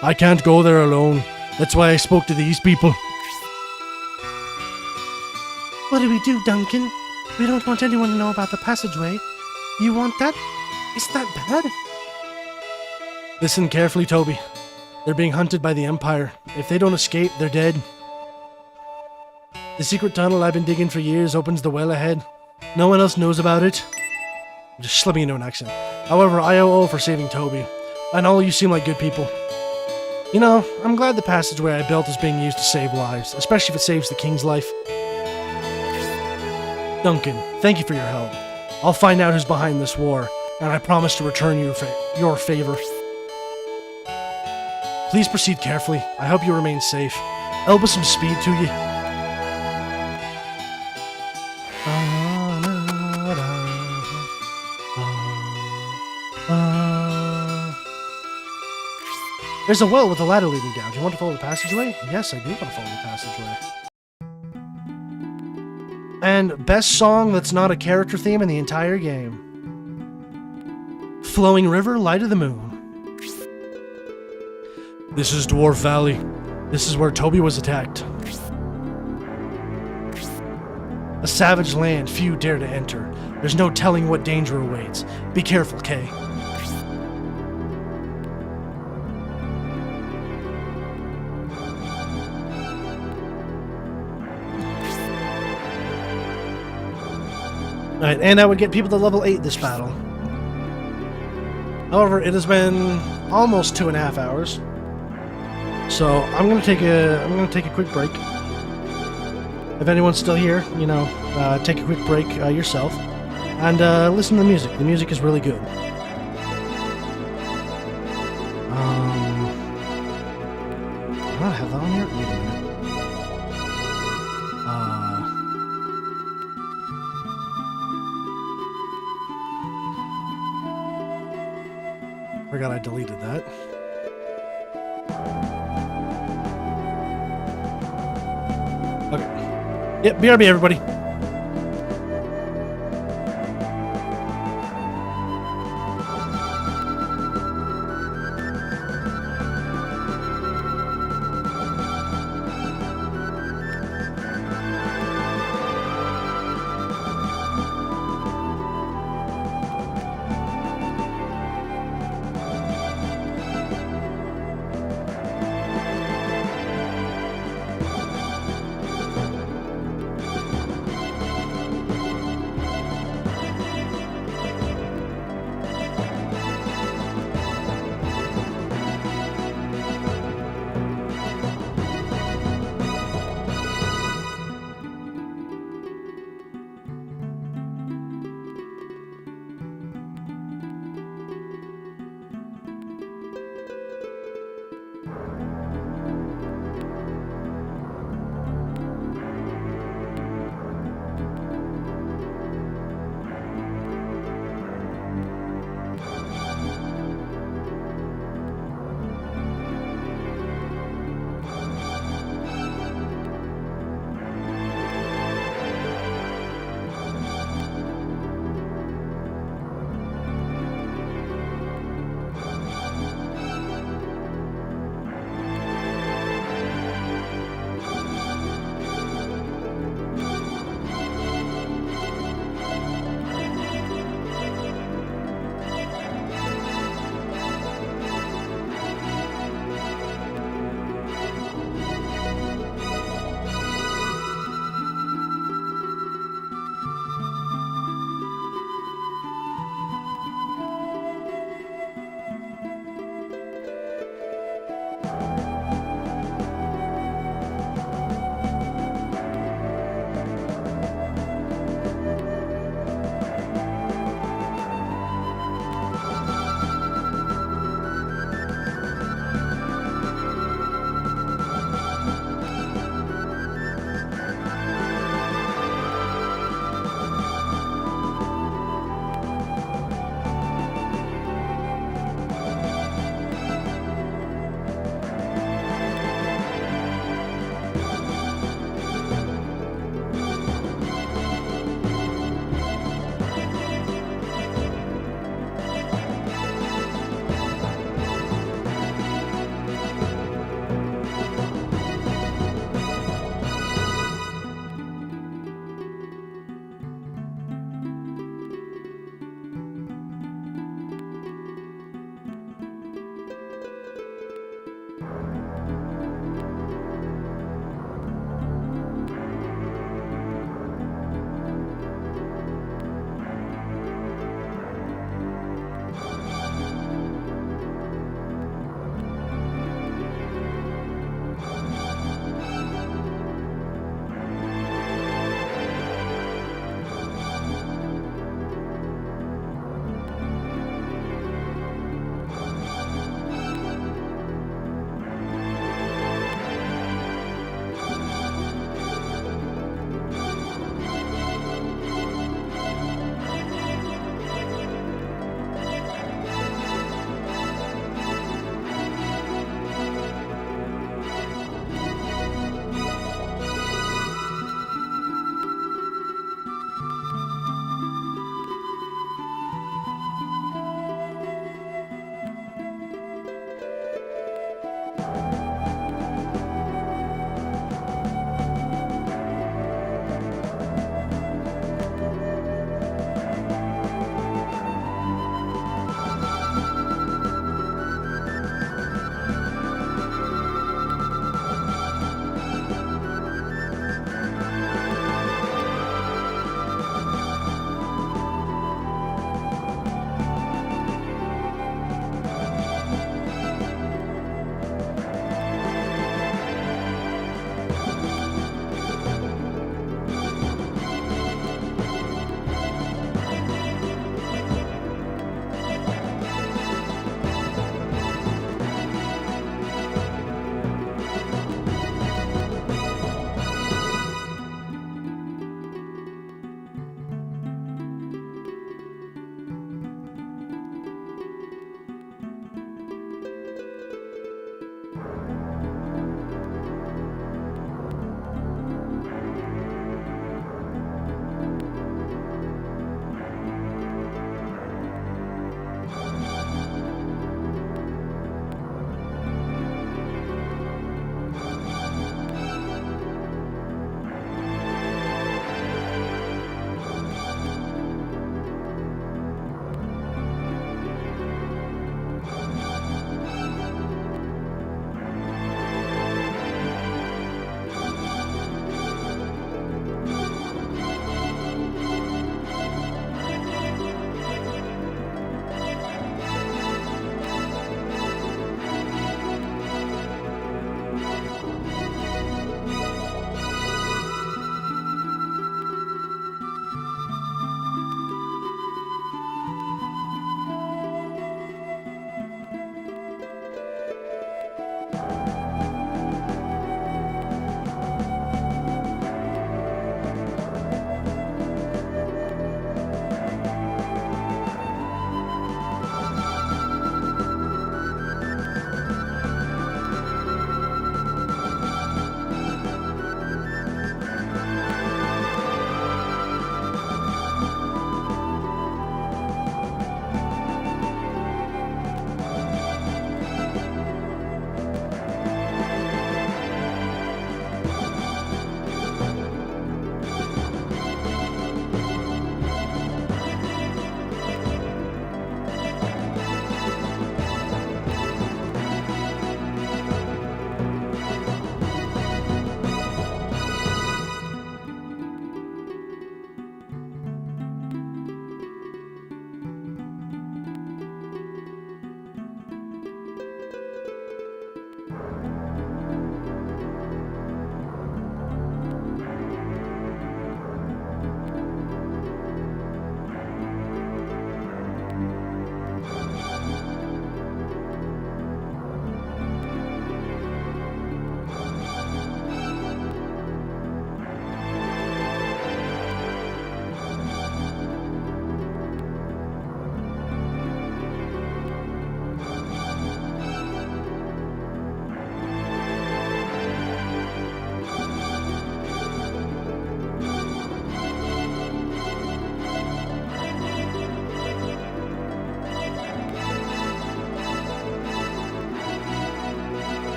I can't go there alone. That's why I spoke to these people. What do we do, Duncan? We don't want anyone to know about the passageway. You want that? Is that bad? Listen carefully, Toby. They're being hunted by the Empire. If they don't escape, they're dead. The secret tunnel I've been digging for years opens the well ahead. No one else knows about it. I'm just slipping into an accent. However, I owe for saving Toby. And all you seem like good people. You know, I'm glad the passageway I built is being used to save lives, especially if it saves the King's life. Duncan, thank you for your help. I'll find out who's behind this war, and I promise to return you your favor. Please proceed carefully. I hope you remain safe. Elbow some speed to you. There's a well with a ladder leading down. Do you want to follow the passageway? Yes, I do want to follow the passageway. And best song that's not a character theme in the entire game. Flowing River, Light of the Moon. This is Dwarf Valley. This is where Toby was attacked. A savage land few dare to enter. There's no telling what danger awaits. Be careful, Kay. Alright, and I would get people to level 8 this battle. However, it has been almost 2.5 hours. So I'm gonna take a quick break. If anyone's still here, you know, take a quick break yourself and listen to the music. The music is really good. Do I have that on here? Wait a minute. Forgot I deleted that. Okay. Yep, BRB everybody.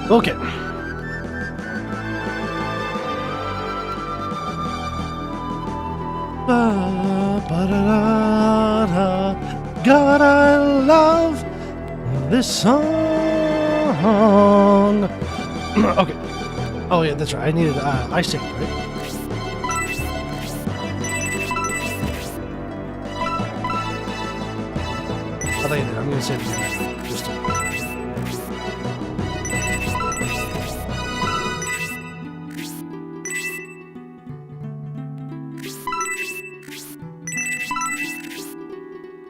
Okay. God, I love this song. Okay. Oh yeah, that's right. I needed I saved, right? I think I'm gonna save it. Just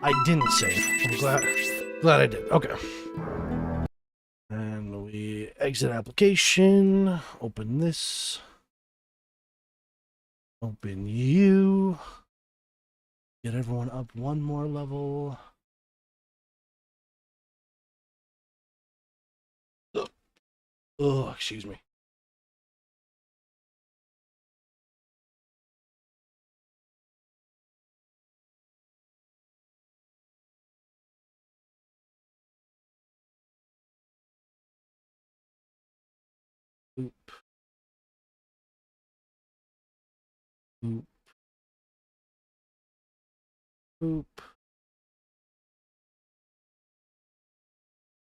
I didn't save. I'm glad I did. Okay. And we exit application. Open this. Open you. Get everyone up one more level. Oh, excuse me. Oop. Oop. Oop.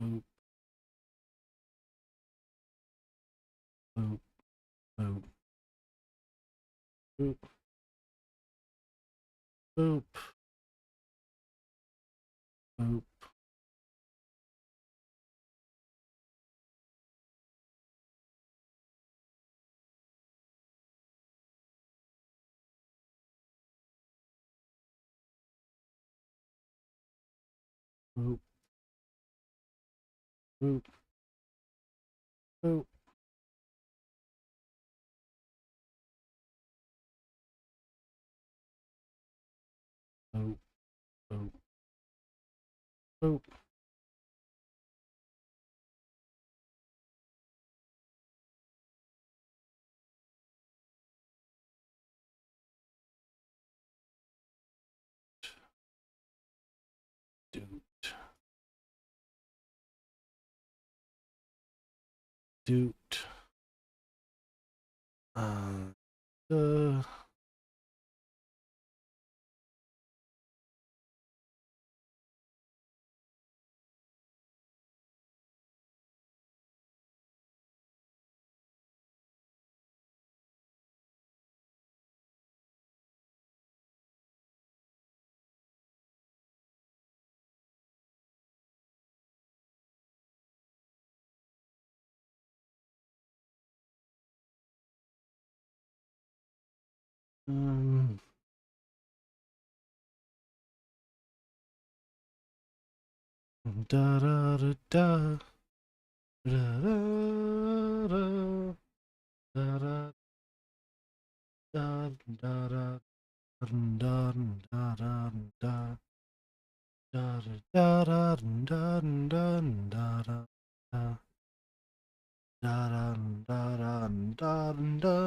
Oop. Oop. Oop. Oop. Oop. Oop. Oop. Oop. Oop. Oop. Oop. Oop. Doot. Doot. Uh. Um. Da da da da. Da da da. Da da da da da. Da da da da. Da da da da da da da da. Da da da da da da.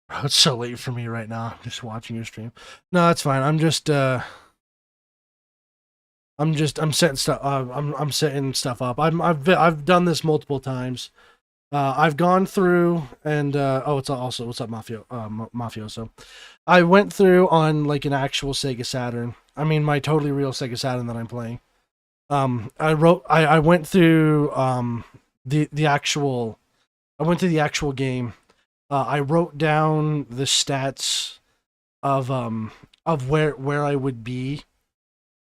Bro, it's so late for me right now. Just watching your stream. No, it's fine. I'm setting stuff. I'm setting stuff up. I've done this multiple times. I've gone through and oh, it's also what's up, mafioso. I went through on like an actual Sega Saturn. I mean, my totally real Sega Saturn that I'm playing. I went through the actual. I went to the actual game. I wrote down the stats of where I would be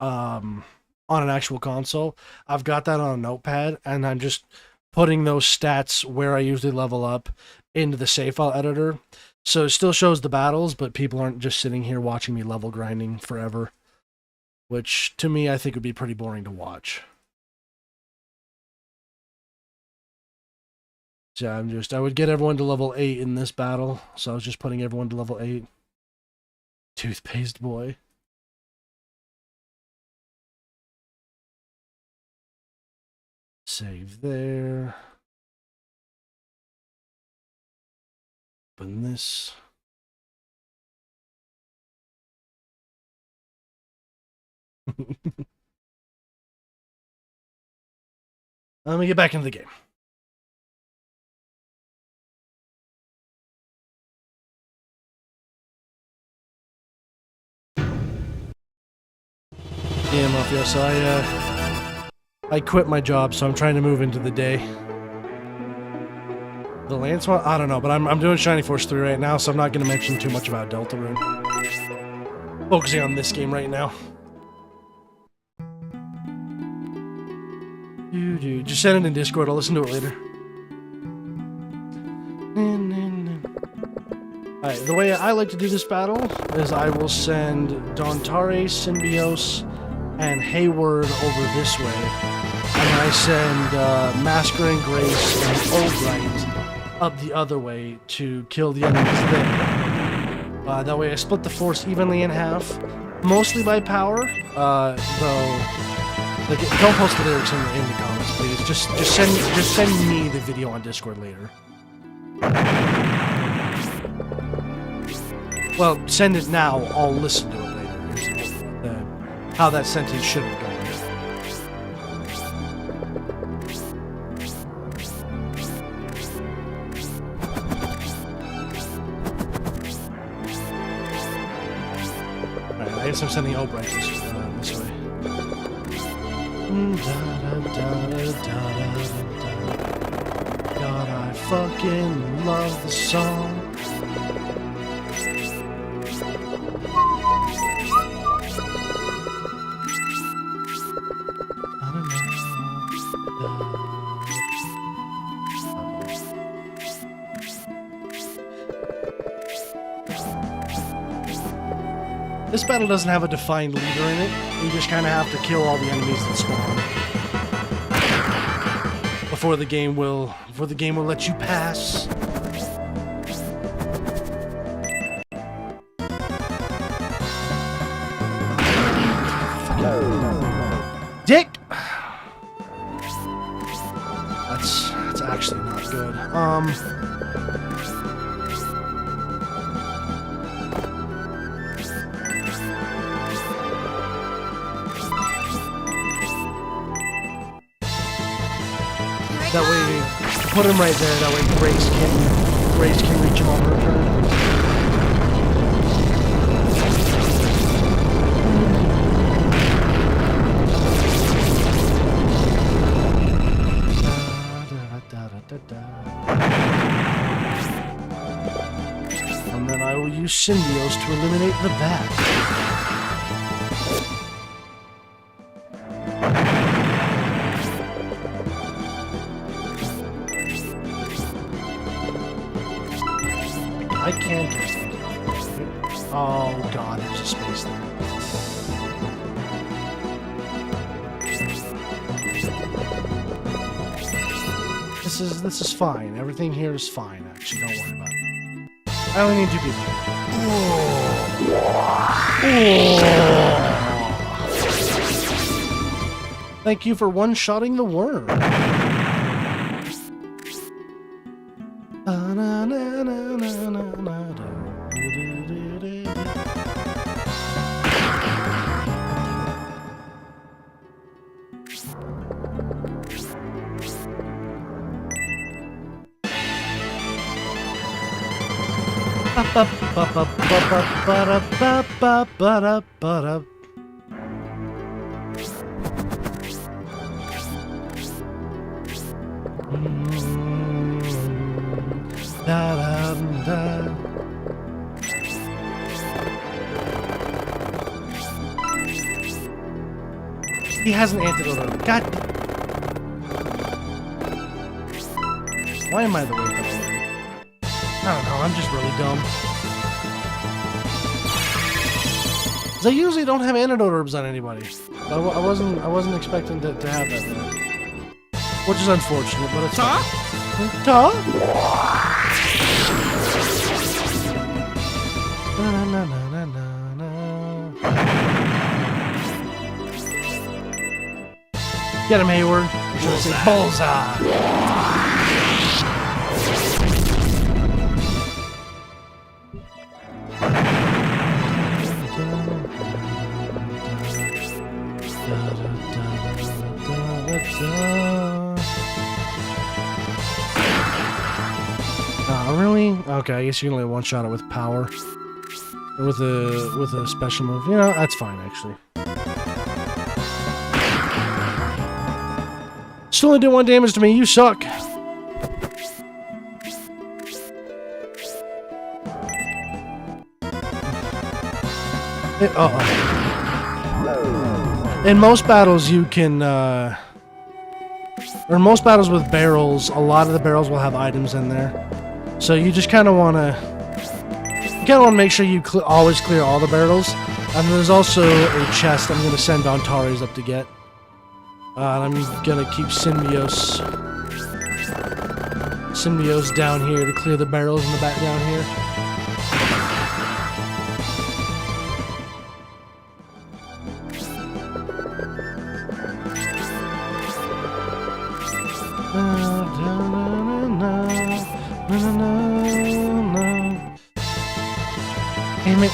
on an actual console. I've got that on a notepad, and I'm just putting those stats where I usually level up into the save file editor. So it still shows the battles, but people aren't just sitting here watching me level grinding forever, which to me I think would be pretty boring to watch. So I would get everyone to level 8 in this battle, so I was just putting everyone to level 8. Toothpaste boy. Save there. Open this. Let me get back into the game. Yeah, Mafia, so I quit my job, so I'm trying to move into the day. The Lance one? I don't know, but I'm doing Shining Force 3 right now, so I'm not going to mention too much about Deltarune. Focusing on this game right now. Dude, just send it in Discord, I'll listen to it later. Alright, the way I like to do this battle is I will send Dontare, Symbios, and Hayward over this way. And then I send Masker and Grace and Albright up the other way to kill the enemies there. That way I split the force evenly in half, mostly by power, though... Like, don't post the lyrics in the comments, please. Just send me the video on Discord later. Well, send it now. I'll listen to it later. Here's how that sentence should have gone. Alright, I guess I'm sending Albright this way. God, I fucking love the song. This battle doesn't have a defined leader in it. You just kind of have to kill all the enemies that spawn before the game will let you pass. Dick. That's actually not good. That way, put him right there. That way, Grace can reach him on her turn. And then I will use Symbios to eliminate the bat. I can't do it. Oh god, there's a space there. This is fine. Everything here is fine, actually. Don't worry about it. I only need 2 people. Thank you for one-shotting the worm. He has an antidote herb. God. Why am I the way that I am? I don't know. I'm just really dumb. 'Cause I usually don't have antidote herbs on anybody. I wasn't expecting to have that there. Which is unfortunate, but it's fine. Ta? Na, na, na, na, na, na. Get him, Hayward. Or should I say bullseye? Really? Okay, I guess you can only one-shot it with power. Or with a special move. You know, that's fine, actually. Still only did 1 damage to me, you suck! In most battles you can, or in most battles with barrels, a lot of the barrels will have items in there. So you just kind of want to make sure you always clear all the barrels. And there's also a chest I'm going to send Antares up to get. And I'm going to keep Symbiosis down here to clear the barrels in the back down here. Damn it.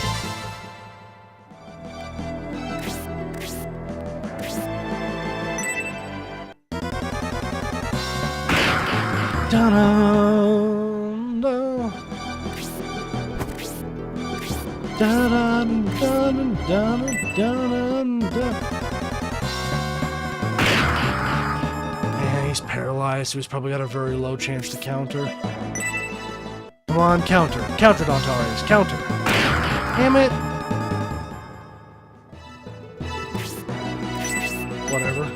Man, he's paralyzed, so he's probably got a very low chance to counter. Come on, counter. Counter, Antares. Counter. Damn it. Whatever.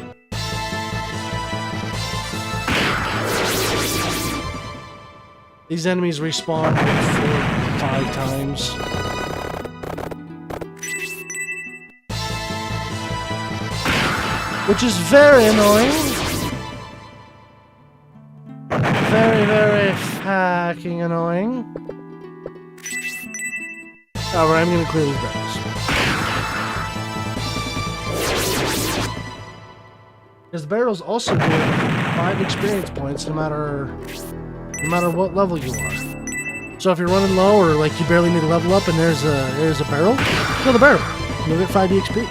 These enemies respawn like 4 or 5 times. Which is very annoying. Very, very fucking annoying. However, I'm going to clear these barrels. Because the barrels also give 5 experience points no matter what level you are. So if you're running low or like you barely need to level up and there's a barrel, kill the barrel. You'll get 5 EXP.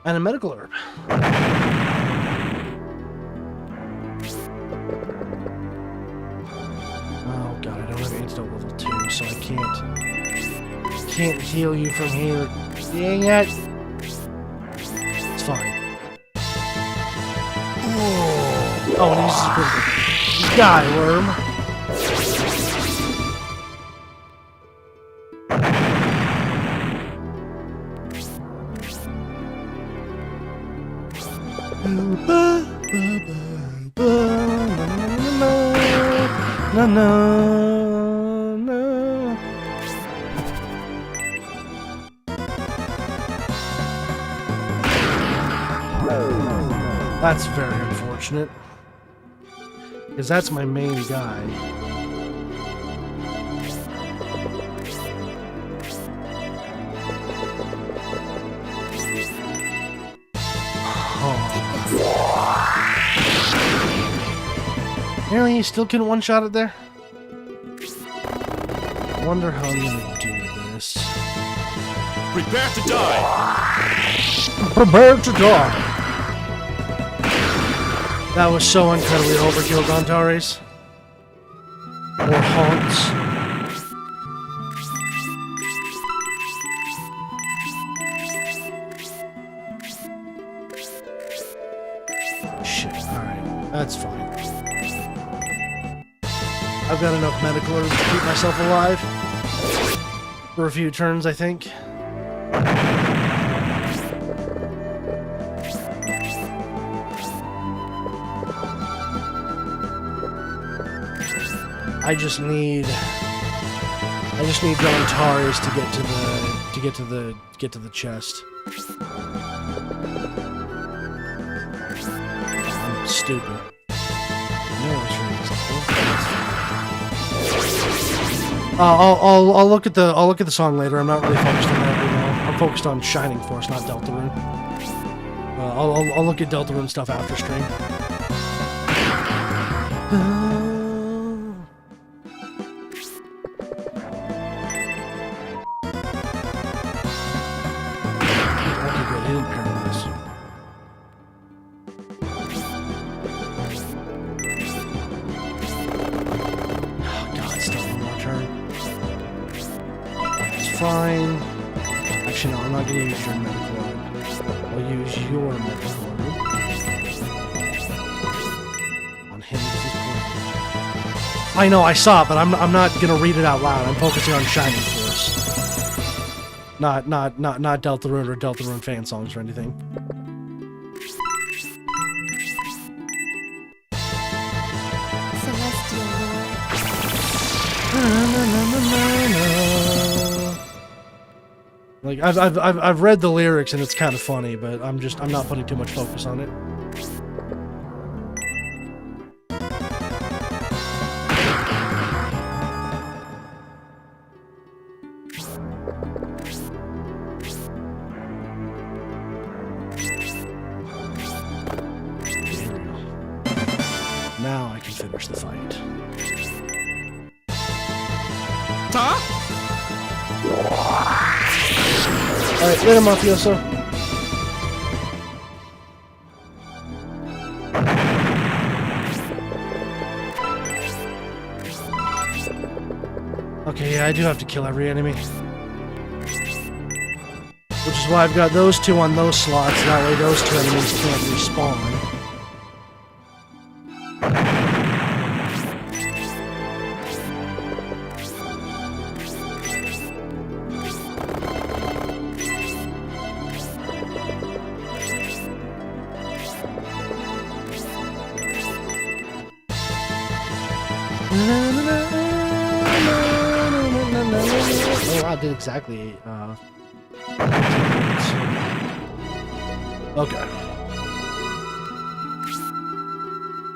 And a medical herb. Oh god, I don't have antidote level 2, so I can't heal you from here. Dang it! It's fine. Oh, and he's just die, worm. That's very unfortunate. Because that's my main guy. Really? You still couldn't one-shot it there? Wonder how I'm gonna do this. Prepare to die! Prepare to die! That was so incredibly overkill, Antares. Or haunts. Shit, alright. That's fine. I've got enough medical herbs to keep myself alive. For a few turns, I think. I just need Dontaris to get to the chest. I'm stupid. I'll look at the song later. I'm not really focused on that right now. I'm focused on Shining Force, not Deltarune. I'll look at Deltarune stuff after stream. Okay, good. He didn't paralyze. Oh God, still one more turn. It's fine. Actually, no, I'm not gonna use your medical orb. I'll use your medical orb on him. I know, I saw it, but I'm not gonna read it out loud. I'm focusing on Shining Force. Not Deltarune or Deltarune fan songs or anything. Celestial Lord. Like I've read the lyrics and it's kind of funny, but I'm not putting too much focus on it. Now I can finish the fight. Alright, later, Mafioso. Okay, yeah, I do have to kill every enemy. Which is why I've got those two on those slots, that way those two enemies can't respawn. Oh, I did exactly, okay.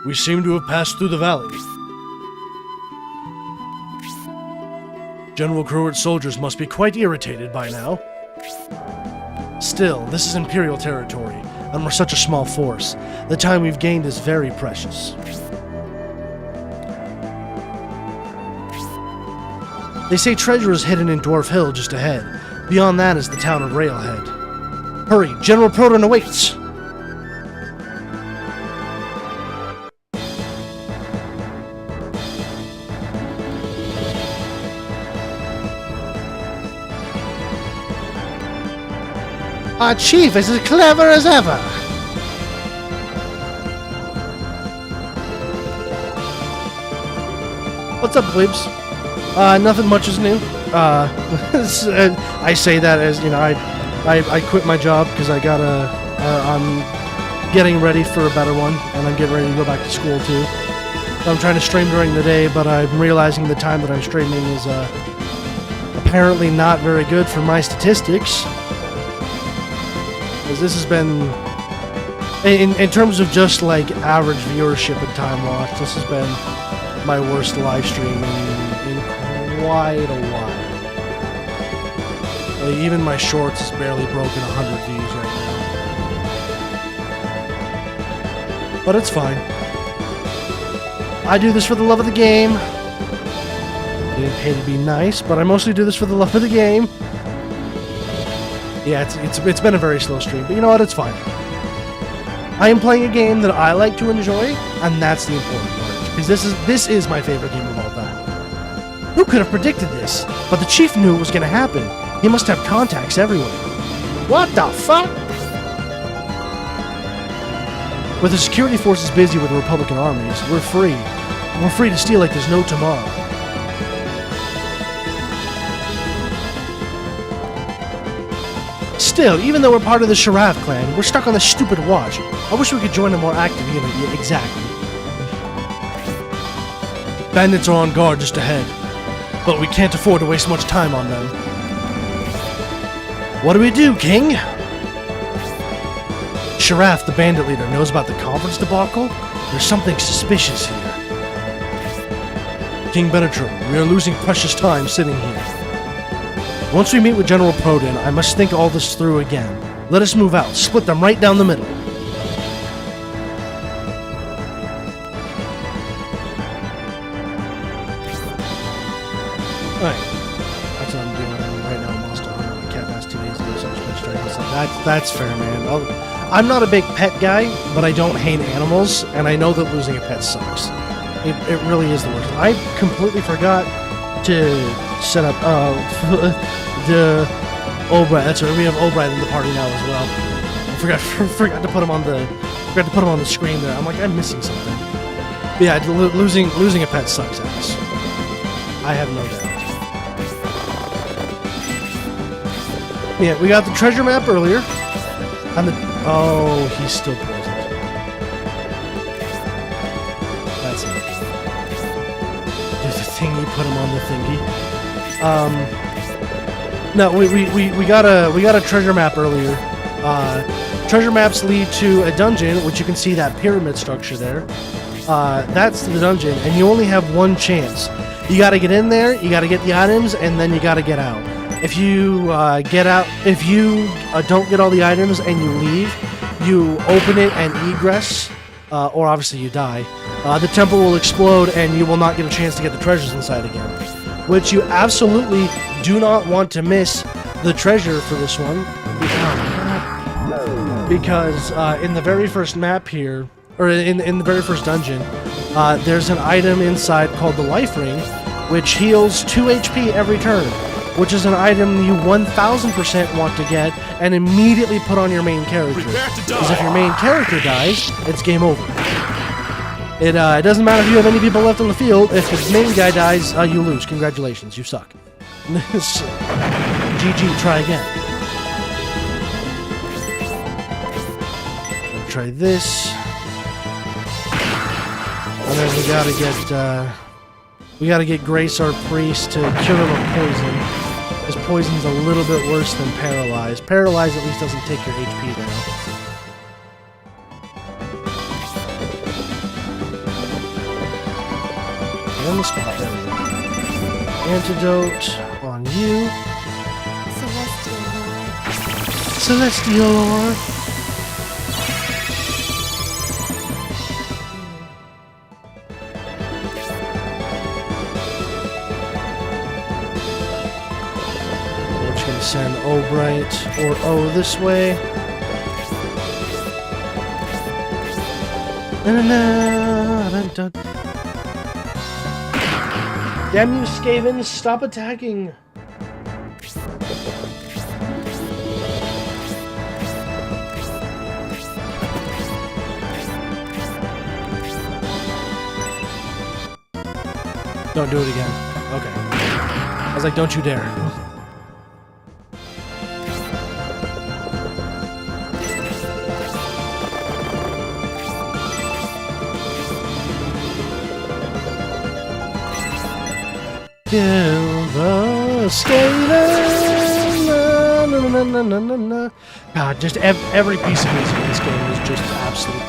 We seem to have passed through the valley. General Cruert's soldiers must be quite irritated by now. Still, this is Imperial territory, and we're such a small force. The time we've gained is very precious. They say treasure is hidden in Dwarf Hill just ahead. Beyond that is the town of Railhead. Hurry, General Proton awaits! Our chief is as clever as ever! What's up, Glibs? Nothing much is new. I say that as, you know, I quit my job because I got I'm getting ready for a better one, and I'm getting ready to go back to school too. So I'm trying to stream during the day, but I'm realizing the time that I'm streaming is apparently not very good for my statistics. Because this has been, in terms of just like average viewership and time watched, this has been my worst live stream in quite a while. Like, even my shorts has barely broken 100 views right now. But it's fine. I do this for the love of the game. Getting paid to be nice, but I mostly do this for the love of the game. Yeah, it's been a very slow stream, but you know what? It's fine. I am playing a game that I like to enjoy, and that's the important part. Because this is my favorite game of all time. Who could have predicted this? But the chief knew it was going to happen. He must have contacts everywhere. What the fuck? With the security forces busy with the Republican armies, we're free. We're free to steal like there's no tomorrow. Still, even though we're part of the Sharav clan, we're stuck on this stupid watch. I wish we could join a more active unit. Yeah, exactly. Bandits are on guard just ahead, but we can't afford to waste much time on them. What do we do, King? Sharath, the bandit leader, knows about the conference debacle? There's something suspicious here. King Benadryl, we are losing precious time sitting here. Once we meet with General Prodin, I must think all this through again. Let us move out. Split them right down the middle. Alright. That's what I'm doing right now. I'm lost 100. My cat passed 2 days ago, so I'm just trying to say that's fair, man. I'm not a big pet guy, but I don't hate animals, and I know that losing a pet sucks. It really is the worst. I completely forgot to set up the Albright. That's right. We have Albright in the party now as well. I forgot to put him on the screen there. I'm like, I'm missing something. But yeah, losing a pet sucks ass. I have no doubt. Yeah, we got the treasure map earlier. He's still poisoned. That's it. There's a thingy, put him on the thingy. No, we got a treasure map earlier. Treasure maps lead to a dungeon, which you can see that pyramid structure there. That's the dungeon, and you only have one chance. You gotta get in there, you gotta get the items, and then you gotta get out. If you don't get all the items and you leave, you open it and egress, or obviously you die. The temple will explode and you will not get a chance to get the treasures inside again. Which you absolutely do not want to miss the treasure for this one. Because in the very first map here, or in the very first dungeon, there's an item inside called the Life Ring, which heals 2 HP every turn. Which is an item you 1000% want to get and immediately put on your main character. Because if your main character dies, it's game over. It doesn't matter if you have any people left on the field. If the main guy dies, you lose. Congratulations, you suck. GG, try again. Try this. And then we gotta get Grace, our priest, to cure him of poison. Because poison's a little bit worse than paralyzed. Paralyzed at least doesn't take your HP down. Get on the spot, there we go. Antidote on you. Celestial Lord. Send Albright or O this way. Damn you, Skaven, stop attacking! Don't do it again. Okay. I was like, don't you dare. Kill the Skaven! Na, na, na. God, just every piece of music in this game is just absolute.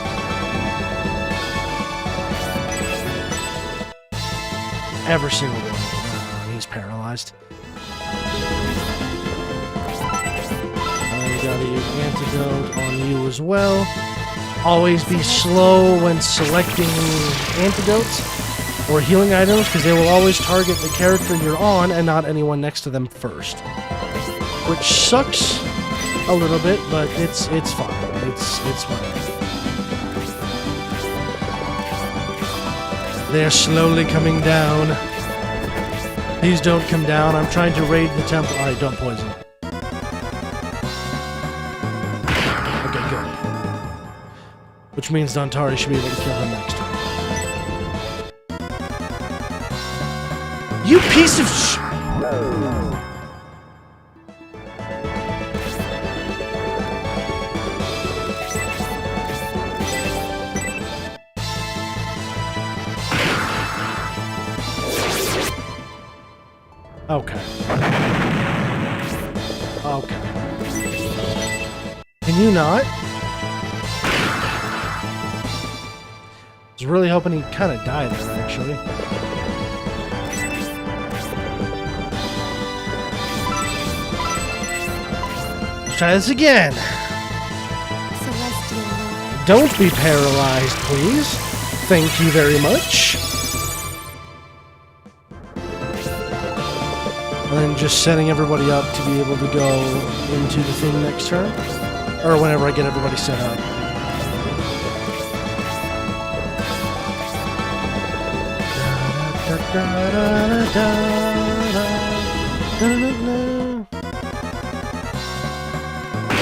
Every single one. He's paralyzed. I gotta use antidote on you as well. Always be slow when selecting antidotes or healing items, because they will always target the character you're on and not anyone next to them first. Which sucks a little bit, but it's fine. It's fine. They're slowly coming down. Please don't come down. I'm trying to raid the temple. Alright, don't poison. Okay, good. Which means Dantari should be able to kill him next turn. You piece of sh... Okay. Okay. Can you not? I was really hoping he'd kind of die there, actually. Let's try this again. Celestial Lord. Don't be paralyzed, please. Thank you very much. And then just setting everybody up to be able to go into the thing next turn. Or whenever I get everybody set up.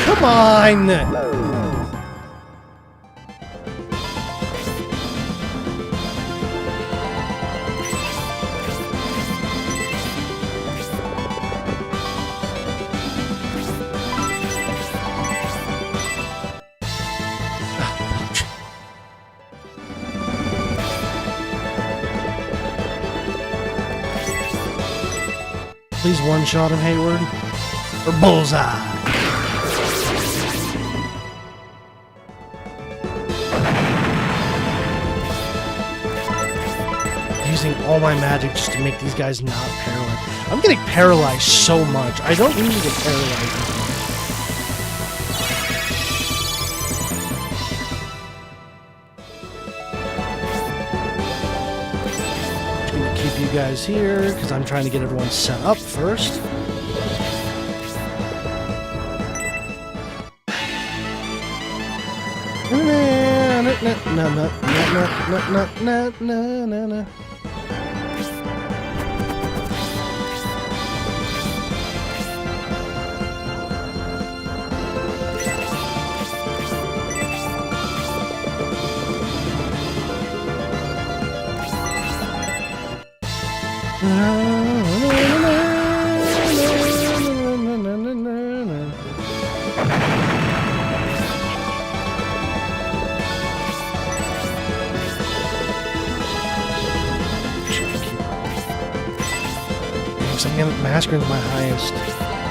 Come on! Please one-shot him, Hayward. Or bullseye. Using all my magic just to make these guys not paralyzed. I'm getting paralyzed so much. I don't need to get paralyzed. You guys here because I'm trying to get everyone set up first. Masquerade's my highest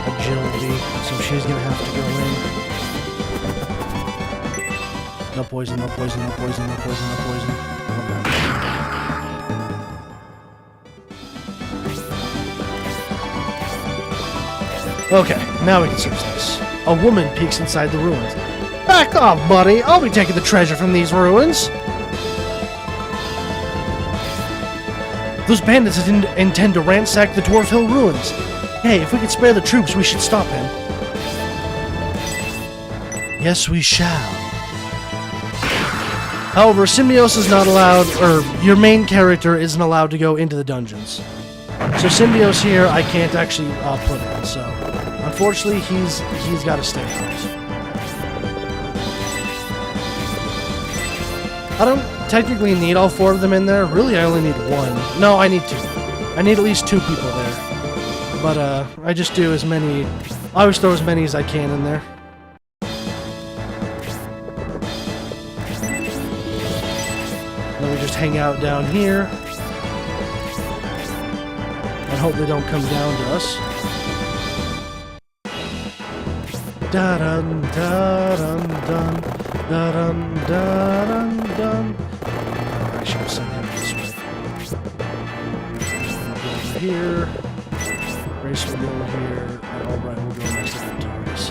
agility, so she's gonna have to go in. No poison, no poison, no poison, no poison, no poison. Okay, now we can search this. A woman peeks inside the ruins. Back off, buddy! I'll be taking the treasure from these ruins! Those bandits intend to ransack the Dwarf Hill ruins. Hey, if we could spare the troops, we should stop him. Yes, we shall. However, Symbiosis is not allowed, or your main character isn't allowed to go into the dungeons. So Symbiosis here, I can't actually put in, so... Unfortunately, he's got to stay out. I don't technically need all 4 of them in there. Really, I only need 1. No, I need 2. I need at least 2 people there. But, I just do as many... I always throw as many as I can in there. Then we just hang out down here. And hope they don't come down to us. Da-dun, da-dun, dun. Da-dun, da-dun, dun. I should have sent him this way. Go over here. Grace will go over here. And Albright will go next to Victorious.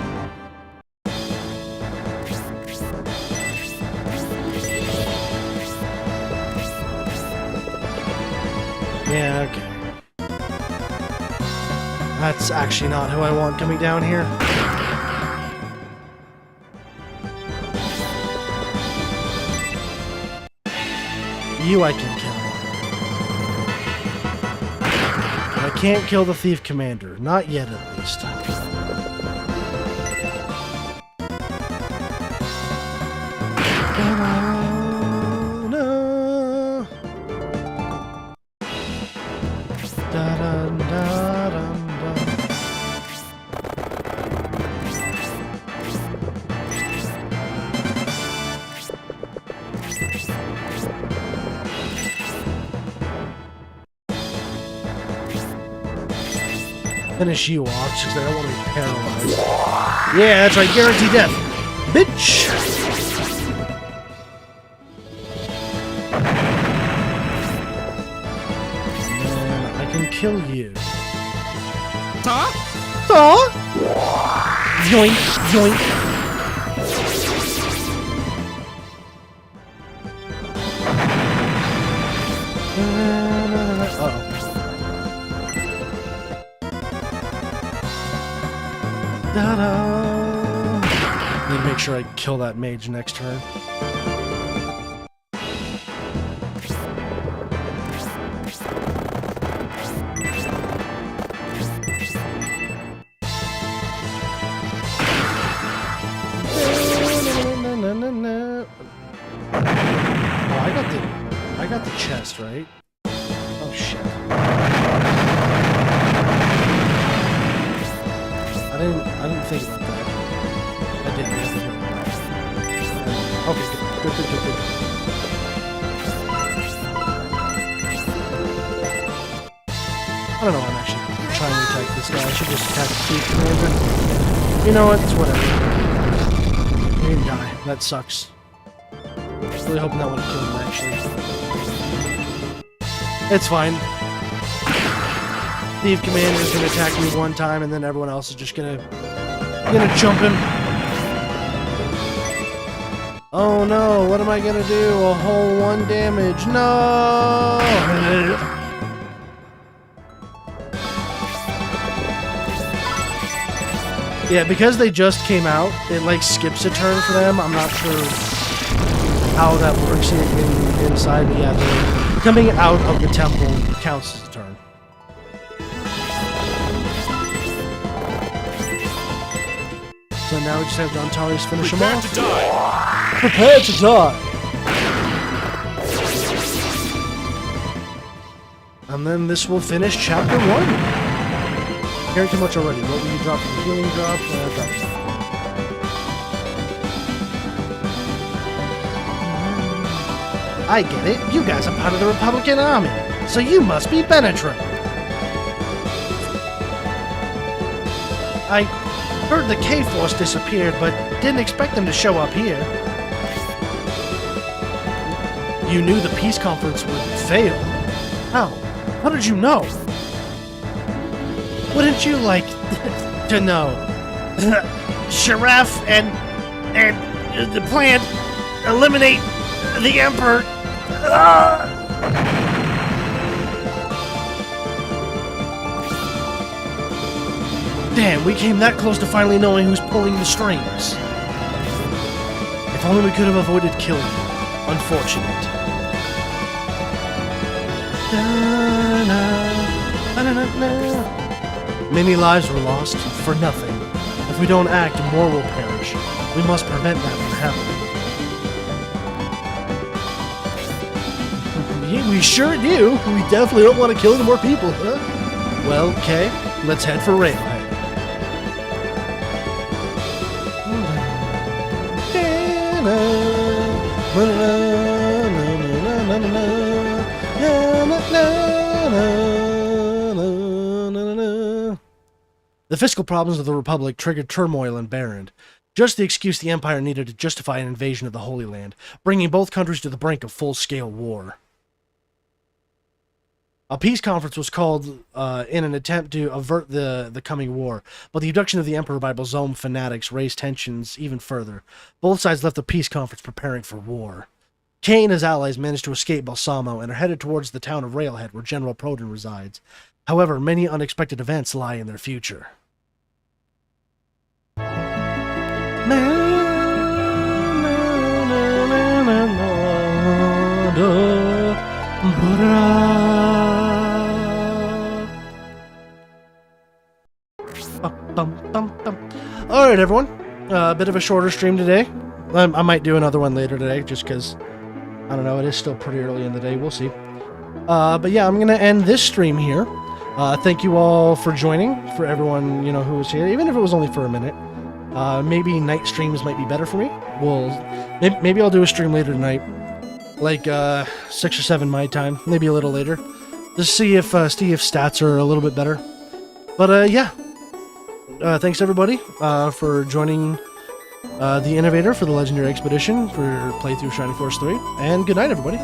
Yeah, okay. That's actually not who I want coming down here. You I can kill. But I can't kill the Thief Commander. Not yet, at least. finish you off just because I don't want to be paralyzed. Yeah, that's right. Guarantee death. Bitch! And I can kill you. Huh? Aw! Yoink, yoink. Ta-da! Need to make sure I kill that mage next turn. Oh, I got the chest, right? Oh shit. I didn't think about that. I didn't have to hear that. Okay, good. I don't know why I'm actually trying to attack this guy. I should just attack the thief commander. You know what? It's whatever. He didn't die. That sucks. Really hoping that would have killed him, actually. It's fine. Thief commander is gonna attack me one time, and then everyone else is just gonna jump him. Oh no! What am I gonna do? A whole 1 damage? No! Yeah, because they just came out, it like skips a turn for them. I'm not sure how that works inside, but yeah, coming out of the temple counts as a turn. So now we just have Dontaris finish him Prepare off. to die! Prepare to die! And then this will finish chapter 1. Caring too much already. What will you drop? The healing drop? Drop. I get it. You guys are part of the Republican Army, so you must be Benetron. I heard the K-Force disappeared, but didn't expect them to show up here. You knew the peace conference would fail. How? How did you know? Wouldn't you like to know? Sheriff and the plan eliminate the Emperor. Damn, we came that close to finally knowing who's pulling the strings. If only we could have avoided killing you. Unfortunate. Many lives were lost for nothing. If we don't act, more will perish. We must prevent that from happening. Yeah, we sure do. We definitely don't want to kill any more people, huh? Well, okay. Let's head for Railhead. The fiscal problems of the Republic triggered turmoil in Barrand. Just the excuse the Empire needed to justify an invasion of the Holy Land, bringing both countries to the brink of full-scale war. A peace conference was called in an attempt to avert the coming war, but the abduction of the Emperor by Balzome fanatics raised tensions even further. Both sides left the peace conference preparing for war. Kay and his allies managed to escape Balsamo and are headed towards the town of Railhead, where General Proden resides. However, many unexpected events lie in their future. Alright, everyone. A bit of a shorter stream today. I might do another one later today, just because, I don't know, it is still pretty early in the day. We'll see. But yeah, I'm going to end this stream here. Thank you all for joining, for everyone, who was here, even if it was only for a minute. Maybe night streams might be better for me. Maybe I'll do a stream later tonight, like 6 or 7 my time, maybe a little later, just see if stats are a little bit better. But yeah, thanks everybody for joining the Innovator for the Legendary Expedition for playthrough Shining Force 3, and good night, everybody.